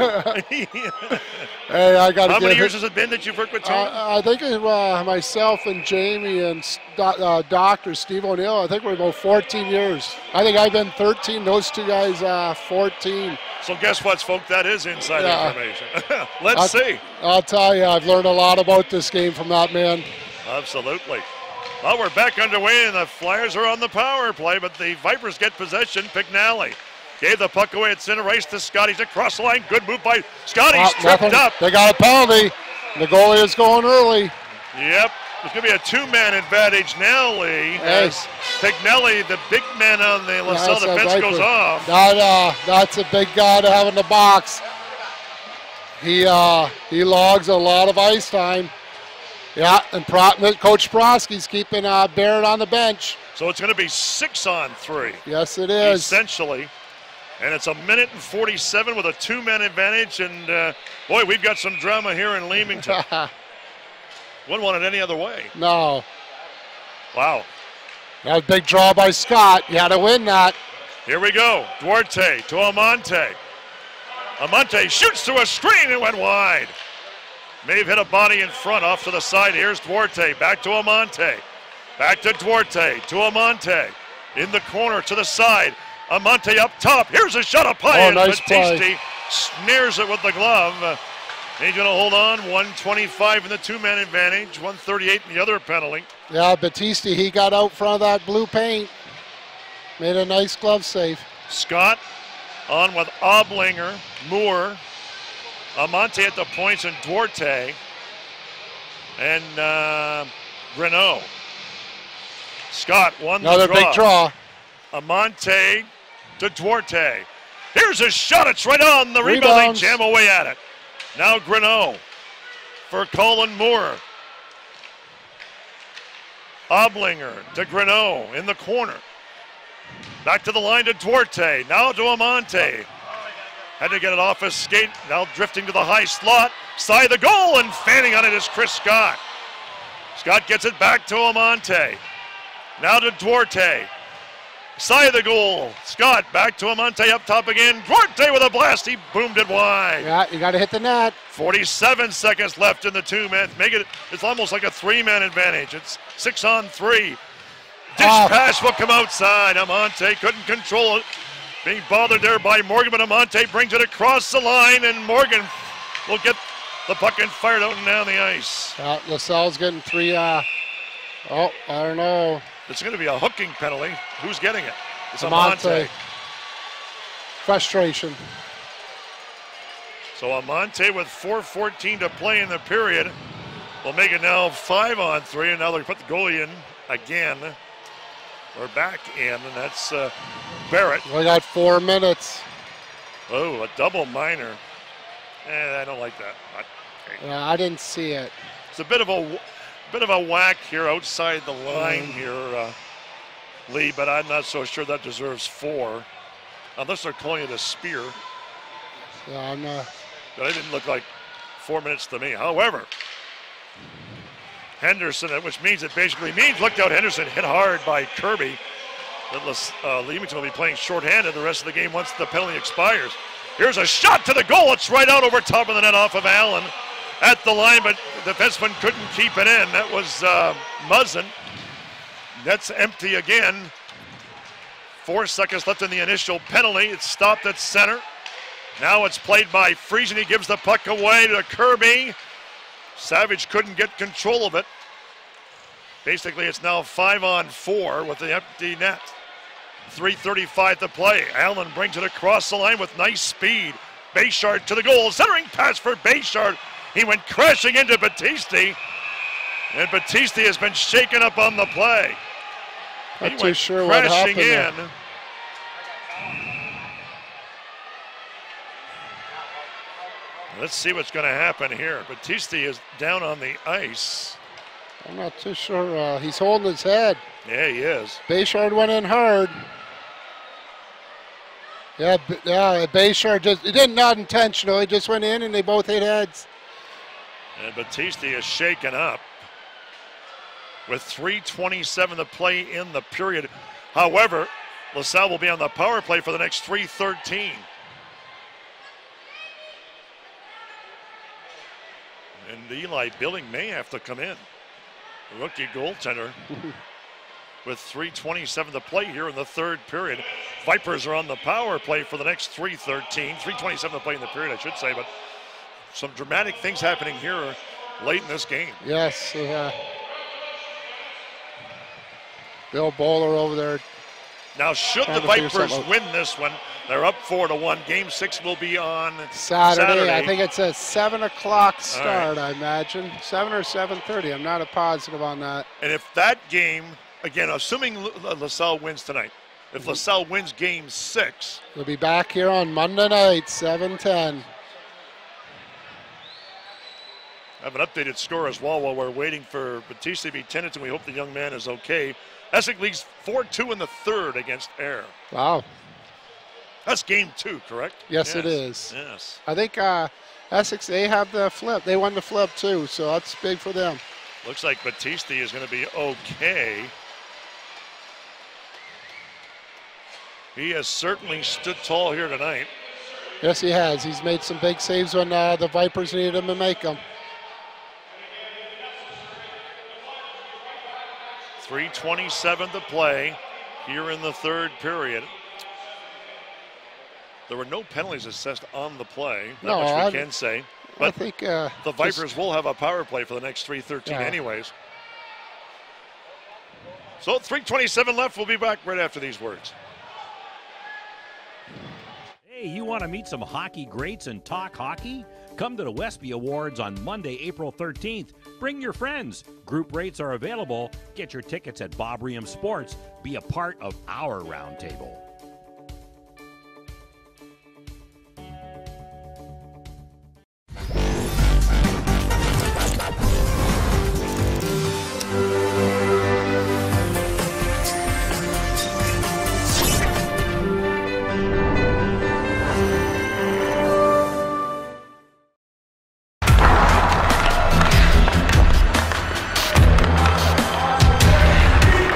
Hey, I got. How many years has it been that you've worked with Tony? I think myself and Jamie and Dr. Steve O'Neill, I think we're about 14 years. I think I've been 13, those two guys 14. So guess what, folks? That is inside information. Let's see. I'll tell you, I've learned a lot about this game from that man. Absolutely. Well, we're back underway, and the Flyers are on the power play, but the Vipers get possession. Pignelli gave the puck away at center ice to Scotty. Across the line. Good move by Scotty. Stripped up. They got a penalty. The goalie is going early. Yep. There's going to be a two-man advantage now, Lee. Yes. Pignelli, the big man on the Lasalle defense, goes off. That's a big guy to have in the box. He logs a lot of ice time. Yeah, and Coach Prosky's keeping Barrett on the bench. So it's going to be 6-on-3. Yes, it is. Essentially. And it's 1:47 with a two-man advantage. And, boy, we've got some drama here in Leamington. Wouldn't want it any other way. No. Wow. That was a big draw by Scott. You had to win that. Here we go. Duarte to Amante. Amante shoots through a screen and went wide. May have hit a body in front off to the side. Here's Duarte. Back to Amante. Back to Duarte. To Amante. In the corner to the side. Amante up top. Here's a shot up high. Oh, nice Battisti snares it with the glove. He's going to hold on. 125 in the two-man advantage, 138 in the other penalty. Yeah, Battisti, he got out front of that blue paint. Made a nice glove save. Scott on with Oblinger, Moore, Amante at the points, and Duarte, and Renault. Scott won another the draw. Big draw. Amante to Duarte. Here's a shot. It's right on the rebound. They jam away at it. Now Greneau for Colin Moore. Oblinger to Greneau in the corner. Back to the line to Duarte. Now to Amante. Had to get it off his skate. Now drifting to the high slot. Side of the goal, and fanning on it is Chris Scott. Scott gets it back to Amante. Now to Duarte. Side of the goal. Scott back to Amante up top again. Duarte with a blast. He boomed it wide. Yeah, you got to hit the net. 47 seconds left in the two-man. It's almost like a three-man advantage. It's 6-on-3. Dish pass will come outside. Amante couldn't control it. Being bothered there by Morgan, but Amante brings it across the line, and Morgan will get the puck and fired out and down the ice. Lasalle's getting three. I don't know. It's going to be a hooking penalty. Who's getting it? It's Amante. Frustration. So Amante with 4:14 to play in the period will make it now 5-on-3, and now they put the goalie in again. Or back in, and that's Barrett. We got 4 minutes. Oh, a double minor. I don't like that. Yeah, I didn't see it. It's a bit of a whack here outside the line here, Lee, but I'm not so sure that deserves 4, unless they're calling it a spear. Yeah, I'm not. But it didn't look like 4 minutes to me. However, Henderson, which means it basically means, looked out, Henderson hit hard by Kirby. Leamington will be playing shorthanded the rest of the game once the penalty expires. Here's a shot to the goal. It's right out over top of the net off of Allen at the line, but the defenseman couldn't keep it in. That was Muzzin. Net's empty again. 4 seconds left in the initial penalty. It's stopped at center. Now it's played by Friesen. He gives the puck away to Kirby. Savage couldn't get control of it. Basically, it's now 5-on-4 with the empty net. 3:35 to play. Allen brings it across the line with nice speed. Bayshard to the goal. Centering pass for Bayshard. He went crashing into Battisti. And Battisti has been shaken up on the play. Not too sure what happened there. Let's see what's going to happen here. Battisti is down on the ice. I'm not too sure. He's holding his head. Yeah, he is. Bayshard went in hard. Yeah, Bayshard just, it didn't, not intentional. He just went in and they both hit heads. And Battisti is shaken up with 3:27 to play in the period. However, LaSalle will be on the power play for the next 3:13. And Eli Billing may have to come in. The rookie goaltender with 3:27 to play here in the third period. Vipers are on the power play for the next 3:13. 3:27 to play in the period, I should say, but some dramatic things happening here late in this game. Yes. Bill Bowler over there. Now, should the Vipers win this one, they're up 4-1. Game 6 will be on Saturday. I think it's a 7 o'clock start, I imagine. 7 or 7:30. I'm not positive on that. And if that game, again, assuming LaSalle wins tonight, if LaSalle wins Game 6. We'll be back here on Monday night, 7:10. I have an updated score as well while we're waiting for Battisti to be tenants, and we hope the young man is okay. Essex leads 4-2 in the third against Ayr. Wow. That's game 2, correct? Yes, it is. Yes. I think Essex, they have the flip. They won the flip too, so that's big for them. Looks like Battisti is going to be okay. He has certainly stood tall here tonight. Yes, he has. He's made some big saves when the Vipers needed him to make them. 3:27 to play here in the third period. There were no penalties assessed on the play. That No, much we can say. But I think the Vipers will have a power play for the next 3:13 anyways. So 3:27 left. We'll be back right after these words. Hey, you want to meet some hockey greats and talk hockey? Come to the Westby Awards on Monday, April 13th. Bring your friends. Group rates are available. Get your tickets at Bob Riem Sports. Be a part of our roundtable.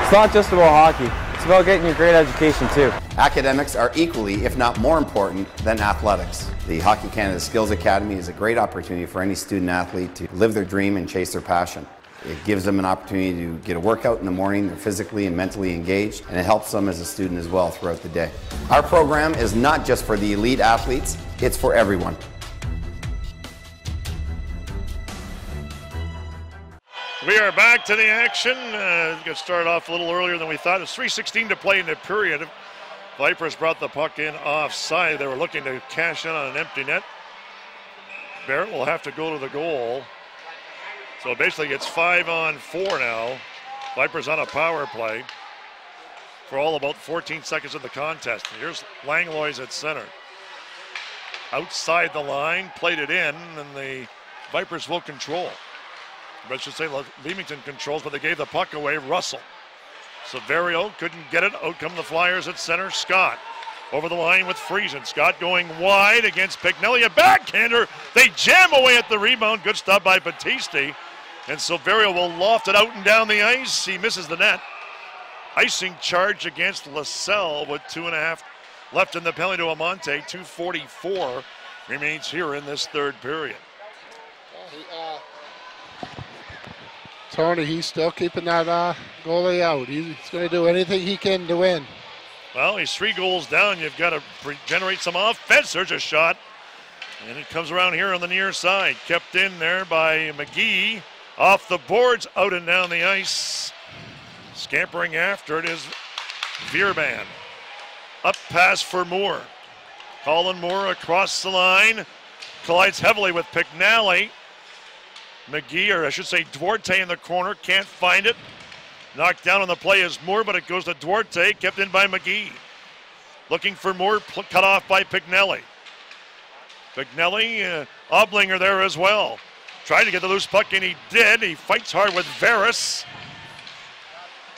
It's not just about hockey, it's about getting a great education too. Academics are equally, if not more important, than athletics. The Hockey Canada Skills Academy is a great opportunity for any student athlete to live their dream and chase their passion. It gives them an opportunity to get a workout in the morning, they're physically and mentally engaged, and it helps them as a student as well throughout the day. Our program is not just for the elite athletes, it's for everyone. We are back to the action. Got started off a little earlier than we thought. It's 3:16 to play in the period. Vipers brought the puck in offside. They were looking to cash in on an empty net. Barrett will have to go to the goal. So basically it's 5-on-4 now. Vipers on a power play for all about 14 seconds of the contest. Here's Langlois at center. Outside the line, played it in, and the Vipers will control. I should say Leamington controls, but they gave the puck away. Russell. Severio couldn't get it. Out come the Flyers at center. Scott over the line with Friesen. Scott going wide against Pignelli. A backhander. They jam away at the rebound. Good stop by Battisti. And Severio will loft it out and down the ice. He misses the net. Icing charge against Lasalle with 2.5 left in the penalty to Amante. 2:44 remains here in this third period. Tony, he's still keeping that goalie out. He's going to do anything he can to win. Well, he's 3 goals down. You've got to generate some offense. There's a shot. And it comes around here on the near side. Kept in there by McGee. Off the boards, out and down the ice. Scampering after it is Veerman. Up pass for Moore. Colin Moore across the line. Collides heavily with Pignelli. McGee, or I should say Duarte in the corner, can't find it. Knocked down on the play is Moore, but it goes to Duarte, kept in by McGee. Looking for Moore, cut off by Pignelli. Pignelli, Oblinger there as well. Tried to get the loose puck, and he did. He fights hard with Veris.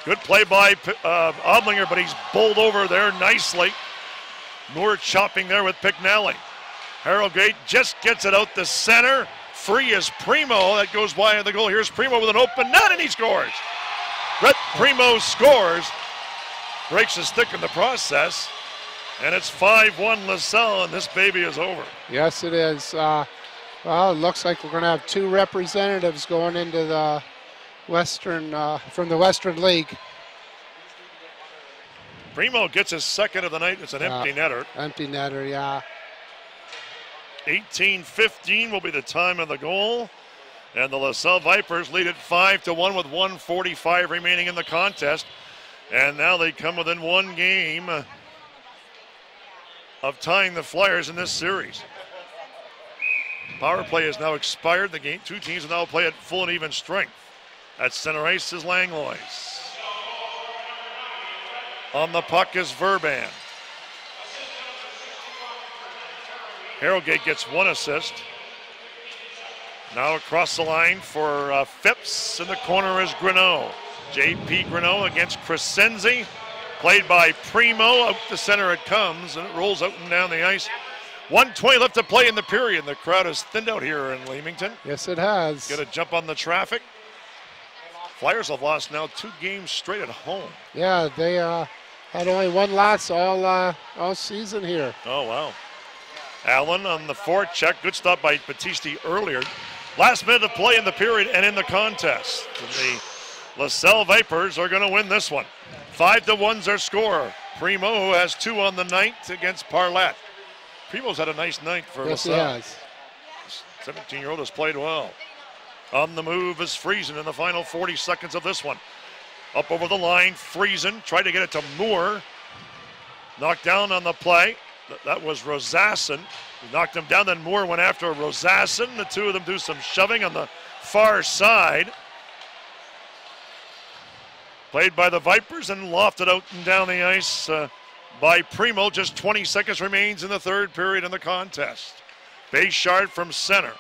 Good play by Oblinger, but he's bowled over there nicely. Moore chopping there with Pignelli. Harrogate just gets it out the center. Free is Primo. That goes wide the goal. Here's Primo with an open net, and he scores. Brett Primo scores. Breaks his stick in the process. And it's 5-1 Lasalle, and this baby is over. Yes, it is. Well, it looks like we're going to have 2 representatives going into the Western, from the Western League. Primo gets his second of the night. It's an empty netter. Empty netter, yeah. 18:15 will be the time of the goal. And the Lasalle Vipers lead it 5-1 with 1:45 remaining in the contest. And now they come within 1 game of tying the Flyers in this series. Power play is now expired. The game, 2 teams will now play at full and even strength. At center ice is Langlois. On the puck is Verban. Harrogate gets 1 assist. Now across the line for Phipps. In the corner is Greneau. J.P. Greneau against Crescenzi. Played by Primo. Out the center it comes, and it rolls out and down the ice. 1:20 left to play in the period. The crowd has thinned out here in Leamington. Yes, it has. Got to jump on the traffic. Flyers have lost now 2 games straight at home. Yeah, they had only 1 loss all season here. Oh, wow. Allen on the forecheck. Good stop by Battisti earlier. Last minute of play in the period and in the contest. And the LaSalle Vipers are going to win this one. 5-1's their score. Primo, who has 2 on the night against Parlett. Primo's had a nice night for Yes, he LaSalle. has. 17-year-old has played well. On the move is Friesen in the final 40 seconds of this one. Up over the line, Friesen tried to get it to Moore. Knocked down on the play. That was Rosasson. He knocked him down, then Moore went after Rosasson. The two of them do some shoving on the far side. Played by the Vipers and lofted out and down the ice by Primo. Just 20 seconds remains in the third period in the contest. Bayshard from center.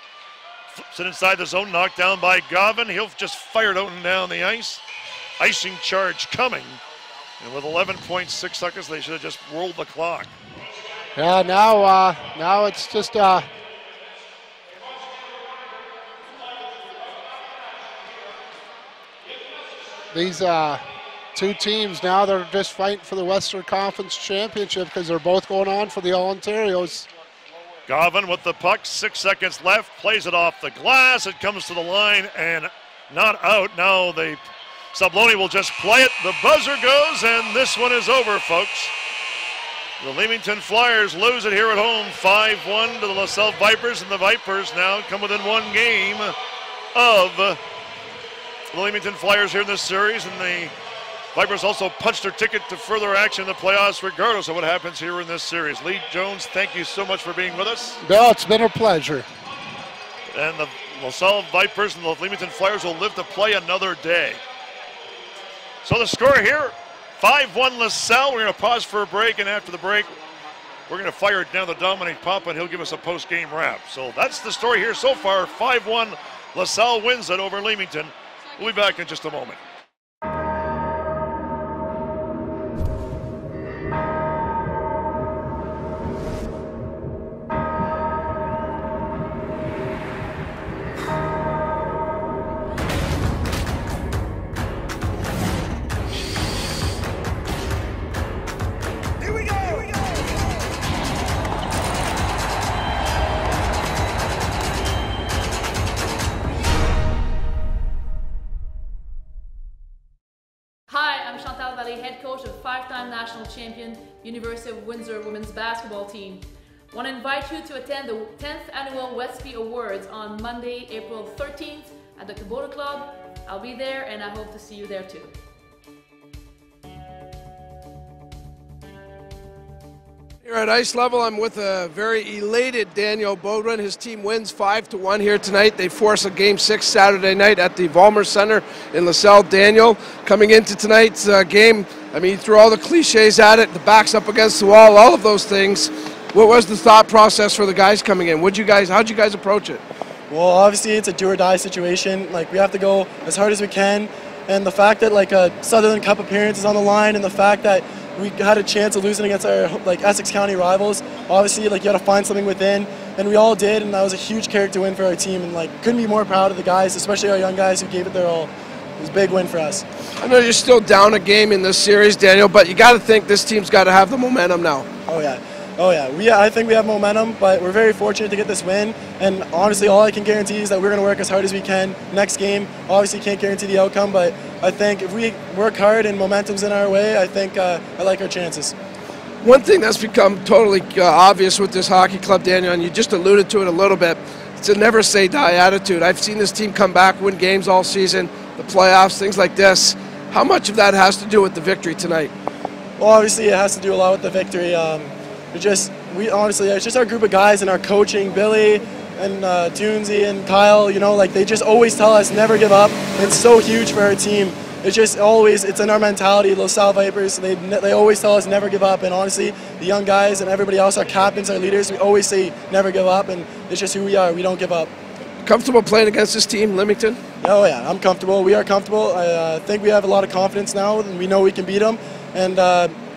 Flips it inside the zone, knocked down by Gavin. He'll just fire it out and down the ice. Icing charge coming. And with 11.6 seconds, they should have just rolled the clock. Yeah, now it's just these two teams now, they're just fighting for the Western Conference Championship because they're both going on for the All-Ontarios. Gavin with the puck, 6 seconds left, plays it off the glass. It comes to the line and not out. Now the Sabloni will just play it. The buzzer goes, and this one is over, folks. The Leamington Flyers lose it here at home, 5-1 to the Lasalle Vipers, and the Vipers now come within one game of the Leamington Flyers here in this series, and the Vipers also punched their ticket to further action in the playoffs regardless of what happens here in this series. Lee Jones, thank you so much for being with us. No, it's been a pleasure. And the LaSalle Vipers and the Leamington Flyers will live to play another day. So the score here, 5-1 LaSalle. We're going to pause for a break, and after the break, we're going to fire it down to Dominic Papa, and he'll give us a post-game wrap. So that's the story here so far. 5-1, LaSalle wins it over Leamington. We'll be back in just a moment. Head coach of five-time national champion University of Windsor women's basketball team. Want to invite you to attend the 10th annual Westby Awards on Monday, April 13th at the Kubota Club. I'll be there, and I hope to see you there too. Here at ice level, I'm with a very elated Daniel Bodwin. His team wins 5-1 here tonight. They force a Game 6 Saturday night at the Vollmer Center in LaSalle. Daniel, coming into tonight's game, I mean, you threw all the cliches at it, the back's up against the wall, all of those things. What was the thought process for the guys coming in? How'd you guys approach it? Well, obviously it's a do or die situation. Like, we have to go as hard as we can. And the fact that like a Sutherland Cup appearance is on the line, and the fact that we had a chance of losing against our like Essex County rivals, obviously like you got to find something within, and we all did, and that was a huge character win for our team, and like couldn't be more proud of the guys, especially our young guys who gave it their all. It was a big win for us. I know you're still down a game in this series, Daniel, but you got to think this team's got to have the momentum now. Oh yeah. I think we have momentum, but we're very fortunate to get this win. And honestly, all I can guarantee is that we're going to work as hard as we can next game. Obviously, can't guarantee the outcome, but I think if we work hard and momentum's in our way, I think I like our chances. One thing that's become totally obvious with this hockey club, Daniel, and you just alluded to it a little bit, it's a never say die attitude. I've seen this team come back, win games all season, the playoffs, things like this. How much of that has to do with the victory tonight? Well, obviously, it has to do a lot with the victory. It's just our group of guys and our coaching, Billy and Toonsy and Kyle, you know, like they just always tell us never give up. It's so huge for our team. It's just always, it's in our mentality. LaSalle Vipers, they always tell us never give up, and honestly, the young guys and everybody else, our captains, our leaders, we always say never give up, and it's just who we are. We don't give up. Comfortable playing against this team, Leamington? Oh yeah, I'm comfortable. We are comfortable. I think we have a lot of confidence now, and we know we can beat them, and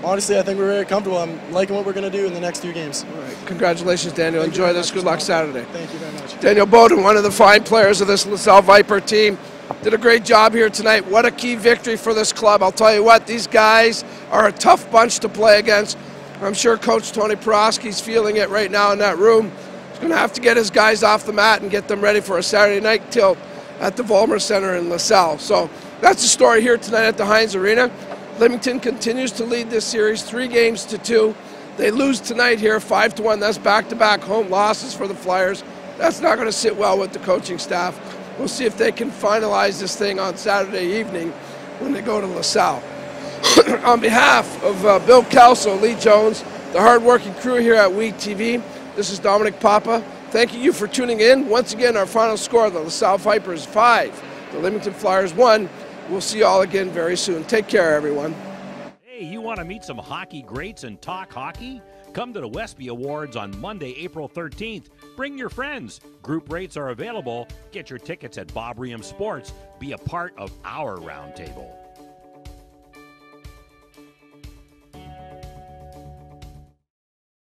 honestly, I think we're very comfortable. I'm liking what we're going to do in the next 2 games. All right. Congratulations, Daniel. Enjoy this. Good luck Saturday. Thank you very much. Daniel Bowden, one of the fine players of this LaSalle Viper team, did a great job here tonight. What a key victory for this club. I'll tell you what, these guys are a tough bunch to play against. I'm sure Coach Tony Peroski's feeling it right now in that room. He's going to have to get his guys off the mat and get them ready for a Saturday night tilt at the Vollmer Center in LaSalle. So that's the story here tonight at the Heinz Arena. Leamington continues to lead this series 3-2. They lose tonight here, 5-1. That's back-to-back home losses for the Flyers. That's not going to sit well with the coaching staff. We'll see if they can finalize this thing on Saturday evening when they go to Lasalle. On behalf of Bill Kelso, Lee Jones, the hard-working crew here at WE TV, this is Dominic Papa. Thank you for tuning in. Once again, our final score, the LaSalle Vipers 5, the Leamington Flyers 1. We'll see you all again very soon. Take care, everyone. Hey, you want to meet some hockey greats and talk hockey? Come to the Westby Awards on Monday, April 13th. Bring your friends. Group rates are available. Get your tickets at Bob Riem Sports. Be a part of our roundtable.